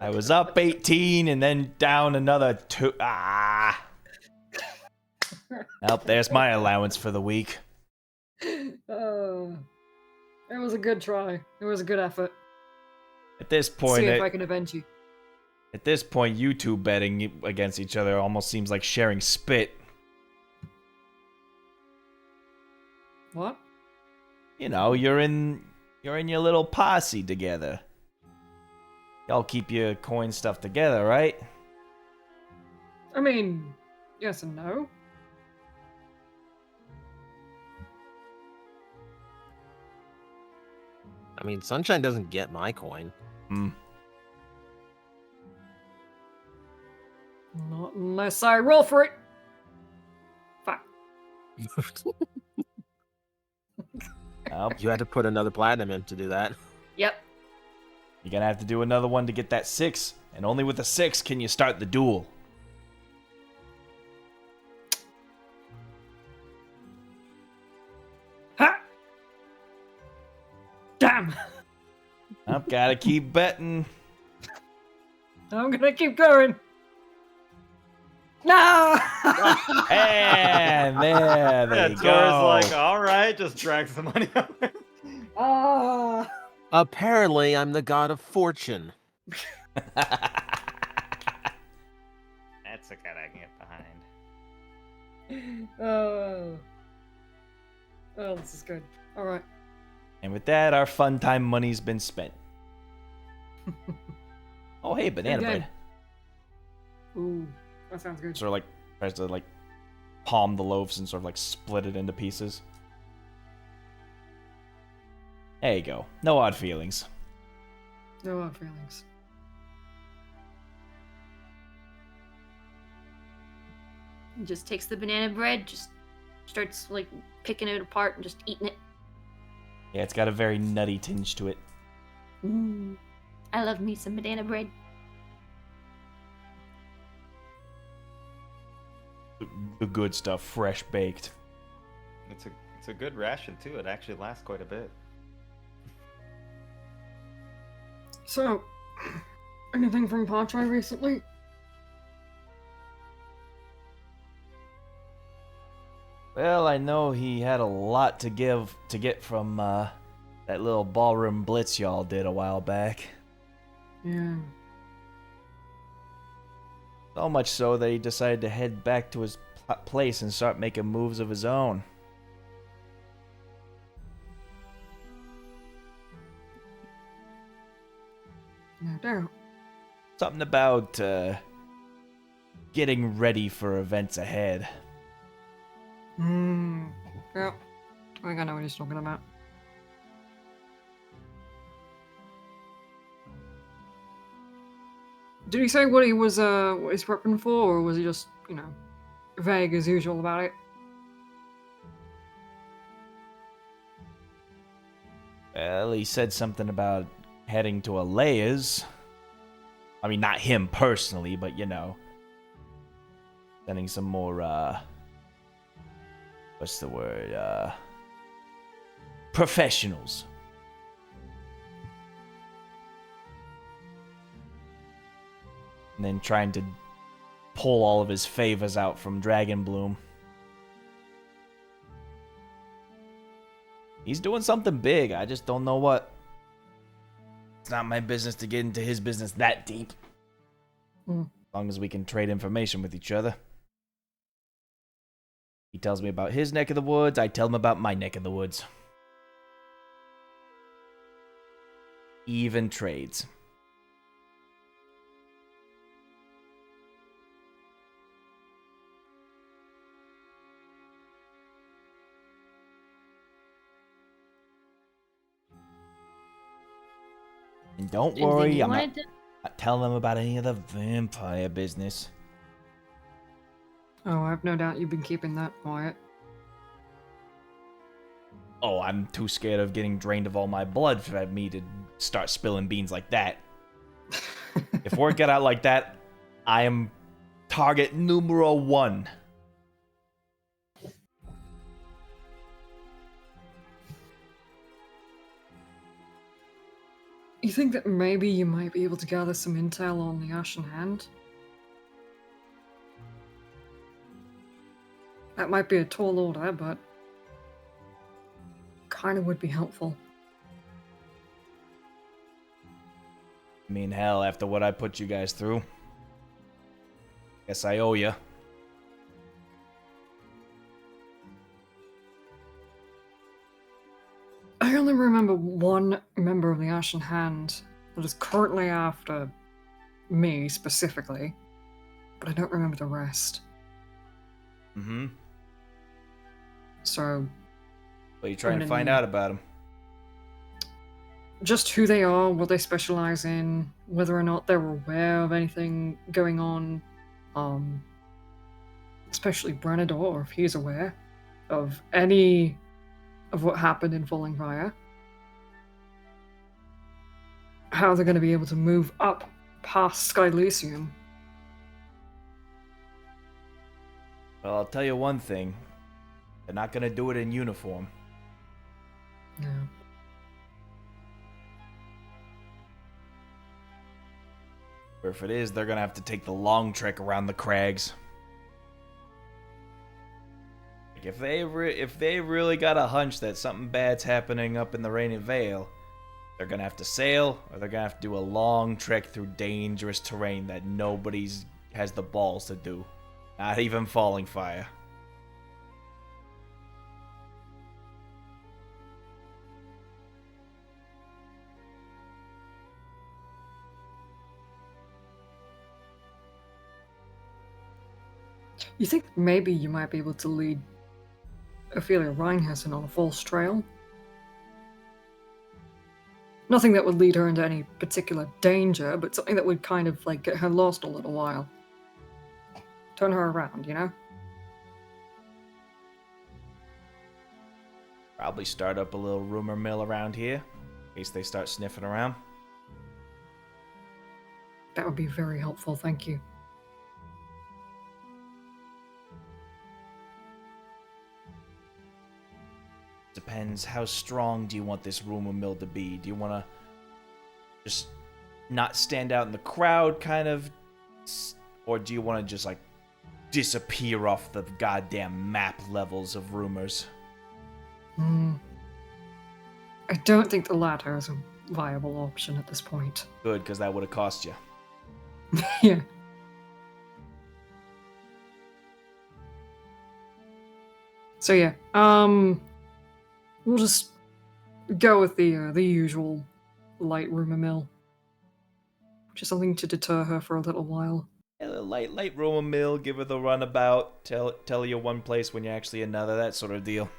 I was up 18 and then down another 2. Ah. Well, there's my allowance for the week.
Oh, it was a good try. It was a good effort.
At this
See
point,
if I can avenge you.
at this point, you two betting against each other almost seems like sharing spit.
What?
You know, you're in your little posse together. Y'all keep your coin stuff together, right?
I mean, yes and no.
I mean, Sunshine doesn't get my coin.
Hmm.
Not unless I roll for it. Fuck.
Well,
You had to put another platinum in to do that.
Yep.
you're gonna have to do another one to get that 6, and only with a 6 can you start the duel.
Ha! Damn!
I've gotta keep betting.
I'm gonna keep going. No!
And there they
Tora's
go.
like, all right, just drags the money out.
Ah!
Apparently, I'm the god of fortune.
That's a guy I can get behind.
Oh, this is good. All right.
And with that, our fun time money's been spent. Oh, hey, banana
Good game.
bread.
Ooh, that sounds good.
Sort of like tries to like palm the loaves and sort of like split it into pieces. There you go. No odd feelings.
No hard feelings.
He just takes the banana bread, just starts like picking it apart and just eating it.
Yeah, it's got a very nutty tinge to it.
I love me some banana bread.
The good stuff, fresh baked.
It's a good ration too. It actually lasts quite a bit.
So, anything from Patrai recently?
Well, I know he had a lot to get from that little ballroom blitz y'all did a while back.
Yeah.
So much so that he decided to head back to his place and start making moves of his own.
No doubt.
Something about getting ready for events ahead.
Yep. I think I know what he's talking about. Did he say what he's prepping for, or was he just, vague as usual about it?
Well, he said something about heading to Alea's. I mean, not him personally, but sending some more, what's the word, professionals. And then trying to pull all of his favors out from Dragon Bloom. He's doing something big. I just don't know what. It's not my business to get into his business that deep. As long as we can trade information with each other. He tells me about his neck of the woods. I tell him about my neck of the woods. Even trades. And don't
Anything
worry,
you
I'm
wanted
not telling them about any of the vampire business.
Oh, I have no doubt you've been keeping that quiet.
Oh, I'm too scared of getting drained of all my blood for me to start spilling beans like that. If word get out like that, I am target numero 1.
You think that maybe you might be able to gather some intel on the Ashen Hand? That might be a tall order, but kind of would be helpful.
I mean, hell, after what I put you guys through, guess I owe you.
I only remember one member of the Ashen Hand that is currently after me specifically, but I don't remember the rest.
Mm-hmm.
So,
What are you trying to
I'm
find
gonna
out about him?
just who they are, what they specialize in, whether or not they're aware of anything going on, especially Branador, if he's aware of any of what happened in Falling Fire. How they're going to be able to move up past Skylisium.
Well, I'll tell you one thing. They're not gonna do it in uniform.
No.
Or if it is, they're gonna have to take the long trek around the crags. Like if they really got a hunch that something bad's happening up in the Rainy Vale, they're gonna have to sail, or they're gonna have to do a long trek through dangerous terrain that nobody's has the balls to do. Not even Falling Fire.
You think maybe you might be able to lead Ophelia Reinhessen on a false trail? Nothing that would lead her into any particular danger, but something that would kind of like get her lost a little while. Turn her around, you know?
Probably start up a little rumor mill around here, in case they start sniffing around.
That would be very helpful, thank you.
Depends how strong do you want this rumor mill to be? Do you want to just not stand out in the crowd, kind of? Or do you want to just, like, disappear off the goddamn map levels of rumors?
I don't think the latter is a viable option at this point.
Good, because that would have cost you.
Yeah. So yeah, we'll just go with the usual light rumor mill. Just something to deter her for a little while.
Yeah, a light rumor mill, give her the runabout, tell you one place when you're actually another, that sort of deal.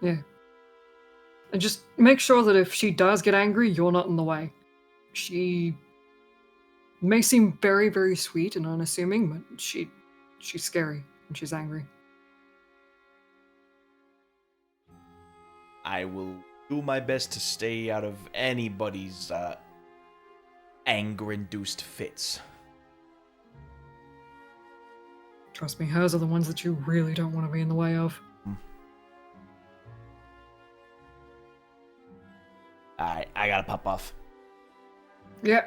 Yeah. And just make sure that if she does get angry, you're not in the way. She may seem very, very sweet and unassuming, but she's scary when she's angry.
I will do my best to stay out of anybody's anger-induced fits.
Trust me, hers are the ones that you really don't want to be in the way of.
Alright, I gotta pop off.
Yeah.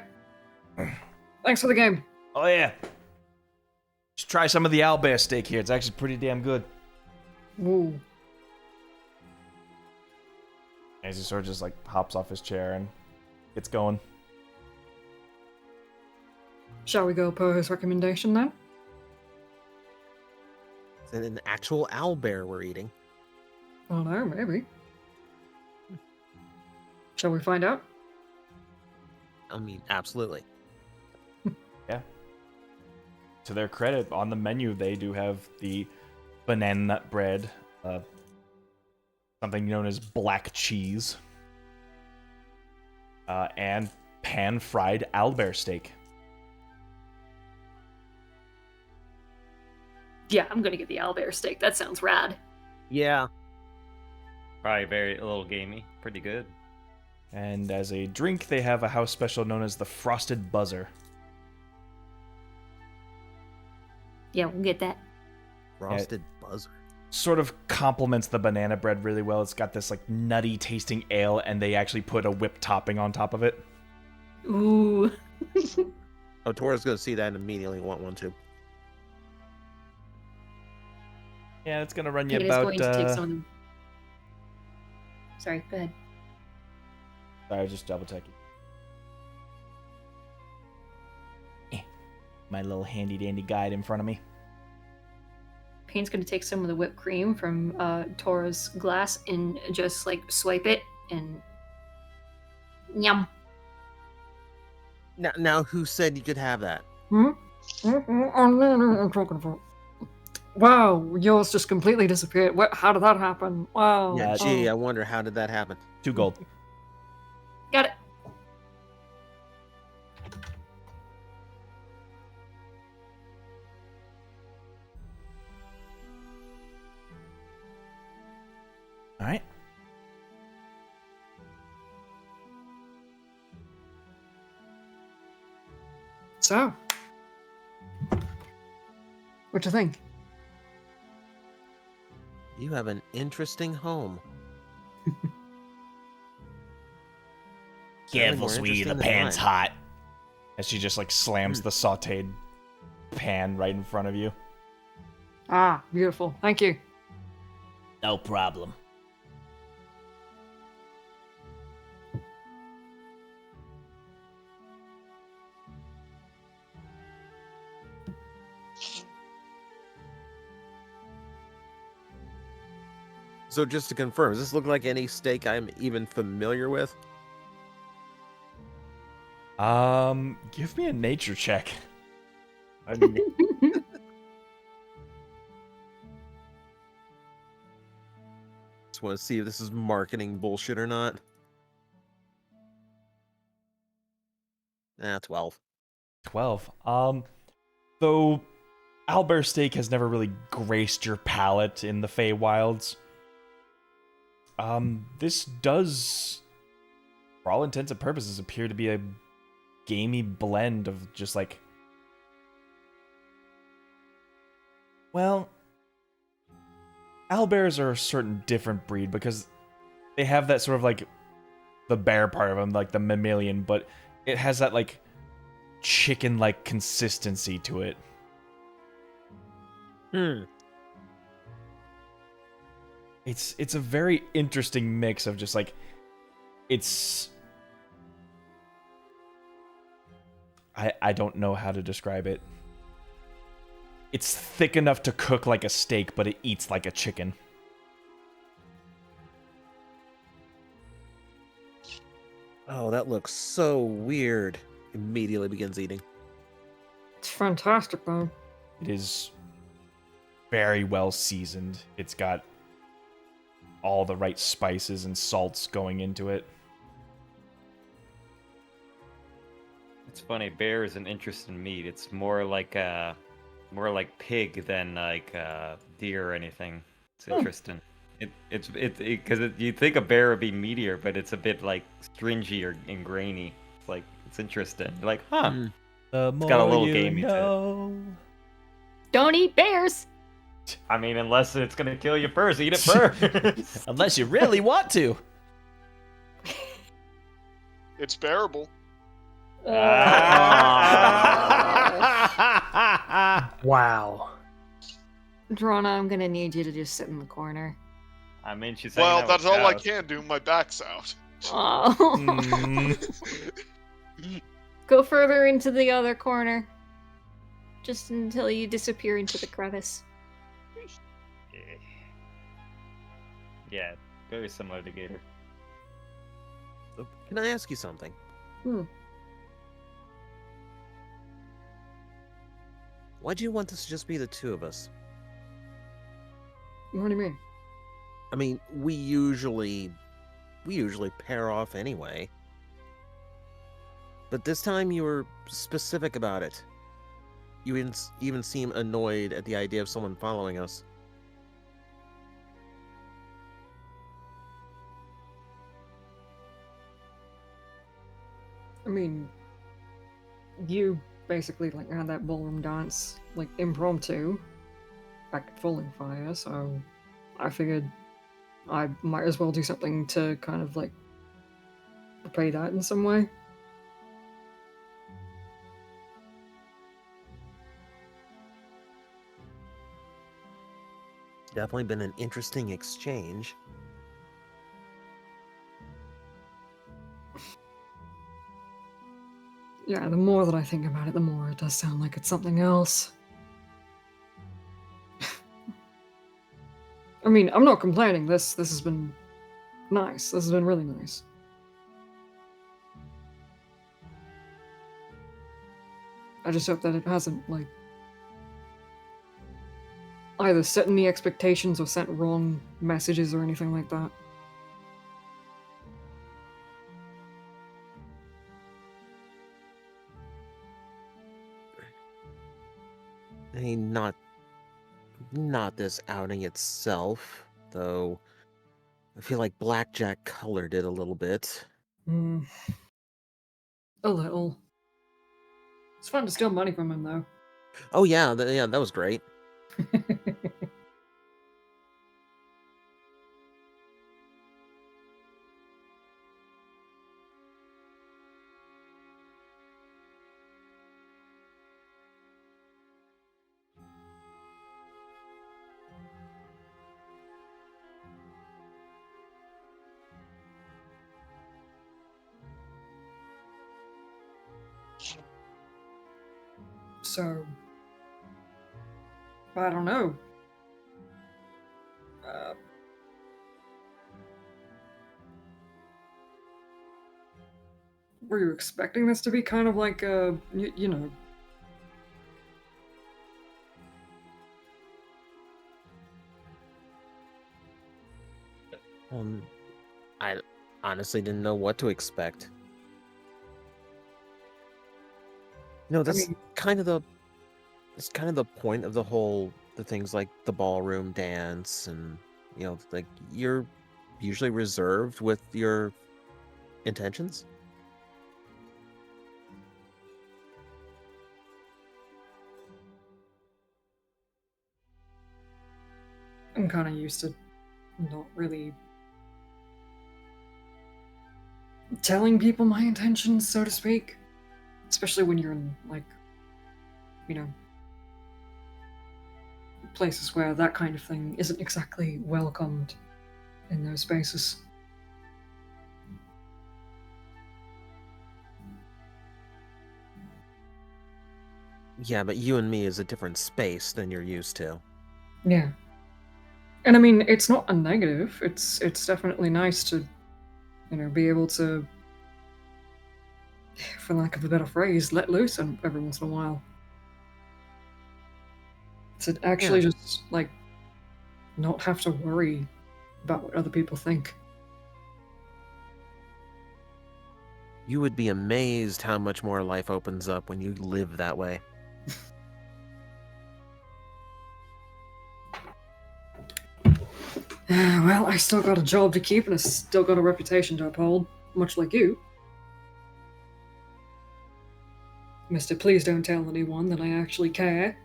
Thanks for the game.
Oh yeah. Just try some of the owlbear steak here. It's actually pretty damn good.
Ooh.
As he sort of just like hops off his chair and gets going.
Shall we go per his recommendation then?
Is it an actual owlbear we're eating?
Oh no, maybe. Shall we find out?
I mean, absolutely.
Yeah. To their credit, on the menu they do have the banana nut bread, something known as black cheese, and pan-fried owlbear steak.
Yeah, I'm gonna get the owlbear steak. That sounds rad.
Yeah.
Probably a little gamey. Pretty good.
And as a drink, they have a house special known as the Frosted Buzzer.
Yeah, we'll get that.
Frosted buzzer.
Sort of complements the banana bread really well. It's got this like nutty tasting ale, and they actually put a whipped topping on top of it.
Ooh.
Oh, Tora's gonna see that and immediately want one too.
Yeah, it's gonna run you
It is
about.
going to take some of them. Sorry, go ahead.
Sorry, I was just double checking. My little handy dandy guide in front of me.
Payne's going to take some of the whipped cream from Tora's glass and just like swipe it and yum.
Now, who said you could have that?
I'm talking about. Wow, yours just completely disappeared. How did that happen? Wow.
Yeah,
Uh,
gee, I wonder how did that happen?
2 gold.
Got it.
All right.
So, what you think?
You have an interesting home. Certainly
Careful,
more
sweetie, the
interesting than
pan's
mine.
hot. As she just like slams the sauteed pan right in front of you.
Ah, beautiful. Thank you.
No problem.
So just to confirm, does this look like any steak I'm even familiar with?
Give me a nature check.
Just want to see if this is marketing bullshit or not. 12.
12. Though owlbear steak has never really graced your palate in the Feywilds, this does, for all intents and purposes, appear to be a gamey blend of just like, well, owlbears are a certain different breed because they have that sort of like the bear part of them, like the mammalian, but it has that like chicken-like consistency to it. It's a very interesting mix of just like I don't know how to describe it. It's thick enough to cook like a steak, but it eats like a chicken.
Oh, that looks so weird. Immediately begins eating.
It's fantastic, though.
It is very well seasoned. It's got all the right spices and salts going into it.
It's funny. Bear isn't interested in meat. It's more like pig than like deer or anything. It's interesting. Because you think a bear would be meatier, but it's a bit like stringy and grainy. It's like it's interesting. You're like, huh?
The
It's got a
more
little
you
gamey to it.
know.
Don't eat bears.
I mean, unless it's gonna kill you first, eat it first.
Unless you really want to.
It's bearable.
Wow.
Drona, I'm gonna need you to just sit in the corner.
I mean, she's
Well, that's all I can do. My back's out.
Oh.
Mm.
Go further into the other corner. Just until you disappear into the crevice.
Yeah, very similar to Gator.
So, can I ask you something? Why'd you want this to just be the two of us?
What do you mean?
I mean, we usually pair off anyway. But this time you were specific about it. You even seem annoyed at the idea of someone following us.
I mean, you basically like had that ballroom dance like impromptu back at Falling Fire, so I figured I might as well do something to kind of like repay that in some way.
Definitely been an interesting exchange.
Yeah, the more that I think about it, the more it does sound like it's something else. I mean, I'm not complaining. This has been nice. This has been really nice. I just hope that it hasn't, like, either set any expectations or sent wrong messages or anything like that.
I mean, not this outing itself, though. I feel like Blackjack colored it a little bit.
Hmm. A little. It's fun to steal money from him, though.
Oh yeah, that was great.
So, I don't know. Were you expecting this to be kind of like a, you know?
I honestly didn't know what to expect. No, that's
mean-
kind of the point of the things like the ballroom dance, and like you're usually reserved with your intentions.
I'm kind of used to not really telling people my intentions, so to speak. Especially when you're in, like, you know, places where that kind of thing isn't exactly welcomed in those spaces.
Yeah, but you and me is a different space than you're used to.
Yeah. And I mean, it's not a negative. It's definitely nice to, be able to, for lack of a better phrase, let loose every once in a while. To actually just, like, not have to worry about what other people think.
You would be amazed how much more life opens up when you live that way.
Well, I still got a job to keep and I still got a reputation to uphold, much like you. Mister, please don't tell anyone that I actually care.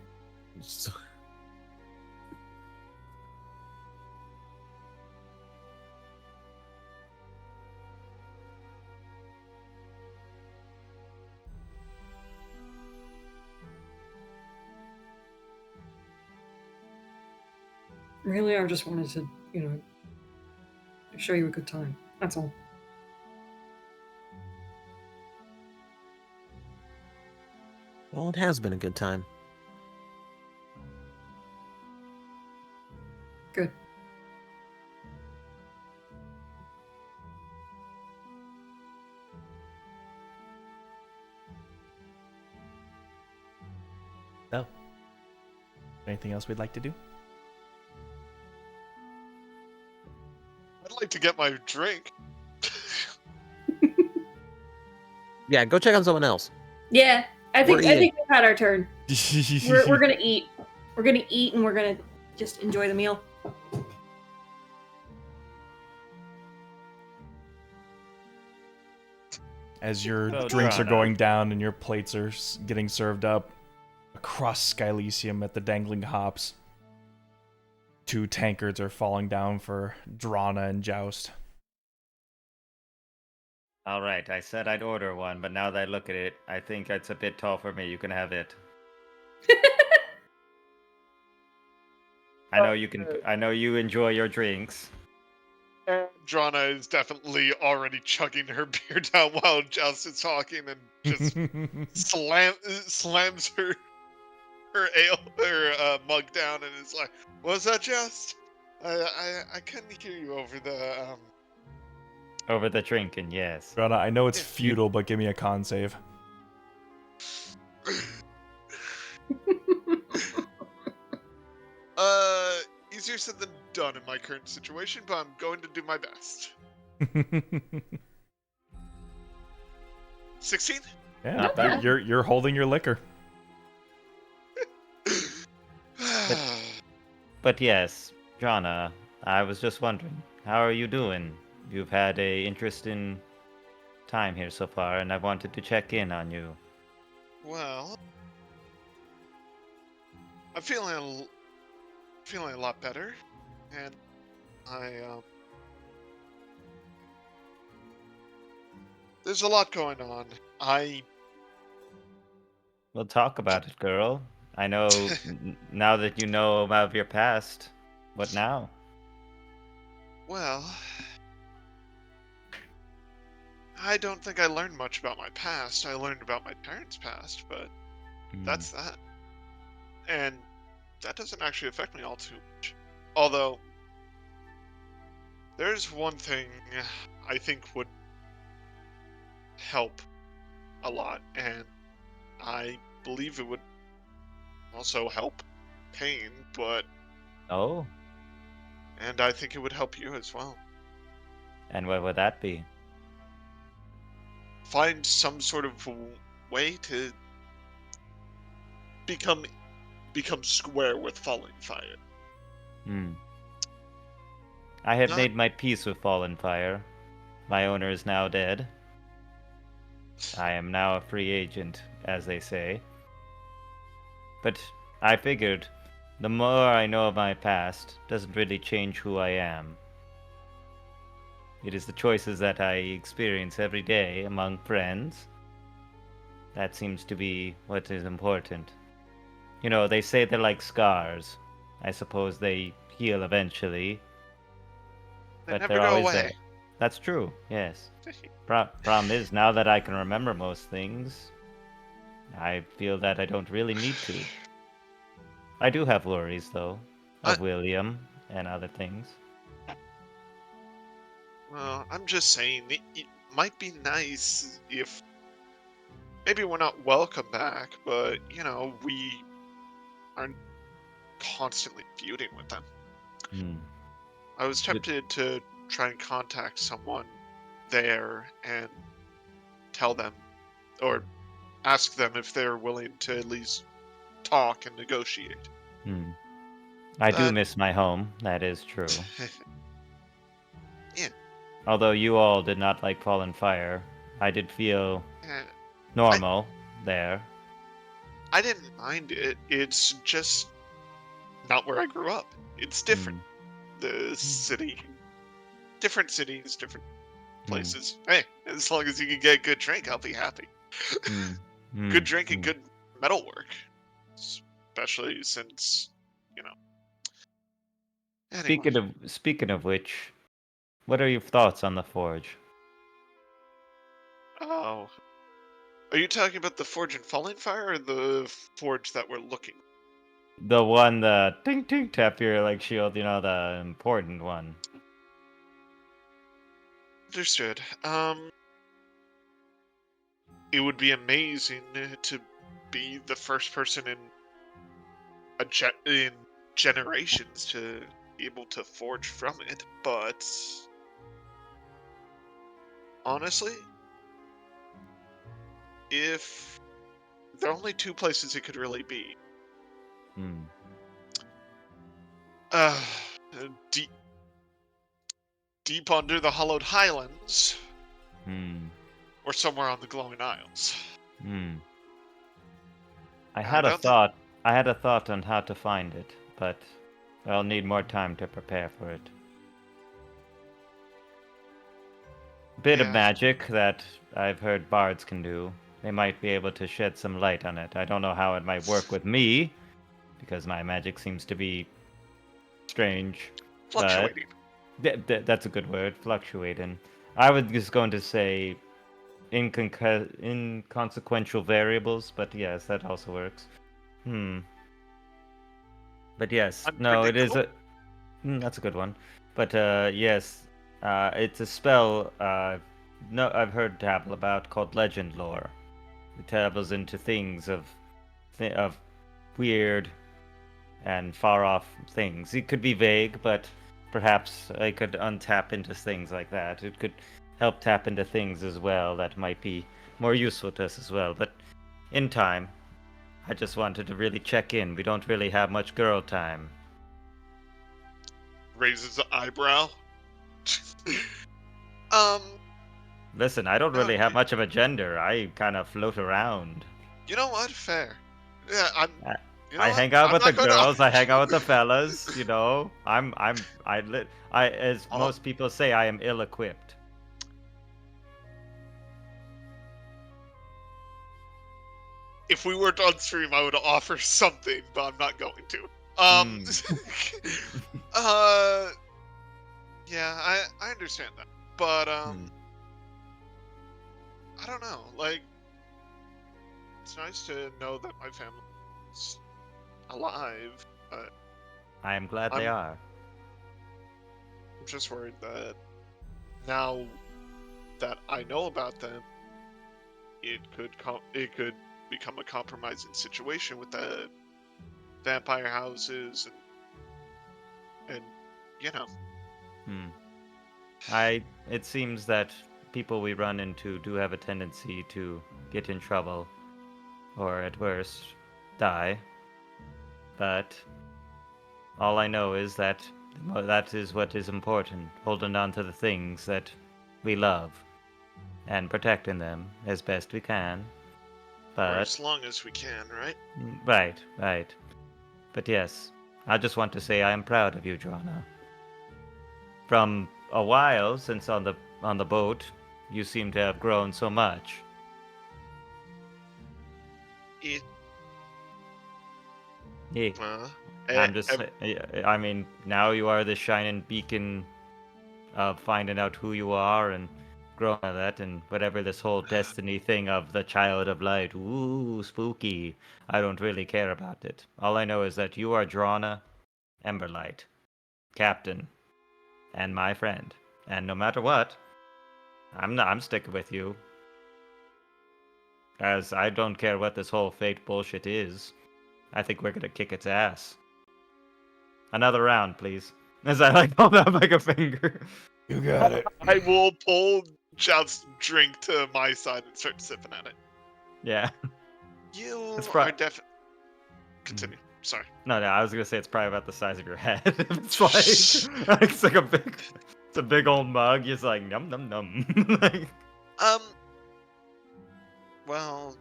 Really, I just wanted to, show you a good time. That's all.
Well, it has been a good time.
Good.
So, anything else we'd like to do?
I'd like to get my drink.
Yeah, go check on someone else.
Yeah, I think we've had our turn. We're gonna eat. We're gonna eat and we're gonna just enjoy the meal.
as your
So,
drinks are
Drana.
going down and your plates are getting served up across Skylisium at the Dangling Hops. 2 tankards are falling down for Drana and Joust.
All right, I said I'd order one, but now that I look at it, I think it's a bit tall for me. You can have it. I know you can. I know you enjoy your drinks.
Drana is definitely already chugging her beer down while Joust is talking and just slams her mug down and is like, "What was that, Joust? I couldn't hear you over the
Over the drinking, yes.
Drana, I know it's
Yeah.
futile, but give me a con save.
Easier said than done in my current situation, but I'm going to do my best. 16?
Yeah,
Not
bad.
you're holding your liquor.
But yes, Jana, I was just wondering, how are you doing? You've had a interesting time here so far, and I wanted to check in on you.
Well, I'm feeling a lot better, and there's a lot going on.
We'll talk about it, girl. I know now that you know about your past. What now?
Well, I don't think I learned much about my past. I learned about my parents' past, but that's that. And that doesn't actually affect me all too much. Although, there's one thing I think would help a lot, and I believe it would also help Pain,
Oh,
and I think it would help you as well.
and what would that be?
Find some sort of way to become square with Falling Fire.
I have
Not-
made my peace with Fallen Fire. My owner is now dead. I am now a free agent, as they say. But I figured the more I know of my past doesn't really change who I am. It is the choices that I experience every day among friends. That seems to be what is important. You know, they say they're like scars. I suppose they heal eventually,
They
but
never
they're
go
always
away.
there. That's true, yes. Problem is, now that I can remember most things, I feel that I don't really need to. I do have worries, though, of William and other things.
Well, I'm just saying, it might be nice if maybe we're not welcome back, but we aren't constantly feuding with them. I was tempted to try and contact someone there and tell them, or ask them if they're willing to at least talk and negotiate.
I do
But-
miss my home, that is true.
Yeah.
Although you all did not like Fallen Fire, I did feel
Eh,
normal there.
I didn't mind it. It's just not where I grew up. It's different. The city, different cities, different places. Hey, as long as you can get a good drink, I'll be happy. Good drink and good metalwork, especially since Anyway.
Speaking of which, what are your thoughts on the Forge?
Oh, are you talking about the Forge and Falling Fire, or the Forge that we're looking?
The one, the ting ting tap your like shield, you know, the important one.
Understood. It would be amazing to be the first person in in generations to be able to forge from it, but honestly, if there are only 2 places it could really be, uh, deep under the hollowed highlands, or somewhere on the Glowing Isles.
Hmm. I
I
had a
don't think-
thought. I had a thought on how to find it, but I'll need more time to prepare for it. Bit of
Yeah.
magic that I've heard bards can do. They might be able to shed some light on it. I don't know how it might work with me, because my magic seems to be strange.
Fluctuating.
That's a good word, fluctuating. I was just going to say inconsequential variables, but yes, that also works. But yes, no, it is
Unpredictable?
that's a good one. But yes, it's a spell. No, I've heard dabble about called legend lore. It dabbles into things of weird and far off things. It could be vague, but perhaps I could untap into things like that. It could help tap into things as well that might be more useful to us as well. But in time, I just wanted to really check in. We don't really have much girl time.
Raises an eyebrow. um,
Listen, I don't
No,
really have much of a gender. I kind of float around.
you know what? Fair. Yeah,
I-
You know
I
what?
hang out
I'm
with the
not gonna
girls. I
argue.
hang out with the fellas. You know, as
Oh.
most people say, I am ill-equipped.
If we weren't on stream, I would offer something, but I'm not going to. Um, yeah, I understand that, but I don't know. Like, it's nice to know that my family's alive. But
I am glad they
I'm-
are.
I'm just worried that now that I know about them, it could become a compromising situation with the vampire houses and you know.
It seems that people we run into do have a tendency to get in trouble, or at worst, die. But all I know is that that is what is important, holding on to the things that we love and protecting them as best we can.
Or
But
as long as we can, right?
right. But yes, I just want to say I am proud of you, Joanna. From a while since on the boat, you seem to have grown so much.
It,
Yeah.
eh,
I'm just I mean, now you are the shining beacon of finding out who you are and growing out of that, and whatever this whole destiny thing of the child of light. Ooh, spooky. I don't really care about it. All I know is that you are Drana Emberlight, captain, and my friend. And no matter what, I'm sticking with you. As I don't care what this whole fate bullshit is. I think we're gonna kick its ass. Another round, please. As I hold up like a finger.
You got it.
I will pull Jout's drink to my side and start sipping at it.
Yeah.
You
It's
are definitely. Continue. Sorry.
No, I was gonna say it's probably about the size of your head. It's like it's like it's a big old mug. It's like num num num. Like,
Well,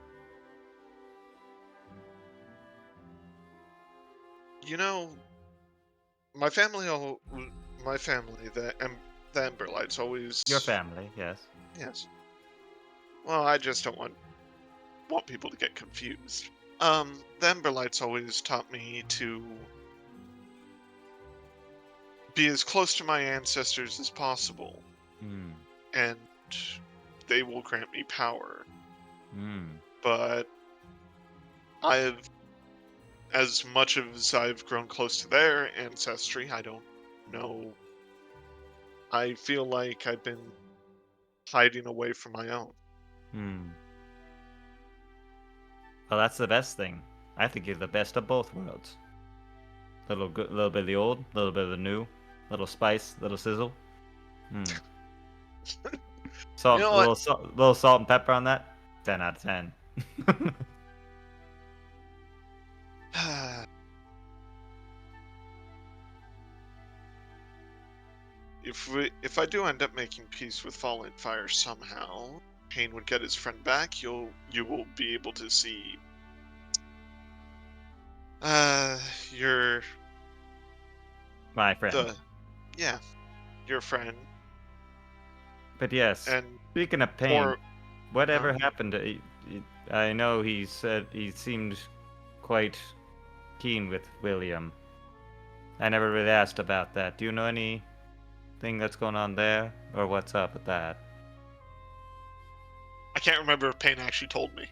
you know, my family, the Emberlights always.
your family, yes.
Yes. Well, I just don't want people to get confused. The Emberlights always taught me to be as close to my ancestors as possible, and they will grant me power. But as much as I've grown close to their ancestry, I don't know. I feel like I've been hiding away from my own.
Well, that's the best thing. I think you're the best of both worlds. Little bit of the old, little bit of the new, little spice, little sizzle. Salt,
You know what?
little salt and pepper on that. 10 out of 10.
If I do end up making peace with Falling Fire somehow, Payne would get his friend back, you will be able to see your
My friend.
your friend.
But yes,
And
speaking of Payne,
or
whatever happened to... I know he said he seemed quite keen with William. I never really asked about that. Do you know anything that's going on there? Or what's up with that?
I can't remember if Payne actually told me.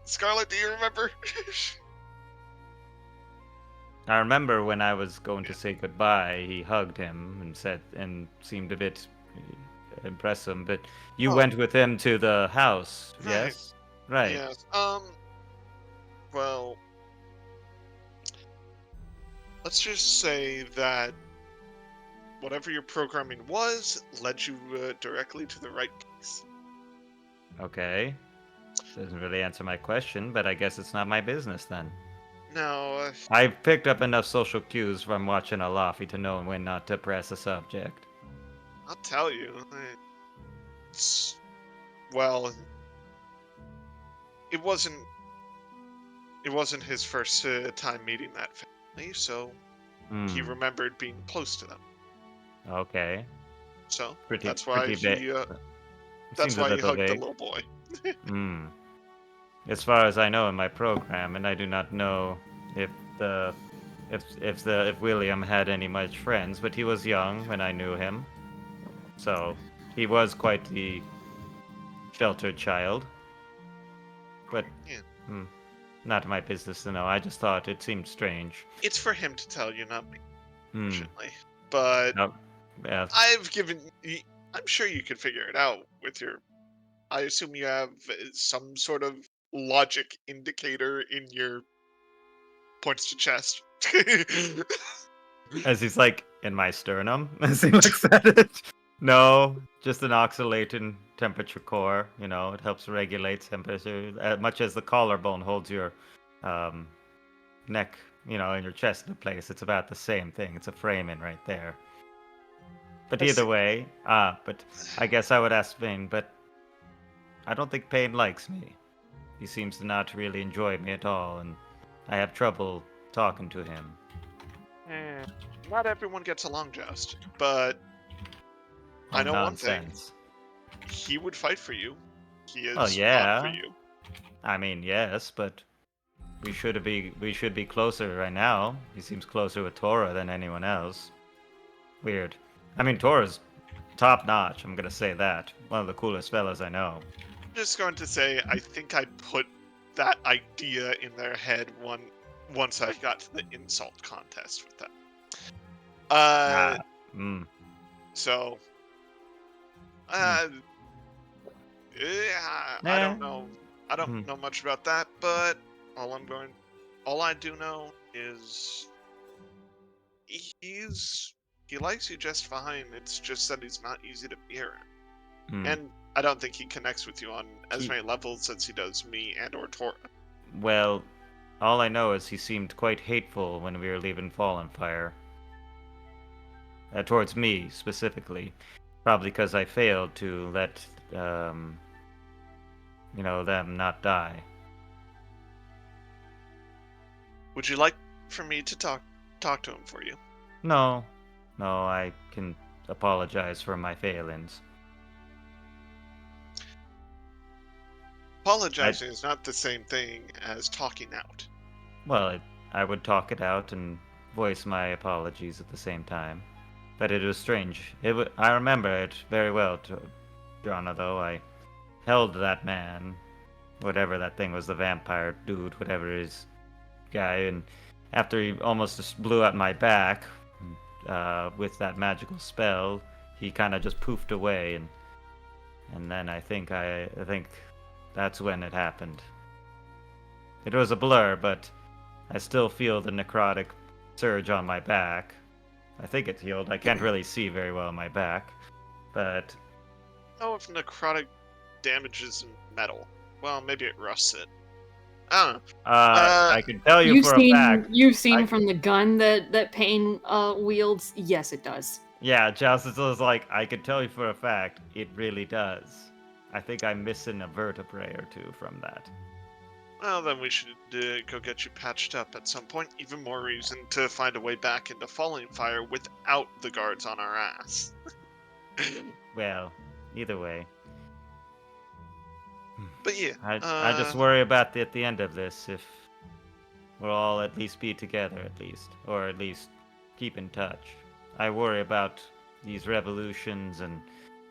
Scarlet, do you remember?
I remember when I was going to say goodbye, he hugged him and seemed a bit impressed him. But you went with him to the house,
Right.
yes? Right.
Yes. Well, let's just say that whatever your programming was led you directly to the right place.
Okay. Doesn't really answer my question, but I guess it's not my business then.
No,
I've picked up enough social cues from watching Alafi to know when not to press a subject.
I'll tell you. Well, it wasn't his first time meeting that family, so he remembered being close to them.
Okay.
So
Pretty,
that's why
pretty
he
seems a little
hugged the
vague.
little boy.
As far as I know in my program, and I do not know if William had any much friends, but he was young when I knew him, so he was quite the sheltered child. But not my business to know. I just thought it seemed strange.
It's for him to tell you, not me, unfortunately. But
yeah.
I'm sure you could figure it out with your. I assume you have some sort of logic indicator in your points to chest.
As he's like, in my sternum, as he looks at it. No, just an oscillating temperature core. You know, it helps regulate temperature, much as the collarbone holds your neck, you know, and your chest in place. It's about the same thing. It's a framing right there. But either way, but I guess I would ask Vane, but I don't think Payne likes me. He seems to not really enjoy me at all, and I have trouble talking to him.
Not everyone gets along, Joust, but I know
Nonsense.
one thing. He would fight for you. He is
Oh yeah.
fought for you.
I mean, yes, but we should be closer right now. He seems closer with Tora than anyone else. Weird. I mean, Tora's top notch. I'm gonna say that. One of the coolest fellas I know.
I'm just going to say, I think I put that idea in their head once I got to the insult contest with them. So, yeah, I don't know. I don't know much about that, but all I do know is he likes you just fine. It's just that he's not easy to be around. And I don't think he connects with you on as many levels as he does me and or Tora.
Well, all I know is he seemed quite hateful when we were leaving Fallen Fire. Towards me, specifically. Probably because I failed to let, them not die.
Would you like for me to talk to him for you?
No, I can apologize for my failings.
Apologizing is not the same thing as talking out.
Well, I would talk it out and voice my apologies at the same time. But it was strange. I remember it very well, Joanna, though. I held that man, whatever that thing was, the vampire dude, whatever his guy, and after he almost just blew out my back with that magical spell, he kind of just poofed away, and then I think that's when it happened. It was a blur, but I still feel the necrotic surge on my back. I think it's healed. I can't really see very well on my back, but...
Oh, if necrotic damages metal. Well, maybe it rusts it. I don't know.
I can tell you for a fact...
You've seen from the gun that Payne wields? Yes, it does.
Yeah, Justice was like, I can tell you for a fact, it really does. I think I'm missing a vertebrae or two from that.
Well, then we should go get you patched up at some point. Even more reason to find a way back into Falling Fire without the guards on our ass.
Well, either way.
But yeah,
I just worry about at the end of this, if we'll all at least be together at least. Or at least keep in touch. I worry about these revolutions and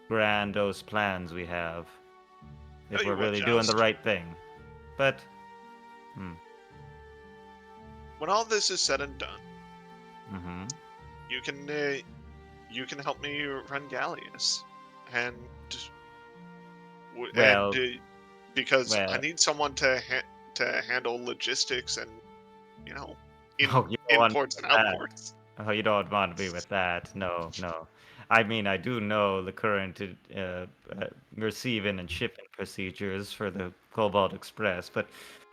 grandiose plans we have. If
Tell you
we're
what,
really doing the
Joust.
right thing. But,
when all this is said and done,
mm-hmm.
you can help me run Gallius, and
Well,
because I
well,
need someone to handle logistics and
oh, you don't want
imports and
that.
outports.
Oh, you don't want to be with that. No, no. I mean, I do know the current receiving and shipping procedures for the Cobalt Express, but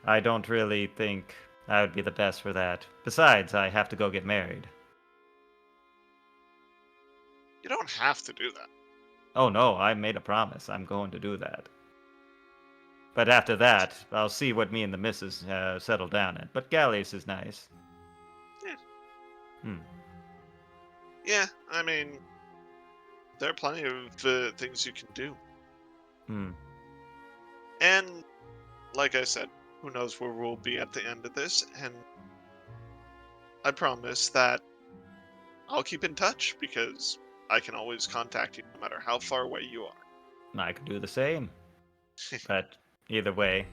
I don't really think I would be the best for that. Besides, I have to go get married.
You don't have to do that.
Oh no, I made a promise. I'm going to do that. But after that, I'll see what me and the missus settle down at. But Gallius is nice.
Yeah.
Hmm.
Yeah, I mean, there are plenty of things you can do.
Hmm.
And, like I said, who knows where we'll be at the end of this, and I promise that I'll keep in touch, because I can always contact you no matter how far away you are.
I could do the same. But either way,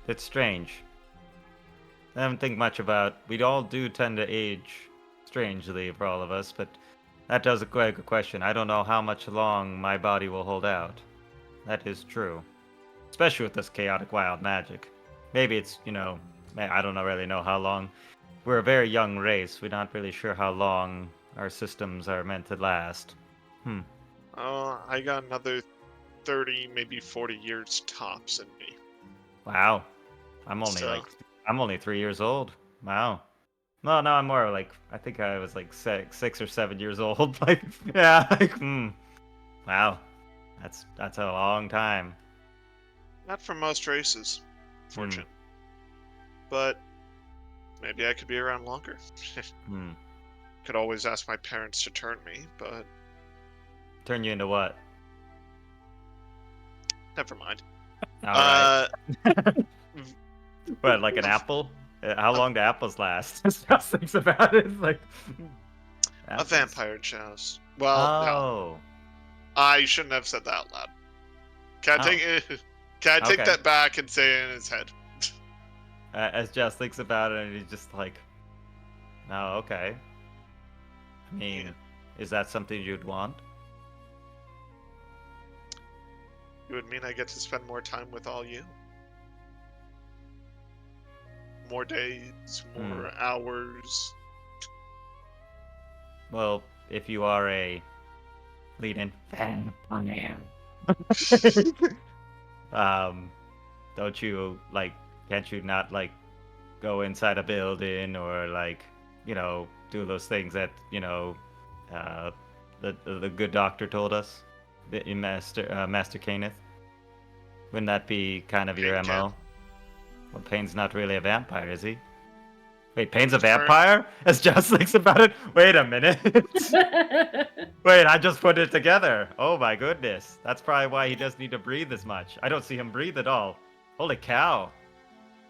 it's strange. I don't think much about. We all do tend to age strangely for all of us, but that does beg a question. I don't know how much long my body will hold out. That is true. Especially with this chaotic wild magic. Maybe it's, I don't really know how long. We're a very young race. We're not really sure how long our systems are meant to last.
I got another 30, maybe 40 years tops in me.
Wow. I'm only 3 years old. Wow. No, I'm more like, I think I was like 6 or 7 years old. Like, yeah, Wow. That's a long time.
Not for most races, fortunate. But maybe I could be around longer. Could always ask my parents to turn me, but
Turn you into what?
never mind.
Alright. What, like an apple? How long do apples last? Just thinks about it. It's like
A
apples.
vampire joust. Well, no,
Oh.
I shouldn't have said that out loud. Can I take it? Can I take
Okay.
that back and say it in his head?
As Jess thinks about it, and he's just like, "Oh, okay." I mean,
Yeah.
is that something you'd want?
It would mean I get to spend more time with all you. More days, more hours.
Well, if you are a lead-in vampire, don't you can't you not go inside a building or do those things that the good doctor told us, Master Caneth? Wouldn't that be kind of your
Pain can.
MO? Well, Payne's not really a vampire, is he? Wait, Payne's a
That's fair.
vampire? As Joss thinks about it? Wait a minute. Wait, I just put it together. Oh my goodness. That's probably why he doesn't need to breathe as much. I don't see him breathe at all. Holy cow.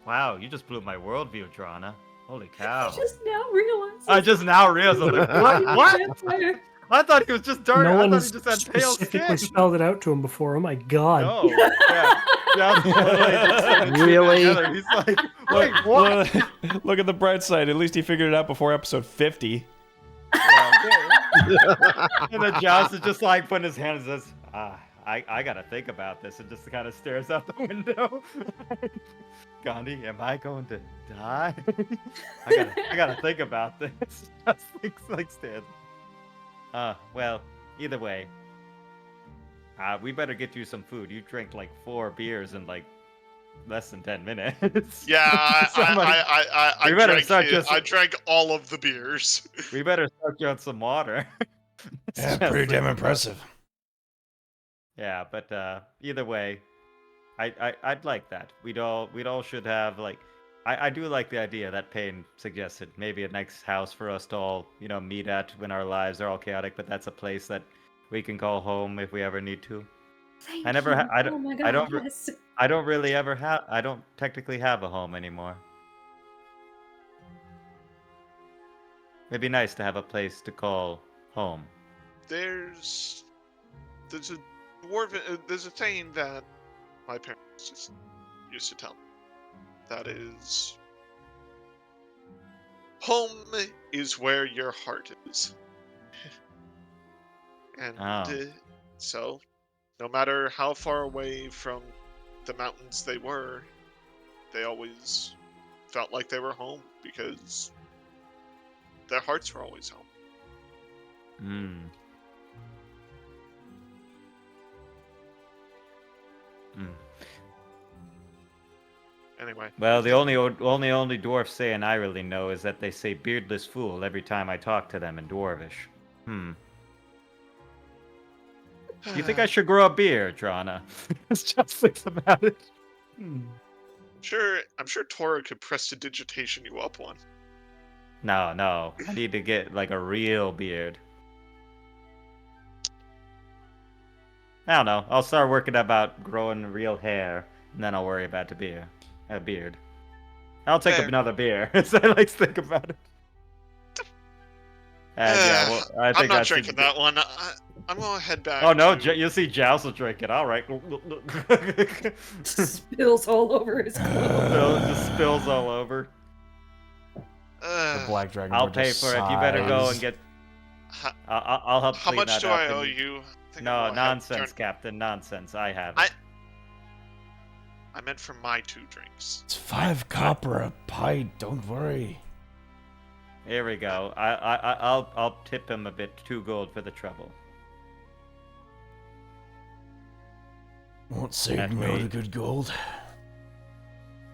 Wow, you just blew my worldview, Drana. Holy cow.
Just now realized.
I just now realized. I'm like, what?
Vampire.
I thought he was just dark.
No
I
one
thought
has
he just had pale
specifically
skin.
spelled it out to him before. Oh my god.
No. Yeah. Joss literally just started putting it
Really?
together. He's like, wait, what?
Look at the bright side. At least he figured it out before episode 50.
And then Joss is just like putting his hand and says, I gotta think about this, and just kind of stares out the window. Gandhi, am I going to die? I gotta think about this. Just like Stan. Well, either way. We better get you some food. You drank like 4 beers in like less than 10 minutes.
Yeah,
We better start
I drank all of the beers.
We better start you on some water. It's
Yeah,
just
pretty damn
like-
impressive.
Yeah, but either way, I'd like that. We'd all should have like. I do like the idea that Payne suggested. Maybe a nice house for us to all, meet at when our lives are all chaotic. But that's a place that we can call home if we ever need to.
Thank
I never.
you.
I
Oh my
don't.
god, yes.
I don't really ever have. I don't technically have a home anymore. It'd be nice to have a place to call home.
There's a there's a saying that my parents just used to tell me. That is, home is where your heart is. And so, no matter how far away from the mountains they were, they always felt like they were home because their hearts were always home.
Hmm.
Anyway.
Well, the only dwarf saying I really know is that they say beardless fool every time I talk to them in dwarvish. You think I should grow a beard, Drana? Just thinks about it.
I'm sure Tora could prestidigitation you up one.
No. I need to get like a real beard. I don't know. I'll start working about growing real hair, and then I'll worry about the beard. I'll take
Fair.
another beer. So I like to think about it. And yeah, well, I think
I'm not
that's
drinking that one. I'm gonna head back.
Oh no,
to...
you'll see Joust will drink it. All right.
Spills all over his clothes.
Just spills all over.
The black dragon.
I'll pay for it. You better go and get. I'll help.
How
clean
much
that
do
up
I
and-
owe you? I think
No,
I'm gonna
nonsense, Captain. Nonsense. I have it.
I meant for my 2 drinks.
It's 5 copper a pint. Don't worry.
Here we go. I'll tip him a bit. 2 gold for the trouble.
Won't say
That
no
way-
to good gold.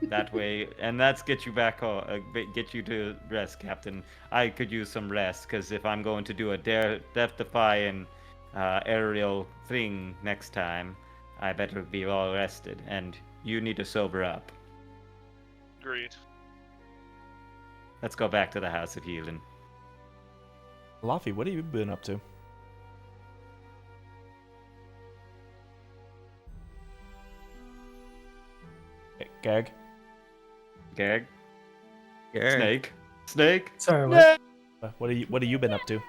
That way, and that's get you back home. Get you to rest, Captain. I could use some rest because if I'm going to do a death-defying aerial thing next time, I better be all rested. And you need to sober up.
Agreed.
Let's go back to the House of Healing.
Laffy, what have you been up to? Gag?
Gag?
Yeah.
Snake?
Sorry, what?
What have you been up to?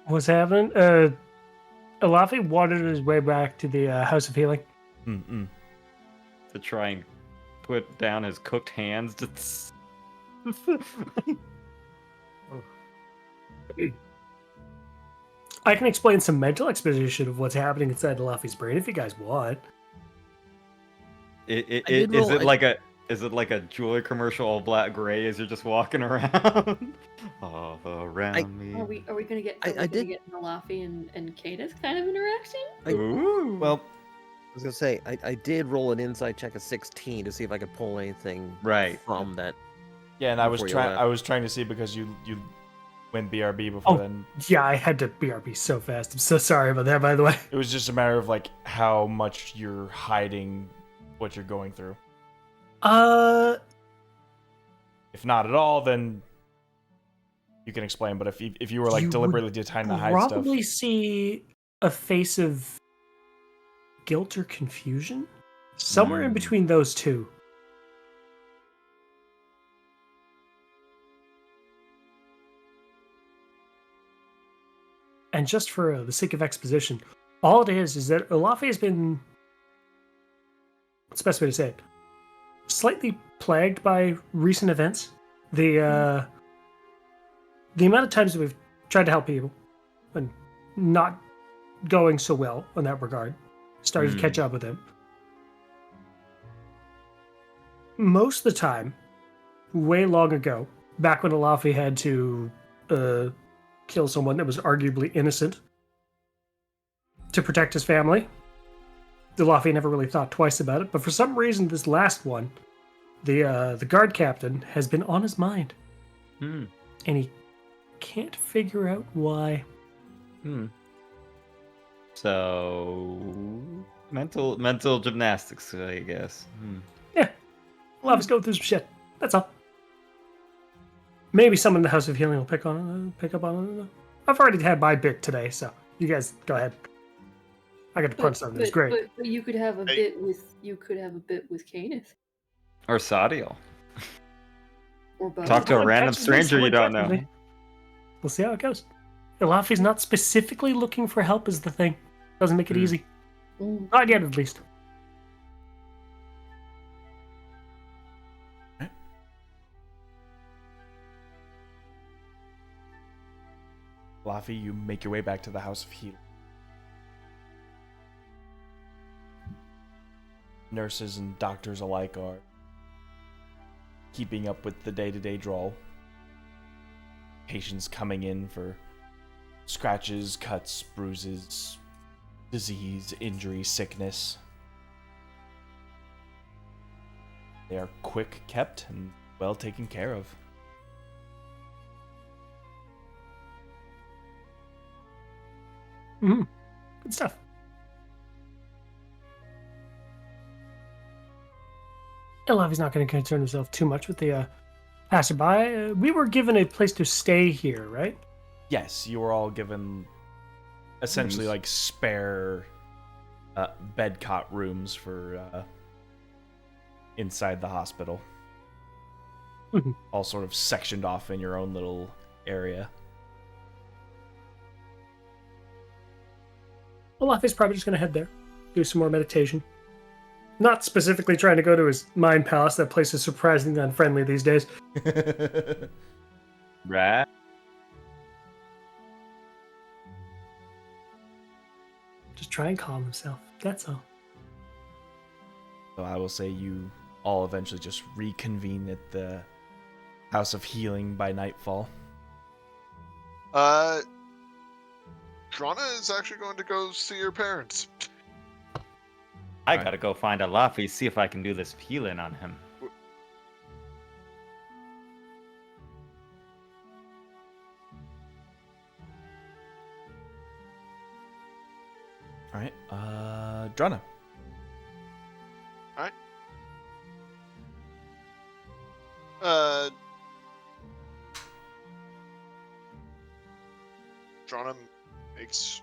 What's happening? Alafi wandered his way back to the House of Healing.
Mm-mm.
To try and put down his cooked hands. Just...
I can explain some mental exposition of what's happening inside Alafi's brain if you guys want.
Is it like a jewelry commercial all black gray as you're just walking around? All around me.
Are we gonna get
I did-
get Malafi and Cadith kind of interaction?
Ooh.
Well,
I was gonna say I did roll an insight check of 16 to see if I could pull anything
Right.
from that.
yeah, and I was
Before you
trying.
left.
I was trying to see because you went BRB before
Oh.
then.
Yeah, I had to BRB so fast. I'm so sorry about that, by the way.
It was just a matter of like how much you're hiding what you're going through. If not at all, then you can explain. But if you were like
You would
deliberately just trying to hide stuff,
probably see a face of guilt or confusion somewhere in between those two. And just for the sake of exposition, all it is that Olafi has been, what's the best way to say it, slightly plagued by recent events. The amount of times that we've tried to help people and not going so well in that regard, starting to catch up with him. Most of the time, way long ago, back when Olafi had to kill someone that was arguably innocent to protect his family, Olafi never really thought twice about it. But for some reason, this last one, the guard captain has been on his mind, and he can't figure out why.
So mental gymnastics, I guess.
Yeah, we'll have us go through some shit. That's all. Maybe someone in the House of Healing will pick up on it. I've already had my bit today, so you guys go ahead. I got to punch something. It was great.
But you could have a
Hey.
bit with Kenneth
Or Sadiel.
or both.
Talk to a
Someone
random
catches me,
stranger you
someone
don't
catches
know.
me. We'll see how it goes. Elafi's not specifically looking for help is the thing. Doesn't make it easy.
Mm.
Not yet, at least.
Laffy, you make your way back to the House of Healing. Nurses and doctors alike are keeping up with the day-to-day drawl. Patients coming in for scratches, cuts, bruises, disease, injury, sickness. They are quick kept and well taken care of.
Mm-hmm. Good stuff. Elafi's not going to concern himself too much with the passerby. We were given a place to stay here, right?
Yes, you were all given essentially like spare bed cot rooms for inside the hospital.
Mhm.
All sort of sectioned off in your own little area.
Elafi's probably just going to head there, do some more meditation. Not specifically trying to go to his mind palace. That place is surprisingly unfriendly these days.
Right.
Just try and calm himself. That's all.
So I will say you all eventually just reconvene at the House of Healing by nightfall.
Drana is actually going to go see her parents.
I
Alright.
gotta go find a Laffy, see if I can do this healing on him.
Alright, Drana.
Alright. Drana makes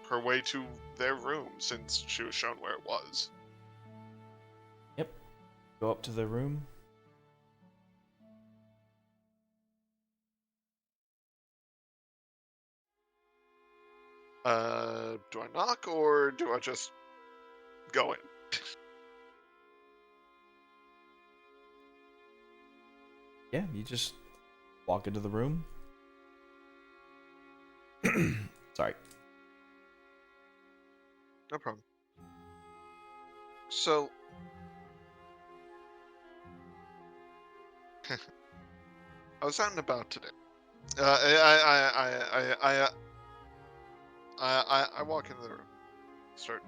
her way to their room since she was shown where it was.
Yep. Go up to the room.
Do I knock or do I just go in?
Yeah, you just walk into the room. Sorry.
No problem. So, I was out and about today. I walk into the room. Start.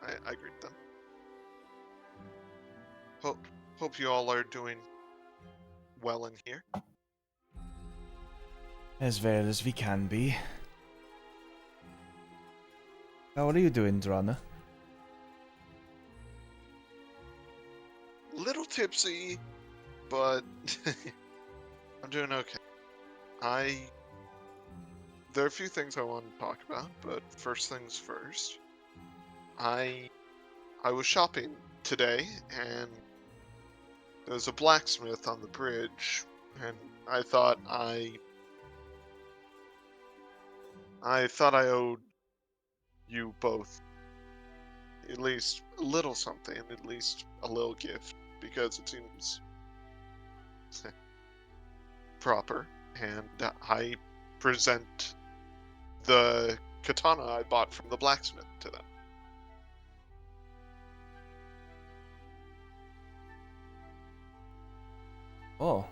I greet them. Hope you all are doing well in here.
As well as we can be. How are you doing, Drana?
Little tipsy, but I'm doing okay. There are a few things I want to talk about, but first things first. I was shopping today, and there was a blacksmith on the bridge, and I thought I owed you both at least a little something, at least a little gift, because it seems proper, and I present the katana I bought from the blacksmith to them.
Oh.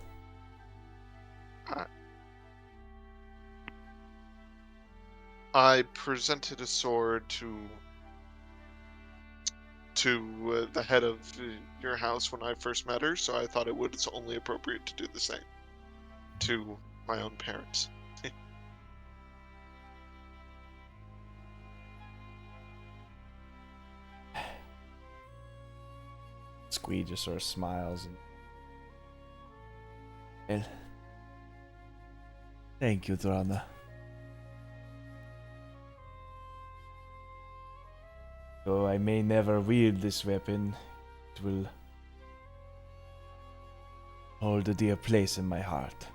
I presented a sword to the head of your house when I first met her, so I thought it was only appropriate to do the same to my own parents.
Squee just sort of smiles and. Well, thank you, Drana. Though I may never wield this weapon, it will hold a dear place in my heart.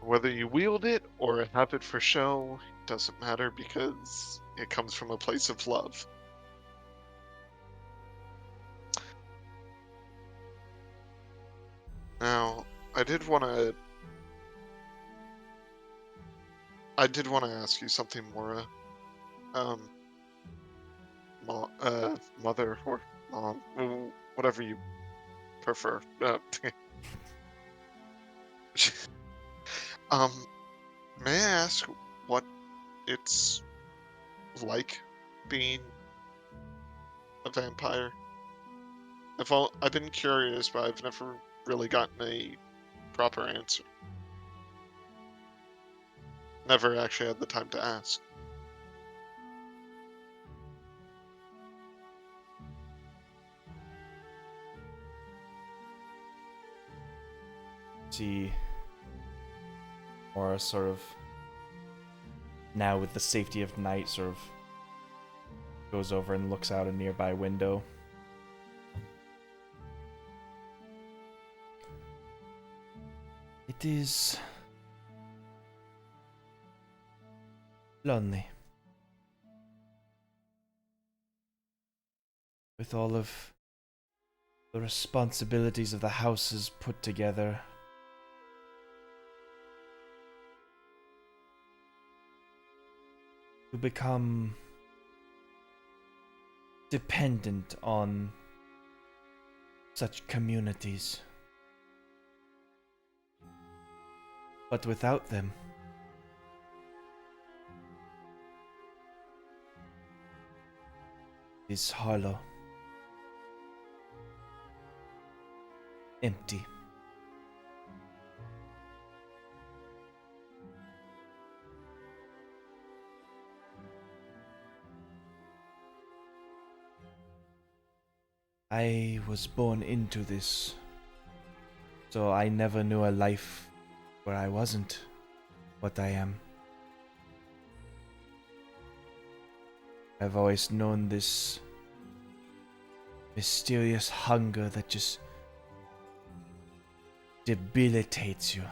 Whether you wield it or have it for show, doesn't matter because it comes from a place of love. Now, I did want to ask you something, Mora. Mother or mom, whatever you prefer. May I ask what it's like being a vampire? I've been curious, but I've never really gotten a proper answer. Never actually had the time to ask.
See, or sort of now with the safety of night, sort of goes over and looks out a nearby window. It is lonely. With all of the responsibilities of the houses put together. To become dependent on such communities. But without them, it is hollow, empty. I was born into this, so I never knew a life where I wasn't what I am. I've always known this mysterious hunger that just debilitates you.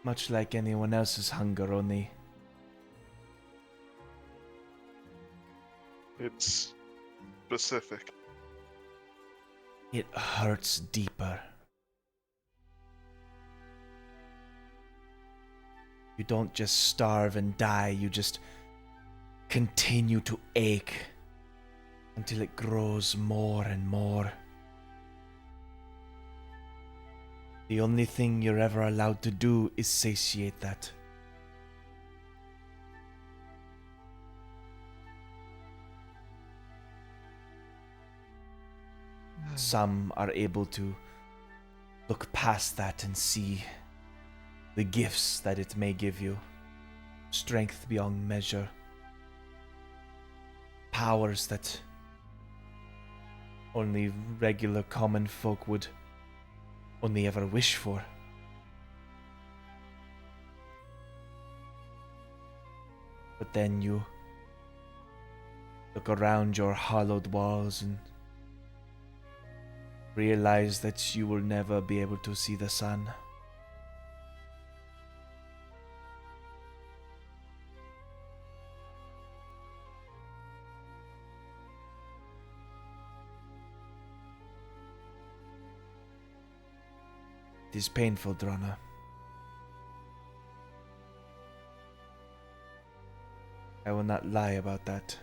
Much like anyone else's hunger, only
It's specific.
it hurts deeper. You don't just starve and die, you just continue to ache until it grows more and more. The only thing you're ever allowed to do is satiate that. Some are able to look past that and see the gifts that it may give you. Strength beyond measure. Powers that only regular common folk would only ever wish for. But then you look around your hollowed walls and realize that you will never be able to see the sun. It is painful, Drona. I will not lie about that.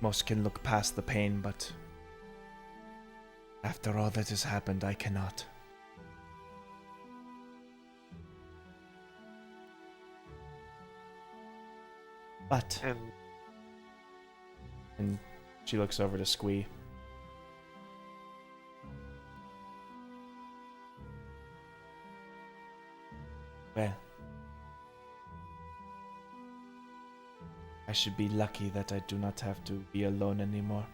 Most can look past the pain, but after all that has happened, I cannot. But... And she looks over to Squee. Well, I should be lucky that I do not have to be alone anymore.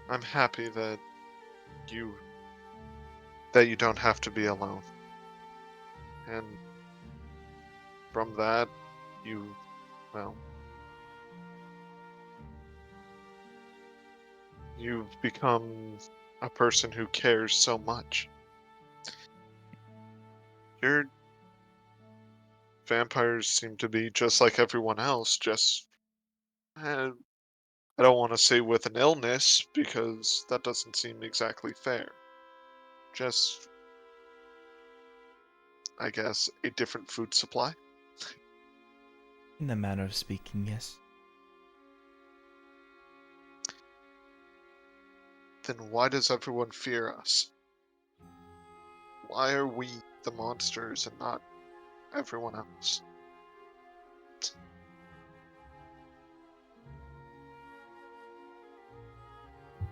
I'm happy that you don't have to be alone. And from that, you, well, you've become a person who cares so much. Your vampires seem to be just like everyone else, just, I don't want to say with an illness, because that doesn't seem exactly fair. Just, I guess, a different food supply.
In a manner of speaking, yes.
Then why does everyone fear us? Why are we the monsters and not everyone else?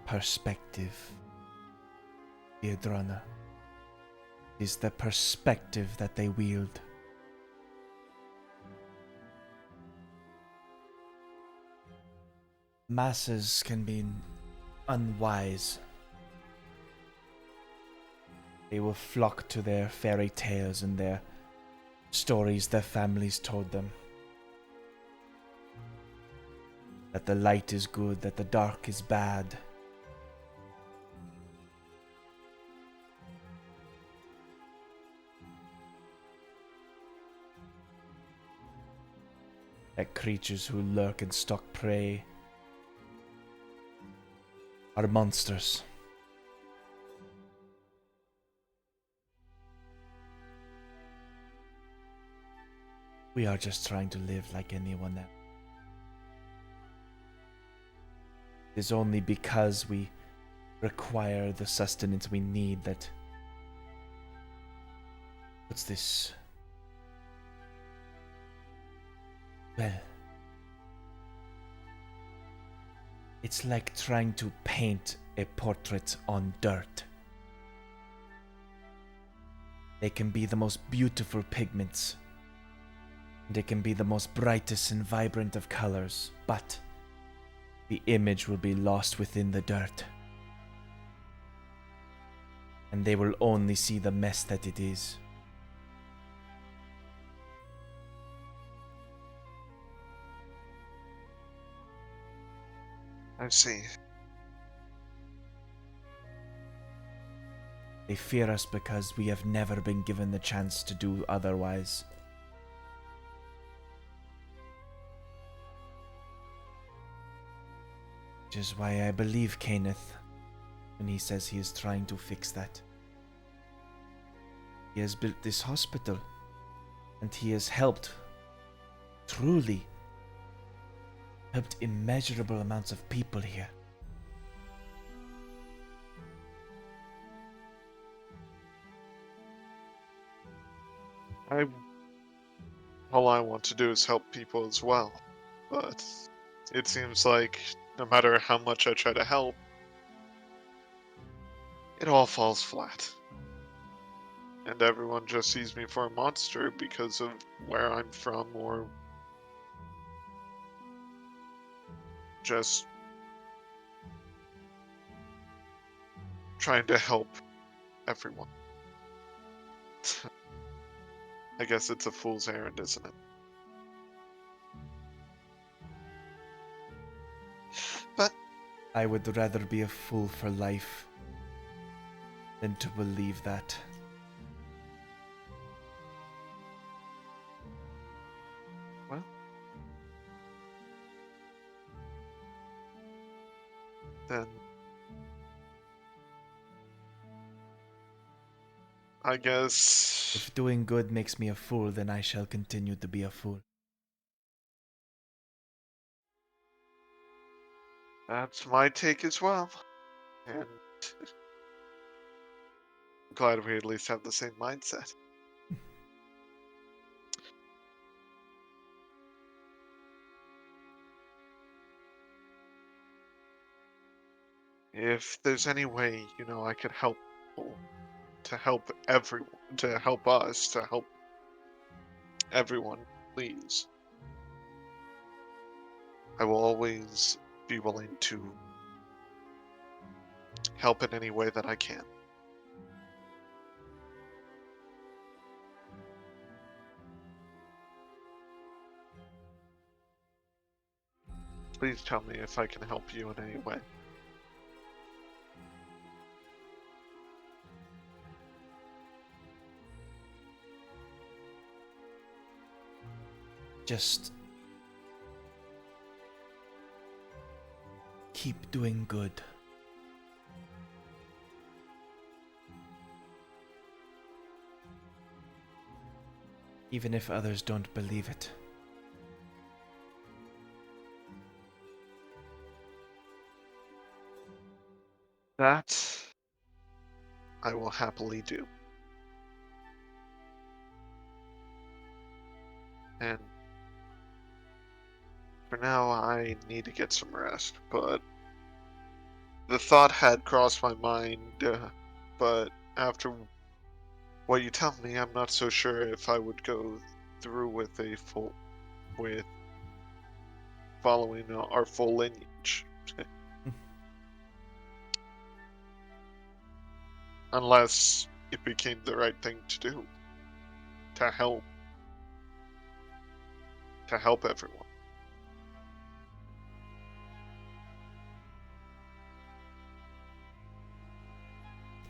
Perspective, Iedrana, is the perspective that they wield. Masses can be unwise. They will flock to their fairy tales and their stories their families told them. That the light is good, that the dark is bad. That creatures who lurk and stalk prey are monsters. We are just trying to live like anyone else. It is only because we require the sustenance we need that... What's this? Well... It's like trying to paint a portrait on dirt. They can be the most beautiful pigments. They can be the most brightest and vibrant of colors, but the image will be lost within the dirt. And they will only see the mess that it is.
I see.
They fear us because we have never been given the chance to do otherwise. Which is why I believe Kenneth when he says he is trying to fix that. He has built this hospital, and he has helped, truly helped immeasurable amounts of people here.
All I want to do is help people as well, but it seems like no matter how much I try to help, it all falls flat. And everyone just sees me for a monster because of where I'm from, or just trying to help everyone. I guess it's a fool's errand, isn't it? But
I would rather be a fool for life than to believe that.
well, then I guess
If doing good makes me a fool, then I shall continue to be a fool.
that's my take as well. And I'm glad we at least have the same mindset. If there's any way, I could help people, to help everyone, to help us, to help everyone, please. I will always be willing to help in any way that I can. Please tell me if I can help you in any way.
Just keep doing good. Even if others don't believe it.
That I will happily do. And for now, I need to get some rest, but the thought had crossed my mind, but after what you tell me, I'm not so sure if I would go through with with following our full lineage. Unless it became the right thing to do. To help everyone.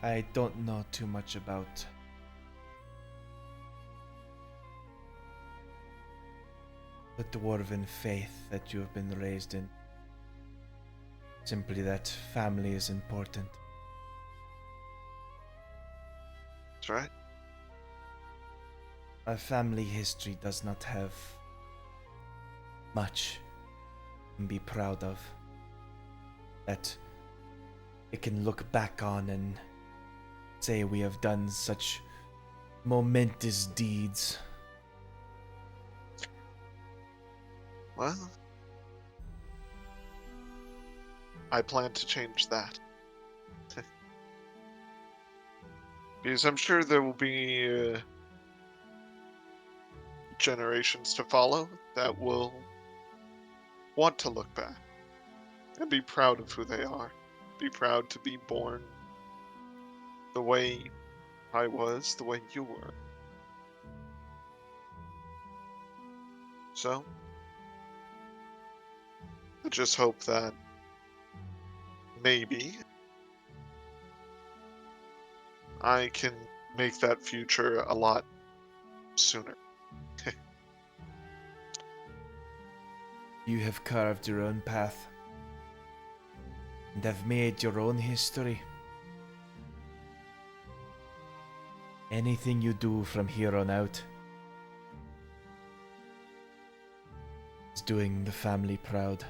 I don't know too much about the dwarven faith that you have been raised in. Simply that family is important.
That's right.
Our family history does not have much to be proud of. That it can look back on and say we have done such momentous deeds.
Well, I plan to change that. Because I'm sure there will be generations to follow that will want to look back and be proud of who they are. Be proud to be born the way I was, the way you were. So, I just hope that maybe I can make that future a lot sooner.
You have carved your own path and have made your own history. Anything you do from here on out is doing the family proud.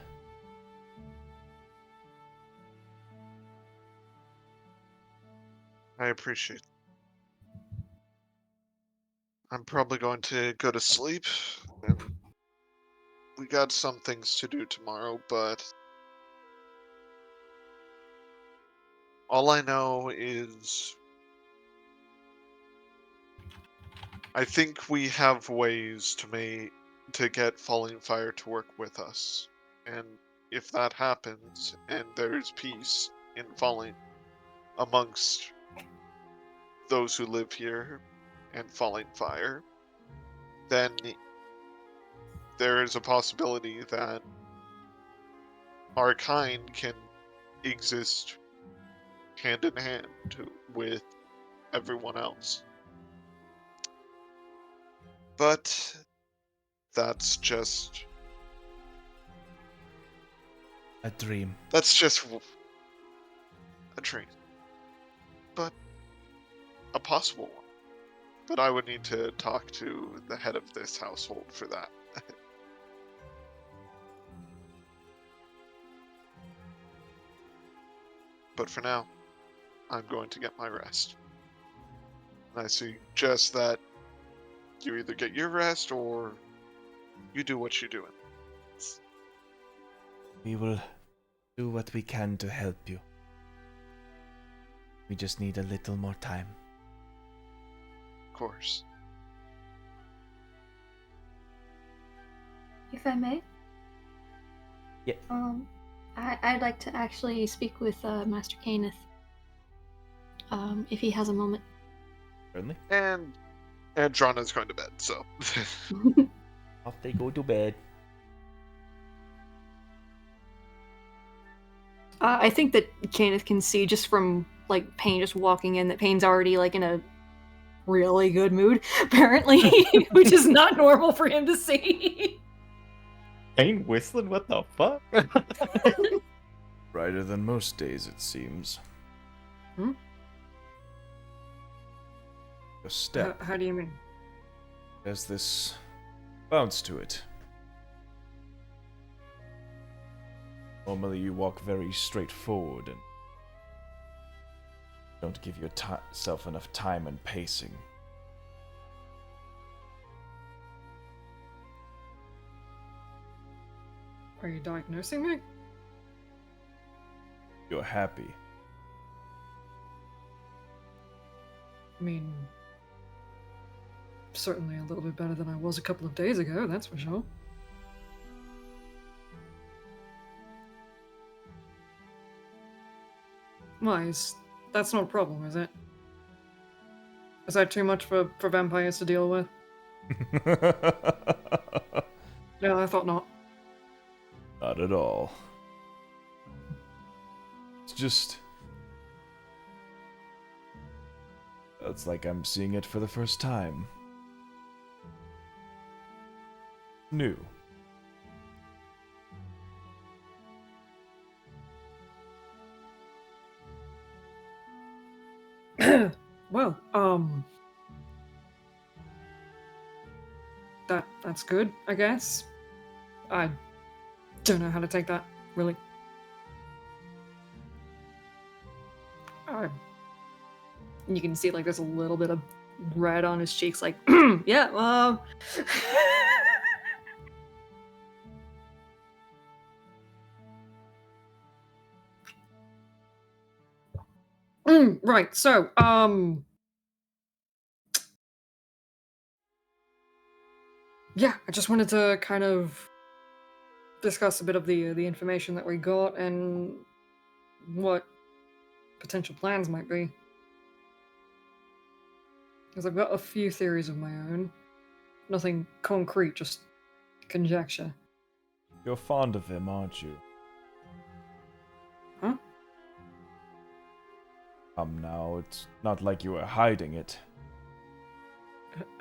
I appreciate it. I'm probably going to go to sleep, and we got some things to do tomorrow, but all I know is I think we have ways to get Falling Fire to work with us. And if that happens and there's peace in Falling amongst those who live here and Falling Fire, then there is a possibility that our kind can exist hand in hand with everyone else. But that's just
A dream.
a dream, but a possible one. But I would need to talk to the head of this household for that. But for now, I'm going to get my rest. And I suggest that you either get your rest or you do what you're doing.
We will do what we can to help you.
We just need a little more time.
Of course.
If I may?
Yeah.
I'd like to actually speak with Master Caneth. If he has a moment.
Certainly.
And Drana's going to bed, so.
Off they go to bed.
I think that Caneth can see just from like Payne just walking in that Payne's already like in a really good mood, apparently, which is not normal for him to see.
Ain't whistling? What the fuck?
Brighter than most days, it seems.
Hmm?
A step
How do you mean?
has this bounce to it. Normally you walk very straightforward and don't give yourself enough time and pacing.
Are you diagnosing me?
You're happy.
I mean, certainly a little bit better than I was a couple of days ago, that's for sure. Why, that's not a problem, is it? Is that too much for vampires to deal with? Yeah, I thought not.
Not at all. It's just... It's like I'm seeing it for the first time. New.
Well, that's good, I guess. I don't know how to take that, really. You can see like there's a little bit of red on his cheeks, like, yeah, right, so, yeah, I just wanted to kind of discuss a bit of the information that we got and what potential plans might be. Because I've got a few theories of my own. Nothing concrete, just conjecture.
You're fond of him, aren't you?
Huh?
Come now, it's not like you were hiding it.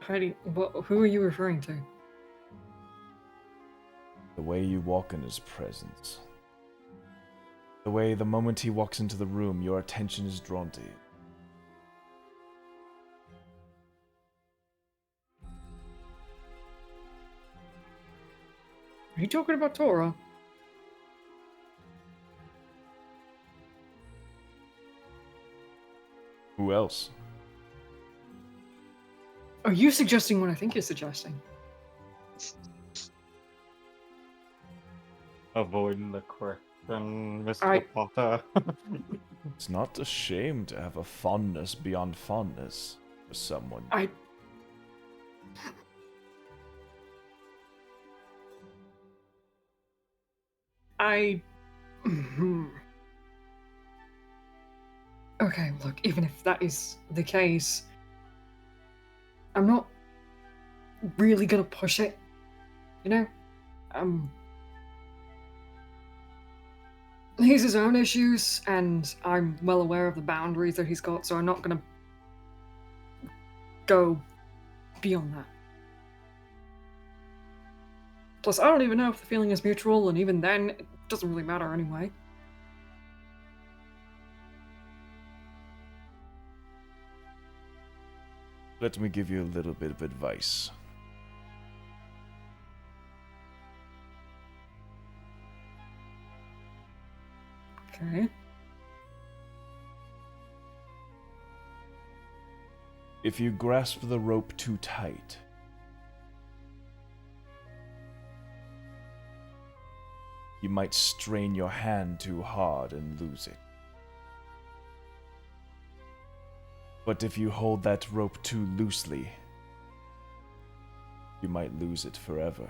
Heidi, who are you referring to?
The way you walk in his presence. The way the moment he walks into the room, your attention is drawn to you.
Are you talking about Tora?
Who else?
Are you suggesting what I think you're suggesting?
Avoiding the question, Mr. Potter.
It's not a shame to have a fondness beyond fondness for someone.
Okay, look, even if that is the case, I'm not really gonna push it, you know? He has his own issues, and I'm well aware of the boundaries that he's got, so I'm not gonna go beyond that. Plus, I don't even know if the feeling is mutual, and even then, it doesn't really matter anyway.
Let me give you a little bit of advice.
Okay.
If you grasp the rope too tight, you might strain your hand too hard and lose it. But if you hold that rope too loosely, you might lose it forever.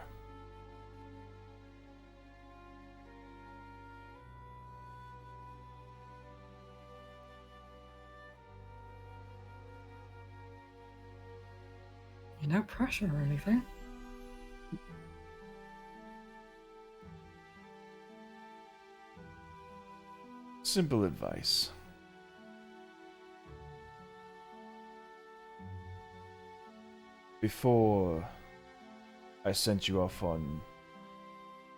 No pressure or anything.
Simple advice. Before I sent you off on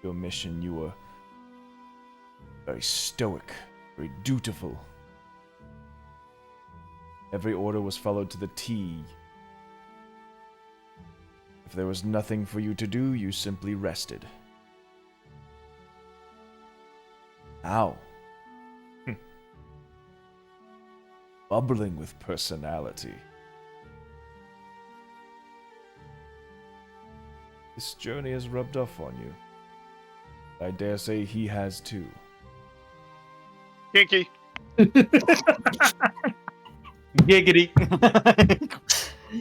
your mission, you were very stoic, very dutiful. Every order was followed to the T. If there was nothing for you to do, you simply rested. Now, bubbling with personality. This journey has rubbed off on you. I dare say he has too.
Kinky.
Giggity.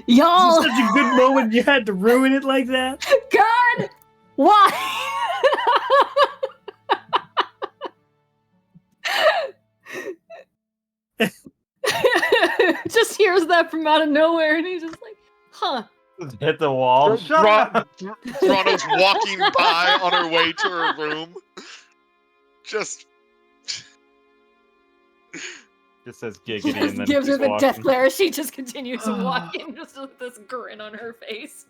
Y'all,
Such a good moment. You had to ruin it like that.
God, why? Just hears that from out of nowhere, and he's just like, "Huh."
Hit the wall. Shut up.
Toronto's walking by on her way to her room. Just
says giggity and
Just
then
gives her
keeps
the
walking.
death glare. She just continues walking, just with this grin on her face.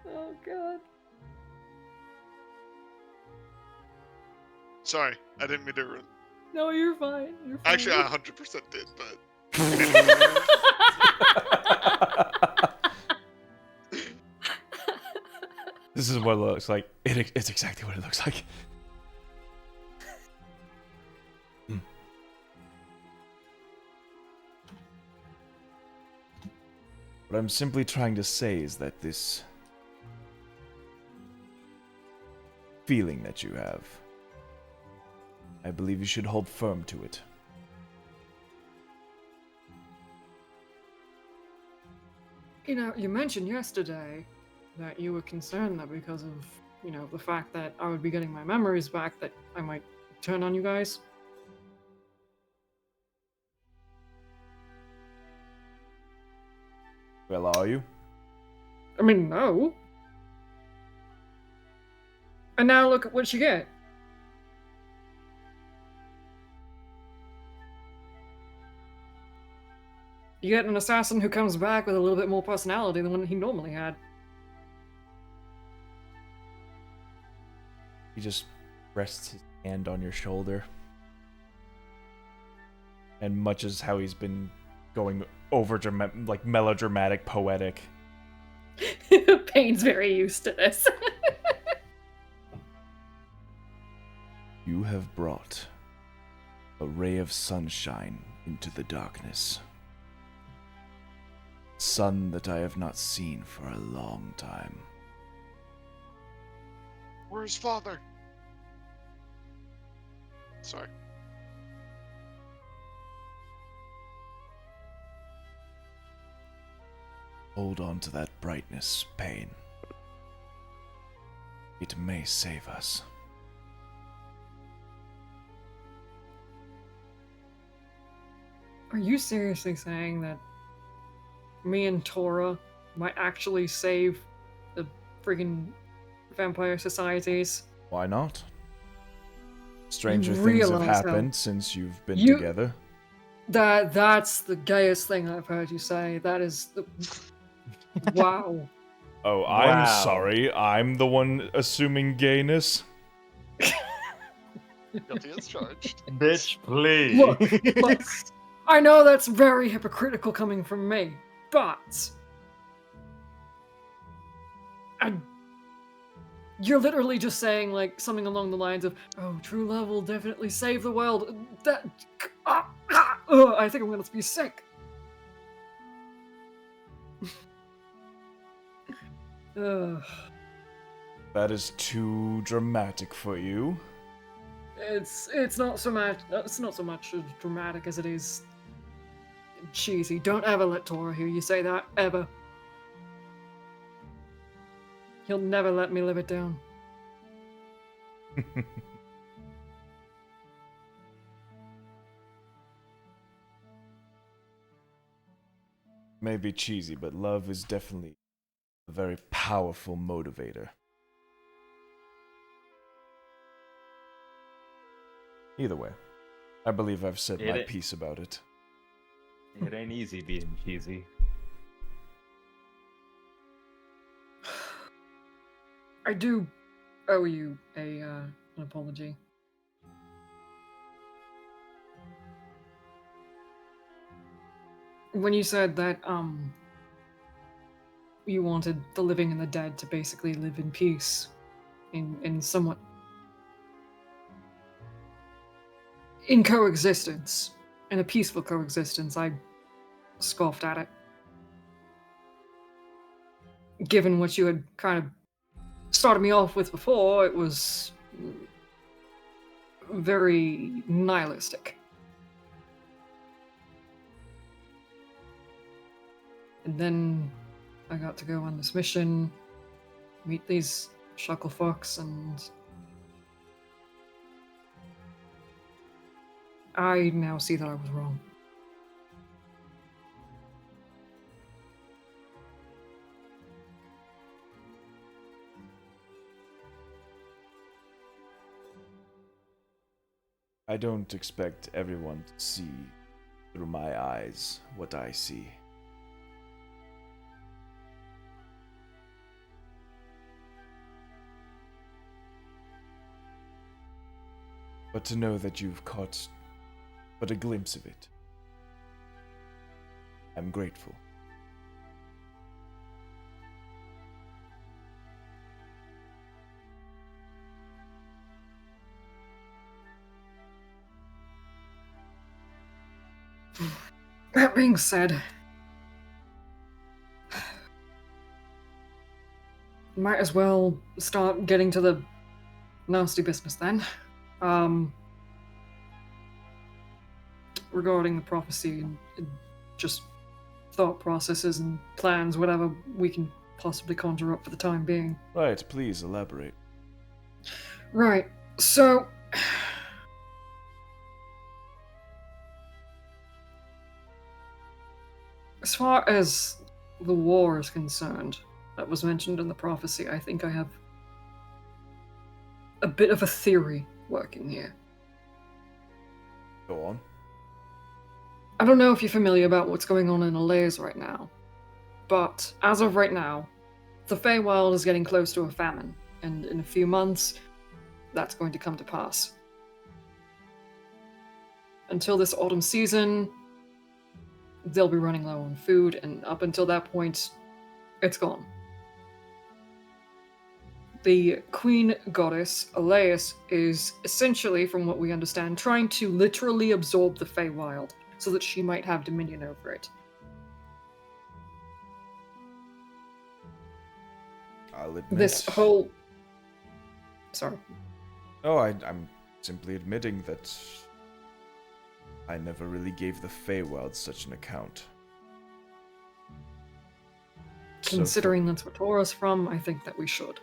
Oh God.
sorry, I didn't mean to ruin.
No, you're fine. You're fine.
Actually, I 100% did, but
This is what it looks like. It's exactly what it looks like. What I'm simply trying to say is that this feeling that you have, I believe you should hold firm to it.
You know, you mentioned yesterday that you were concerned that because of, you know, the fact that I would be getting my memories back, that I might turn on you guys.
Well, are you?
I mean, no. And now look at what you get. You get an assassin who comes back with a little bit more personality than what he normally had.
He just rests his hand on your shoulder. And much as how he's been going over like melodramatic, poetic.
Payne's very used to this.
You have brought a ray of sunshine into the darkness. Sun that I have not seen for a long time.
where's father? Sorry.
Hold on to that brightness, Pain. It may save us.
Are you seriously saying that me and Tora might actually save the friggin' vampire societies?
Why not? Stranger
You
things have
realize how-
happened since you've been
You-
together.
That's the gayest thing I've heard you say. That is the wow.
Oh, I'm
Wow.
sorry. I'm the one assuming gayness.
Guilty as charged.
Bitch, please.
Look, I know that's very hypocritical coming from me, but you're literally just saying like something along the lines of, "Oh, true love will definitely save the world." I think I'm gonna be sick. Ugh.
That is too dramatic for you.
It's not so much as dramatic as it is cheesy. Don't ever let Tora hear you say that, ever. He'll never let me live it down.
May be cheesy, but love is definitely a very powerful motivator. Either way, I believe I've said my piece about it.
It ain't easy being cheesy.
I do owe you an apology. When you said that you wanted the living and the dead to basically live in peace, in somewhat in coexistence, in a peaceful coexistence, I scoffed at it. Given what you had kind of started me off with before, it was very nihilistic. And then I got to go on this mission, meet these shucklefucks, and I now see that I was wrong.
I don't expect everyone to see through my eyes what I see. But to know that you've caught but a glimpse of it, I'm grateful.
That being said, might as well start getting to the nasty business then. Regarding the prophecy and just thought processes and plans, whatever we can possibly conjure up for the time being.
Right, please elaborate.
Right, so as far as the war is concerned, that was mentioned in the prophecy, I think I have a bit of a theory working here.
Go on.
I don't know if you're familiar about what's going on in Alais right now, but as of right now, the Feywild is getting close to a famine, and in a few months, that's going to come to pass. Until this autumn season, they'll be running low on food, and up until that point, it's gone. The Queen Goddess, Alais, is essentially, from what we understand, trying to literally absorb the Feywild, so that she might have dominion over it.
I'll admit.
This whole... Sorry.
Oh, I'm simply admitting that I never really gave the Feywild such an account.
Considering that's where Tora's from, I think that we should.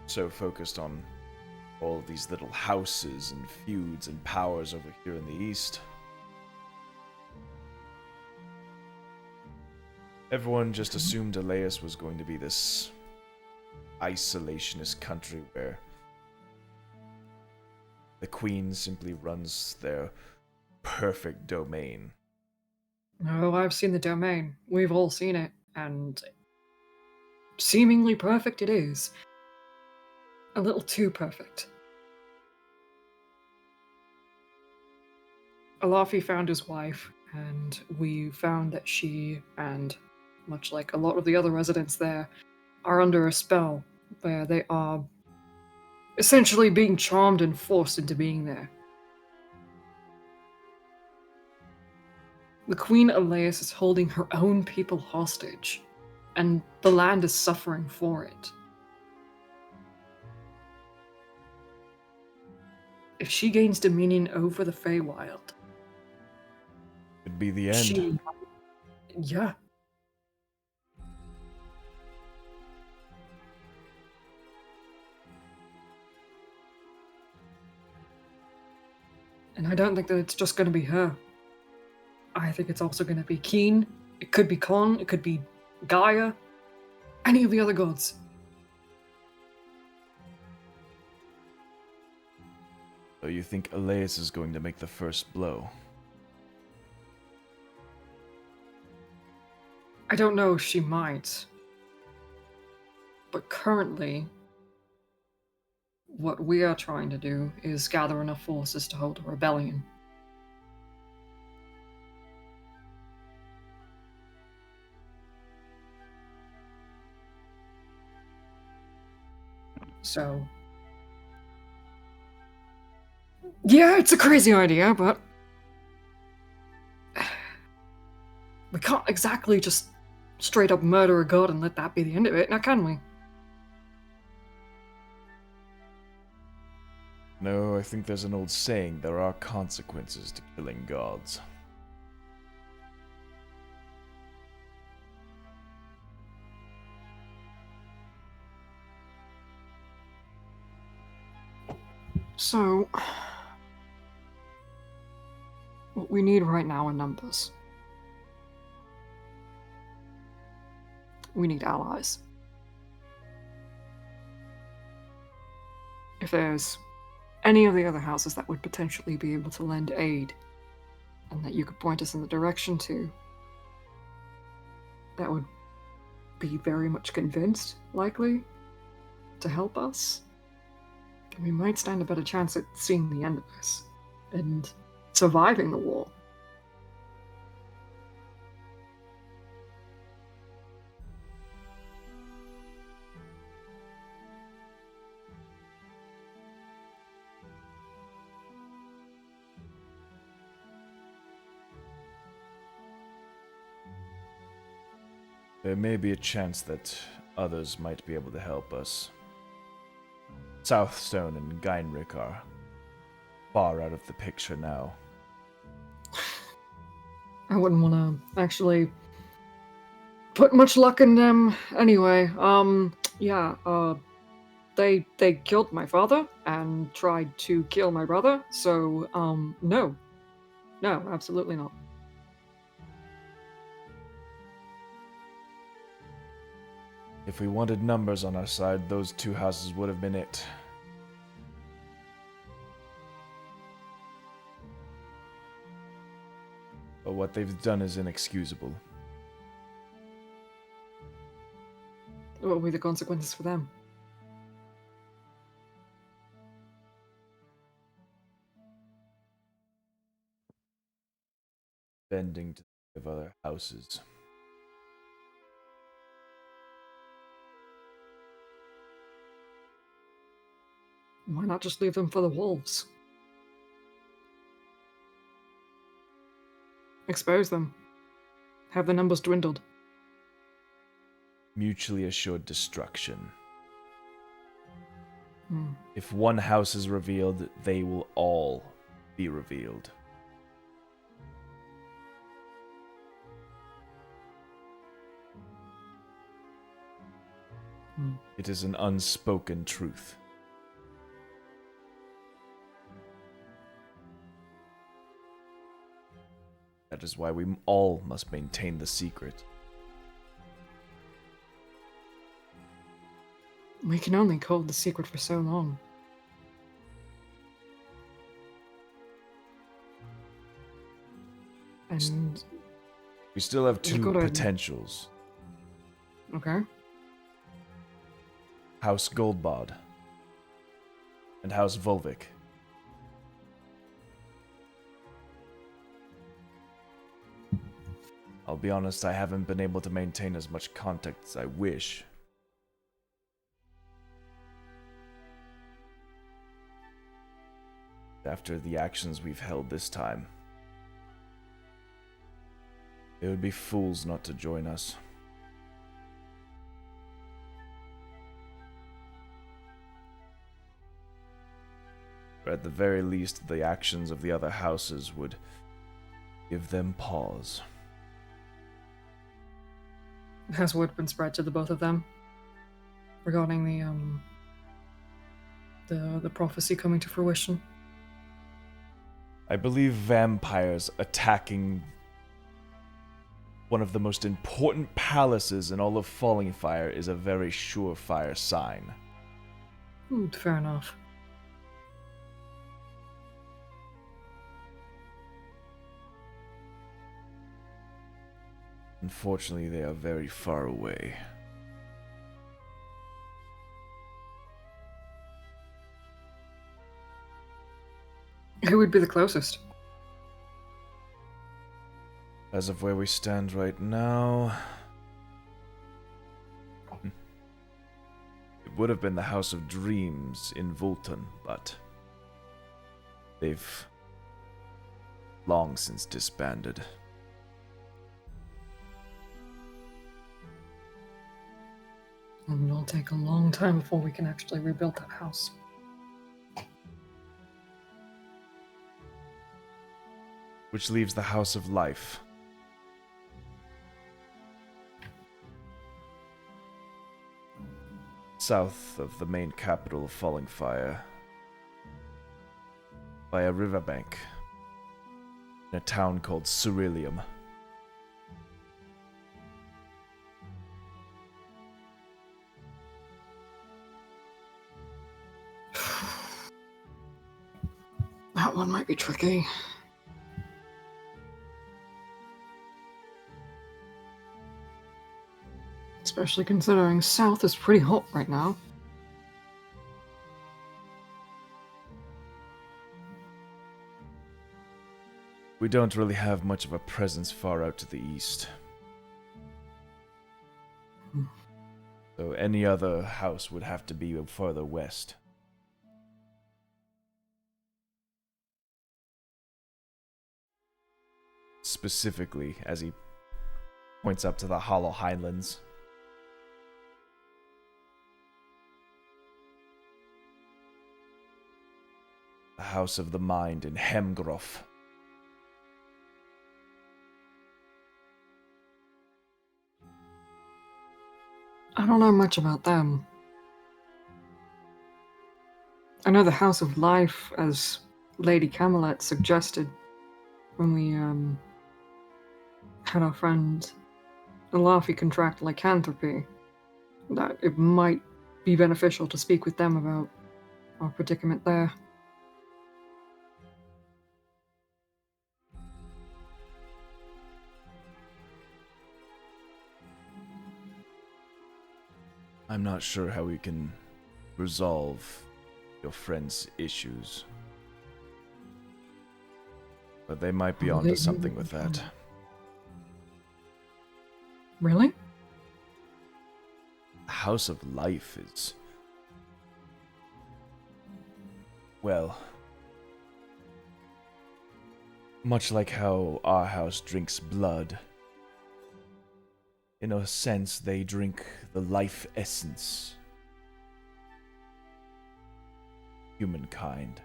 So focused on all of these little houses and feuds and powers over here in the east. Everyone just assumed Alais was going to be this isolationist country where the queen simply runs their perfect domain.
Oh, I've seen the domain. We've all seen it, and seemingly perfect it is. A little too perfect. Alafi found his wife, and we found that she, and much like a lot of the other residents there, are under a spell where they are essentially being charmed and forced into being there. The Queen Alais is holding her own people hostage, and the land is suffering for it. if she gains dominion over the Feywild,
It'd be the end.
she, yeah. And I don't think that it's just going to be her. I think it's also going to be Keen. It could be Con. It could be Gaia. Any of the other gods.
So you think Elias is going to make the first blow?
I don't know if she might. But currently, what we are trying to do is gather enough forces to hold a rebellion. So, yeah, it's a crazy idea, but we can't exactly just straight up murder a god and let that be the end of it, now can we?
No, I think there's an old saying, there are consequences to killing gods.
So, what we need right now are numbers. We need allies. If there's any of the other houses that would potentially be able to lend aid, and that you could point us in the direction to, that would be very much convinced, likely, to help us, then we might stand a better chance at seeing the end of this, and surviving the war.
There may be a chance that others might be able to help us. Southstone and Geinrich are far out of the picture now.
I wouldn't want to actually put much luck in them anyway. They killed my father and tried to kill my brother, so, no. No, absolutely not.
If we wanted numbers on our side, those two houses would have been it. But what they've done is inexcusable.
What will be the consequences for them?
Bending to of other houses.
Why not just leave them for the wolves? Expose them. Have the numbers dwindled.
Mutually assured destruction.
Hmm.
If one house is revealed, they will all be revealed. It is an unspoken truth. That is why we all must maintain the secret.
We can only hold the secret for so long. And
We still have two
Go ahead.
potentials.
okay.
House Goldbod and House Volvic. I'll be honest, I haven't been able to maintain as much contact as I wish. After the actions we've held this time. They would be fools not to join us. at the very least, the actions of the other houses would give them pause.
Has word been spread to the both of them regarding the prophecy coming to fruition?
I believe vampires attacking one of the most important palaces in all of Falling Fire is a very surefire sign.
Fair enough.
Unfortunately, they are very far away.
Who would be the closest?
As of where we stand right now, it would have been the House of Dreams in Vulton, but they've long since disbanded.
And it'll take a long time before we can actually rebuild that house.
Which leaves the House of Life. South of the main capital of Falling Fire, by a riverbank, in a town called Skylisium.
That one might be tricky. Especially considering South is pretty hot right now.
We don't really have much of a presence far out to the east. So any other house would have to be further west. Specifically, as he points up to the Hollow Highlands. The House of the Mind in Hemgroff.
I don't know much about them. I know the House of Life, as Lady Camelot suggested when we had our friend Alafi contract lycanthropy, that it might be beneficial to speak with them about our predicament there.
I'm not sure how we can resolve your friend's issues. But they might be onto something with that.
Really?
The House of Life is... well... much like how our house drinks blood. In a sense, they drink the life essence. Humankind.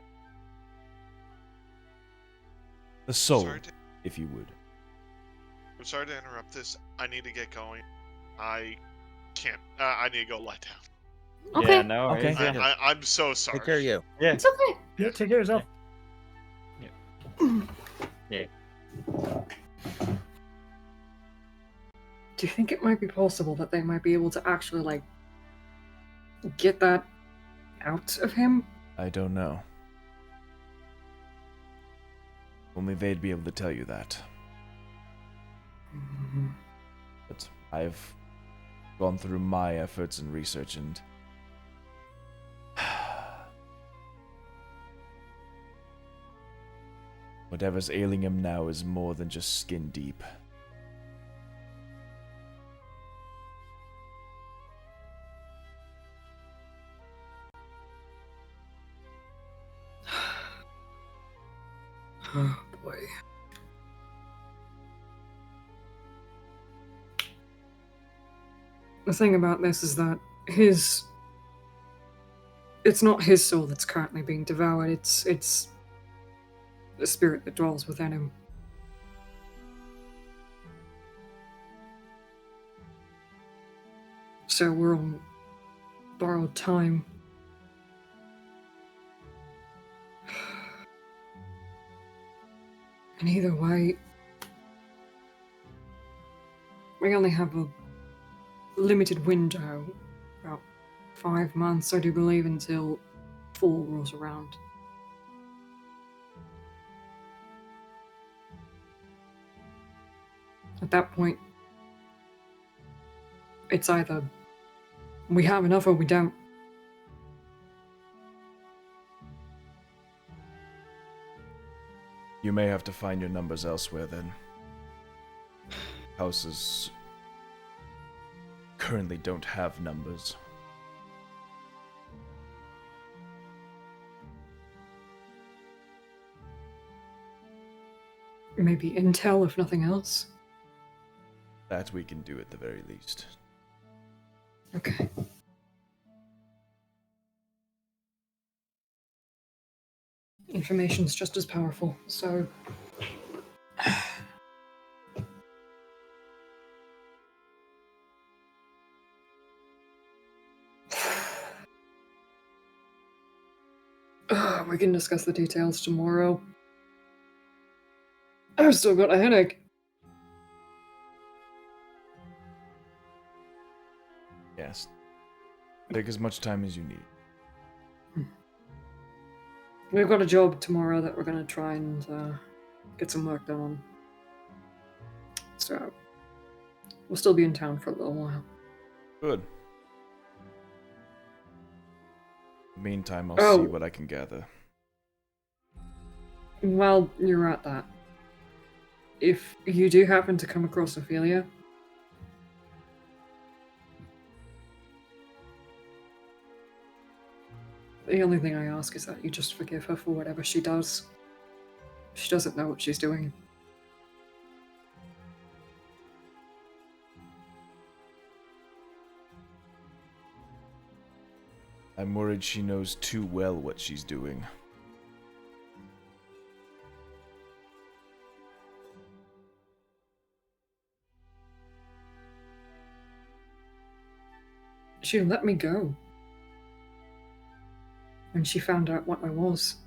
The soul,
Sorry to-
if you would.
I'm sorry to interrupt this. I need to get going. I can't. I need to go lie down.
Okay.
Yeah, no worries.
Okay.
Yeah.
I'm so sorry.
Take care of you.
Yeah.
It's okay.
Yeah, take care of yourself.
Yeah.
Do you think it might be possible that they might be able to actually, like, get that out of him?
I don't know. Only they'd be able to tell you that. But I've gone through my efforts and research and... whatever's ailing him now is more than just skin deep.
Oh boy. The thing about this is that his it's not his soul that's currently being devoured. It's the spirit that dwells within him. So we're on borrowed time. And either way, we only have a limited window, about 5 months, I do believe, until fall rolls around. At that point, it's either we have enough or we don't.
You may have to find your numbers elsewhere then. Houses currently don't have numbers.
Maybe intel, if nothing else.
That we can do at the very least.
Okay. Information's just as powerful, so... we can discuss the details tomorrow. I've still got a headache.
Yes. Take as much time as you need.
We've got a job tomorrow that we're going to try and get some work done on. So, we'll still be in town for a little while.
Good. Meantime, I'll see what I can gather.
While you're at that, if you do happen to come across Ophelia, the only thing I ask is that you just forgive her for whatever she does. She doesn't know what she's doing.
I'm worried she knows too well what she's doing.
She let me go when she found out what I was.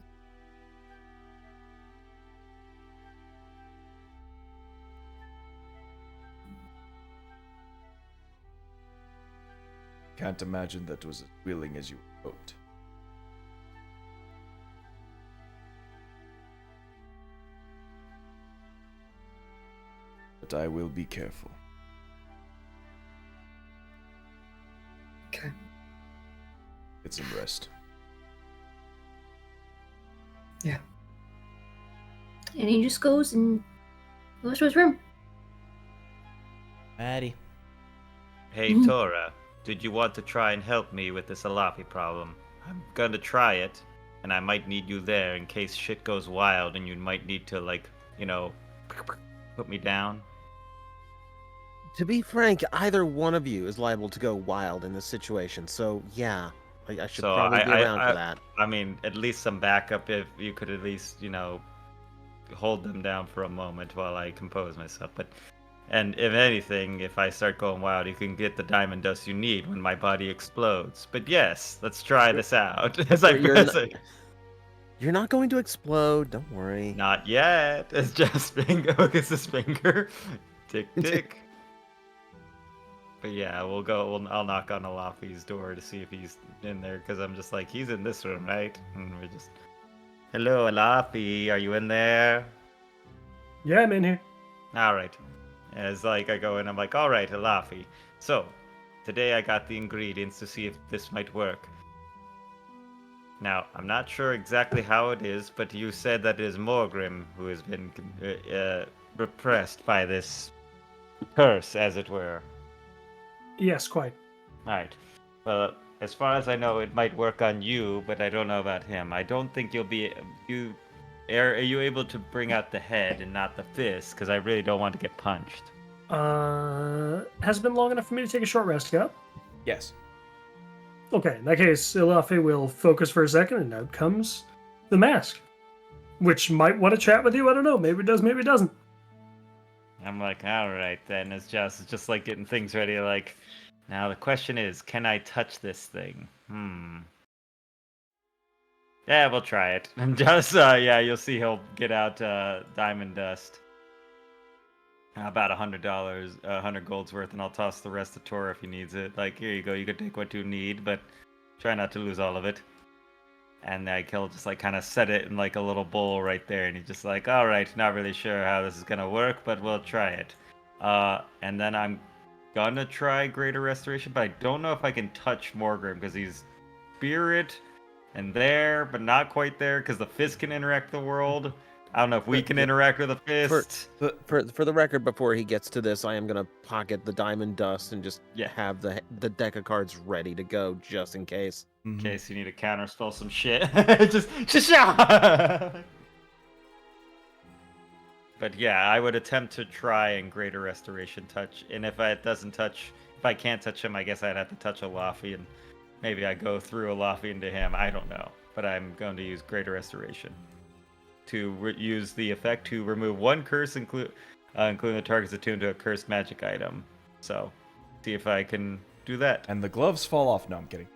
Can't imagine that was as willing as you hoped. But I will be careful.
Okay.
Get some rest.
Yeah.
And he just goes to his room.
Maddie.
Hey, Tora, did you want to try and help me with this Alafi problem? I'm gonna try it, and I might need you there in case shit goes wild and you might need to, like, you know, put me down.
To be frank, either one of you is liable to go wild in this situation, so yeah, I should
So
probably be around for that.
I mean, at least some backup if you could at least, you know, hold them down for a moment while I compose myself. And if anything, if I start going wild, you can get the diamond dust you need when my body explodes. But yes, let's try this out.
You're not going to explode, don't worry.
Not yet. It's just finger. Look, it's his finger. Tick tick. But yeah, I'll knock on Alafi's door to see if he's in there, because I'm just like, he's in this room, right? And we're just, hello, Alafi, are you in there?
Yeah, I'm in here.
All right. As like I go in, I'm like, all right, Alafi. So today I got the ingredients to see if this might work. Now I'm not sure exactly how it is, but you said that it is Morgrim who has been repressed by this curse, as it were.
Yes, quite.
Alright. Well, as far as I know, it might work on you, but I don't know about him. I don't think you'll be... Are you able to bring out the head and not the fist? Because I really don't want to get punched.
Has it been long enough for me to take a short rest, yeah?
Yes.
Okay, in that case, Ilafe will focus for a second, and out comes the mask, which might want to chat with you. I don't know. Maybe it does. Maybe it doesn't.
I'm like, all right then. It's just like getting things ready. Like, now the question is, can I touch this thing? Yeah, we'll try it. And just yeah, you'll see he'll get out diamond dust. About $100, 100 gold's worth, and I'll toss the rest to Tor if he needs it. Like, here you go. You can take what you need, but try not to lose all of it. And like he'll just like kind of set it in like a little bowl right there, and he's just like, all right, not really sure how this is gonna work, but we'll try it. And then I'm gonna try Greater Restoration, but I don't know if I can touch Morgrim because he's spirit and there, but not quite there because the fist can interact with the world. I don't know if we can interact with the fist.
For the record, before he gets to this, I am gonna pocket the diamond dust and just have the deck of cards ready to go just in case.
In case you need to counterspell some shit. just but yeah, I would attempt to try and Greater Restoration touch. And if I can't touch him, I guess I'd have to touch Alafi, and maybe I go through Alafi into him. I don't know. But I'm going to use Greater Restoration to use the effect to remove one curse, including the target's attuned to a cursed magic item. So, see if I can do that.
And the gloves fall off. No, I'm kidding.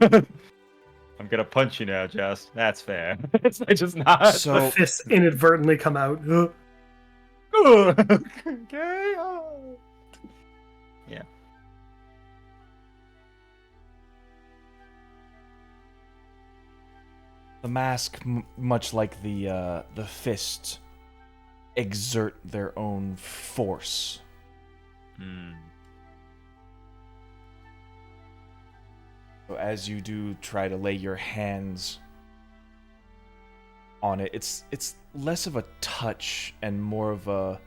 I'm gonna punch you now, Joss. That's fair. It's just not.
So
The fists inadvertently come out.
Okay. Yeah.
the mask, much like the fist, exert their own force. So as you do try to lay your hands on it, it's less of a touch and more of a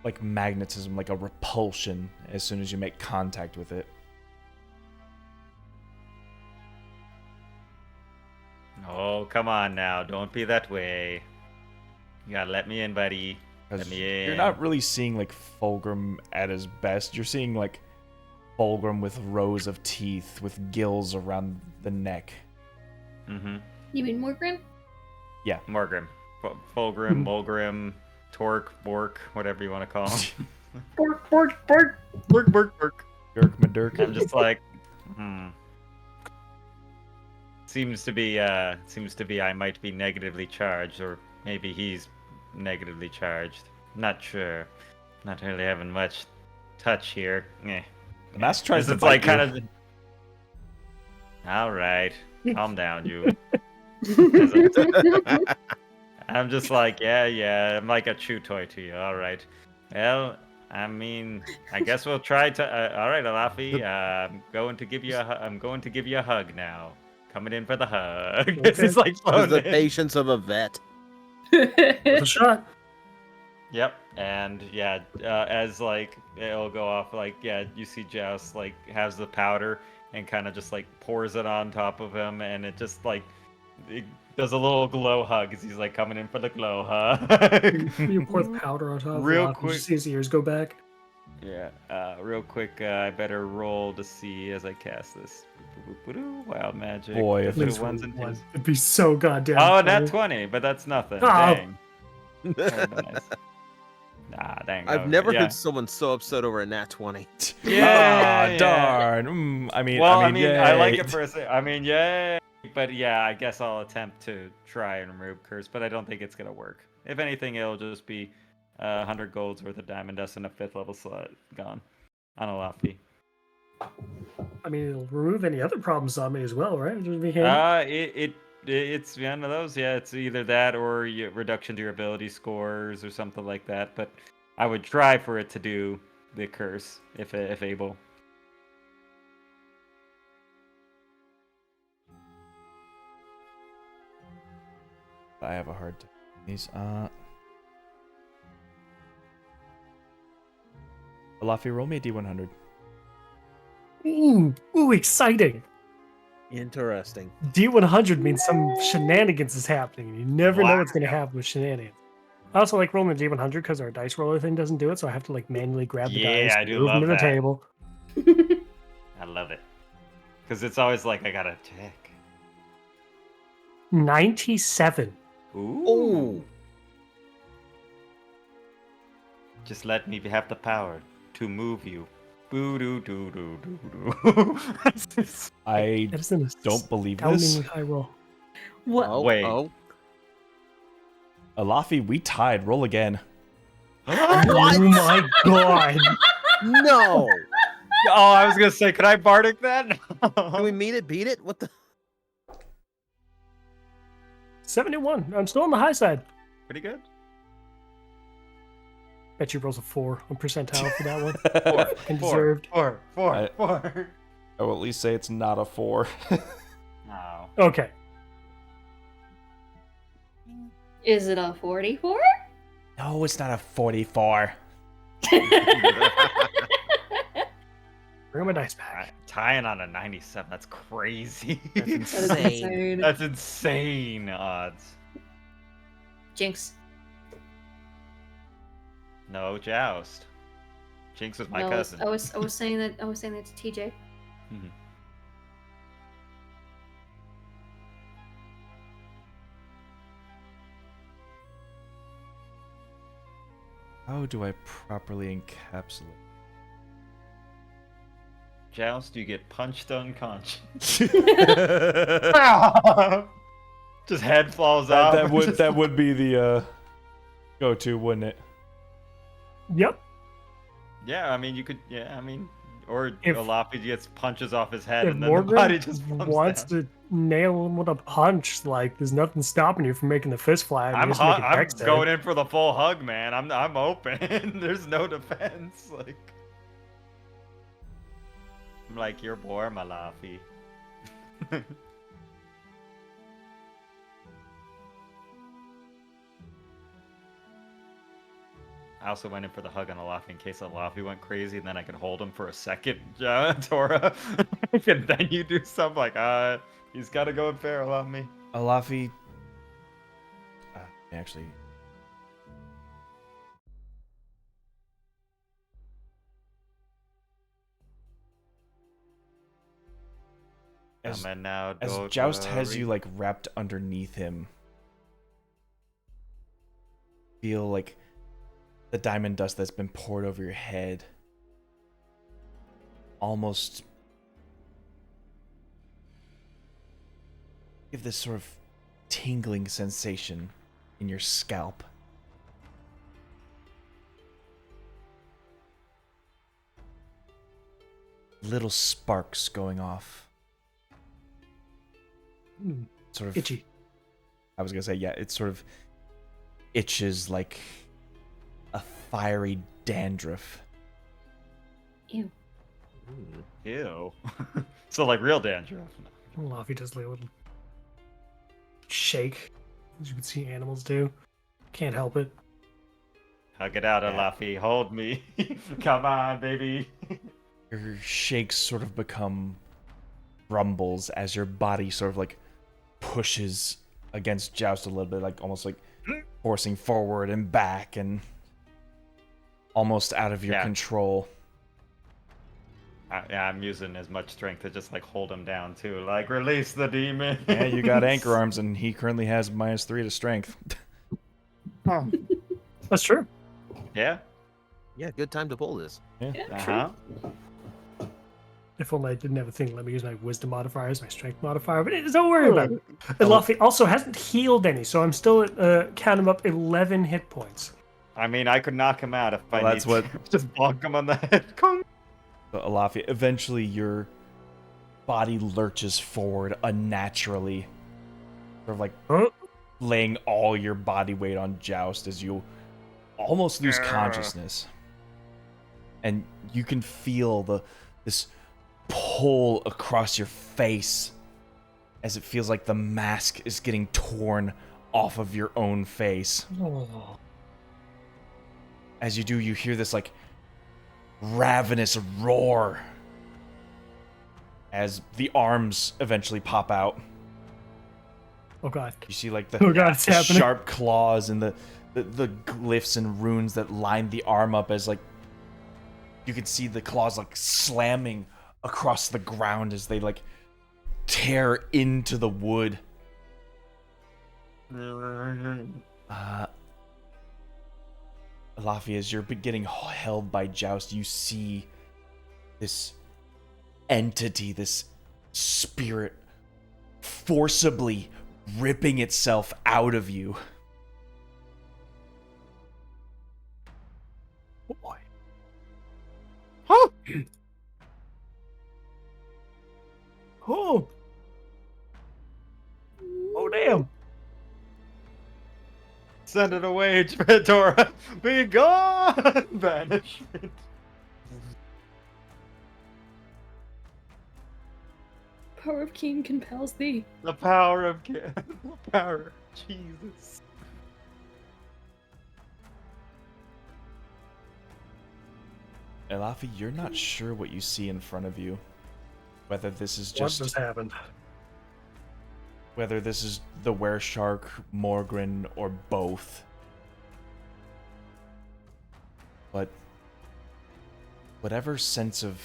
like magnetism, like a repulsion as soon as you make contact with it.
Oh, come on now. Don't be that way. You gotta let me in, buddy. Let
'Cause
me in.
you're not really seeing like Fulgrim at his best. You're seeing like Fulgrim with rows of teeth, with gills around the neck.
Mm-hmm.
You mean Morgrim?
Yeah.
Morgrim. Fulgrim, Mulgrim, Torque, Bork, whatever you want to call him.
Bork, bork, bork.
Bork, bork, bork.
Dirk Madurk.
I'm just like, Seems to be I might be negatively charged, or maybe he's negatively charged. Not sure. Not really having much touch here. Eh.
The mask tries to
It's
bite
like
you.
kind of. All right, calm down, you. I'm just like, yeah. I'm like a chew toy to you. All right. Well, I mean, I guess we'll try to. All right, Alafi. I'm going to give you a hug now. Coming in for the hug.
Okay.
This is like
With
floating
the
in.
patience of a vet.
A shot.
Yep, and yeah, as like it'll go off, like you see Joust like has the powder and kind of just like pours it on top of him, and it just like it does a little glow hug as he's like coming in for the glow hug.
You pour the powder on top.
Real
of it,
quick.
You see his ears go back.
Yeah, real quick, I better roll to see as I cast this. Wild magic.
Boy,
Just
if
do
it's
ones and twos.
It'd be so goddamn.
Oh,
funny.
not 20, but that's nothing.
Oh.
Dang. Very nice. Nah, dang.
I've never heard someone so upset over a nat 20.
Yeah,
darn. I mean,
Well,
yay.
I like it for a second. I mean, yay. But yeah, I guess I'll attempt to try and remove curse, but I don't think it's gonna work. If anything, it'll just be 100 golds worth of diamond dust and a 5th level slot gone on a lofty.
I mean, it'll remove any other problems on me as well, right? It'll be handy.
It's one of those. Yeah, it's either that or reduction to your ability scores or something like that. But I would try for it to do the curse if able.
I have a hard time. These Alafi, roll me a D100.
Ooh, exciting.
Interesting.
D100 means some shenanigans is happening. You never know what's going to happen with shenanigans. I also like rolling the D100 because our dice roller thing doesn't do it, so I have to like manually grab the dice,
I do
move them
love
to the
that.
table.
I love it. Because it's always like, I gotta check.
97.
Ooh.
Oh,
Just let me have the power to move you. Boo doo doo doo doo doo.
I
That is an
don't believe this.
astoundingly high roll.
What?
oh,
Wait.
oh.
Alafi, we tied. Roll again.
Oh my god.
No.
Oh, I was gonna say, could I Bardic that?
Can we meet it, beat it? What the?
71. I'm still on the high side.
Pretty good.
Bet you rolls a 4 on percentile for that one.
Four,
And
four,
deserved.
four, four,
I-
four.
I will at least say it's not a 4.
No.
Okay.
Is it a 44?
No, it's not a 44.
Bring my dice back.
Tying on a 97, that's crazy.
That's
That is
insane.
insane.
That's insane odds.
Jinx.
No joust. Jinx was my
No,
cousin.
I was saying that to TJ.
Mhm.
How do I properly encapsulate?
Joust, you get punched unconscious.
that,
Just head falls off.
that would be the go-to, wouldn't it?
Yep.
Yeah, I mean you could. Yeah, I mean, or
If-
Olafi gets punches off his head
If
and then the body
Morgan
just falls
wants
down.
to nail him with a punch, like there's nothing stopping you from making the fist fly.
I'm going in for the full hug, man. I'm open. There's no defense. Like I'm like you're poor, Malafi. I also went in for the hug on Alafi in case Alafi went crazy, and then I could hold him for a second, Tora. And then you do something like, he's got to go in feral on me.
Alafi. Actually. As,
Coming now,
as Joust has you like wrapped underneath him, feel like the diamond dust that's been poured over your head almost give this sort of tingling sensation in your scalp. Little sparks going off. Sort of
Itchy.
I was gonna say, yeah, it sort of itches like a fiery dandruff.
Ew.
Ew. So like real dandruff.
Luffy does like a little shake, as you can see animals do. Can't help it.
Hug it out, Alafi. Hold me. Come on, baby.
Your shakes sort of become rumbles as your body sort of like pushes against Joust a little bit, like almost like forcing forward and back and almost out of your control.
Yeah, I'm using as much strength to just like hold him down too. Like release the demon.
Yeah, you got anchor arms, and he currently has -3 to strength.
That's true.
Yeah.
Yeah, good time to pull this.
Yeah.
Uh-huh.
If only I didn't have a thing. Let me use my wisdom modifier as my strength modifier, but don't worry about it. And Luffy also hasn't healed any, so I'm still at, count him up, 11 hit points.
I mean, I could knock him out if I
Well, that's
need to. Just bonk him on the head.
But Alafi, eventually your body lurches forward unnaturally, sort of like laying all your body weight on Joust as you almost lose consciousness, and you can feel this pull across your face as it feels like the mask is getting torn off of your own face.
Oh.
As you do, you hear this like ravenous roar as the arms eventually pop out.
Oh god.
You see like
Oh god, it's
the
happening.
sharp claws and the glyphs and runes that line the arm up as like you can see the claws like slamming across the ground as they like tear into the wood. Laffy, as you're getting held by Joust, you see this entity, this spirit, forcibly ripping itself out of you.
Oh boy.
Oh! Oh! Oh, damn!
Send it away, Tora. Be gone! Banishment.
Power of King compels thee.
The power of the power of Jesus.
Elafi, you're not sure what you see in front of you. Whether this is
What just
just
happened?
whether this is the Wereshark, Morgren, or both. But whatever sense of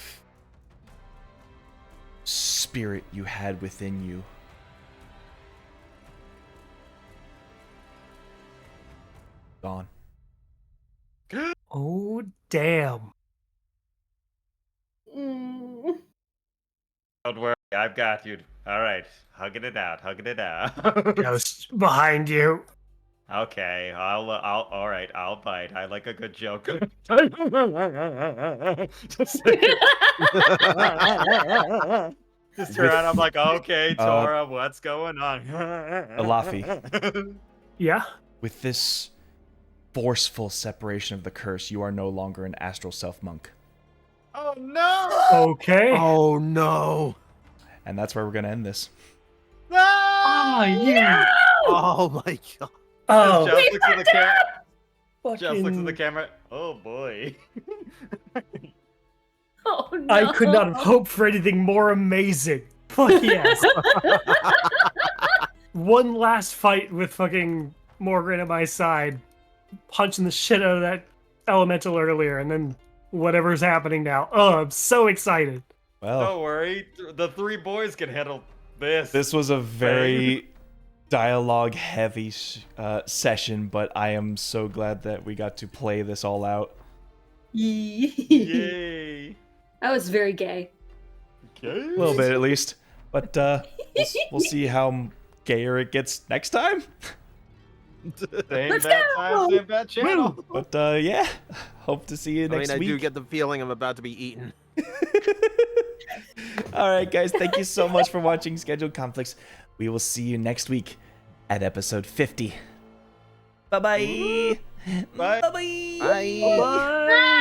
spirit you had within you, gone.
Oh, damn.
Mm.
Don't worry, I've got you. All right, hugging it out, hugging it out.
Ghost behind you.
Okay, I'll bite. I like a good joke. Just turn around. I'm like, okay, Tora, what's going on?
Alafi.
Yeah?
With this forceful separation of the curse, you are no longer an astral self monk.
Oh no!
Okay.
Oh no!
And that's where we're going to end this.
No!
Oh, you.
Oh my god!
Oh,
Just looks at the camera. Just looks at the
fucking.
camera. Oh boy.
Oh no!
I could not have hoped for anything more amazing. Fuck yes. One last fight with fucking Morgan at my side, punching the shit out of that elemental earlier, and then whatever's happening now. Oh, I'm so excited.
Well,
Don't worry, the three boys can handle this.
this was a very dialogue heavy session, but I am so glad that we got to play this all out.
Yay!
That was very gay.
A little bit at least. But we'll see how gayer it gets next time.
Same
Let's
bad
go!
time, same bad channel.
But yeah, hope to see you next
I
week.
do get the feeling I'm about to be eaten.
All right, guys, thank you so much for watching Scheduled Conflicts. We will see you next week at episode 50. Bye-bye.
Bye.
Bye-bye.
Bye.
Bye.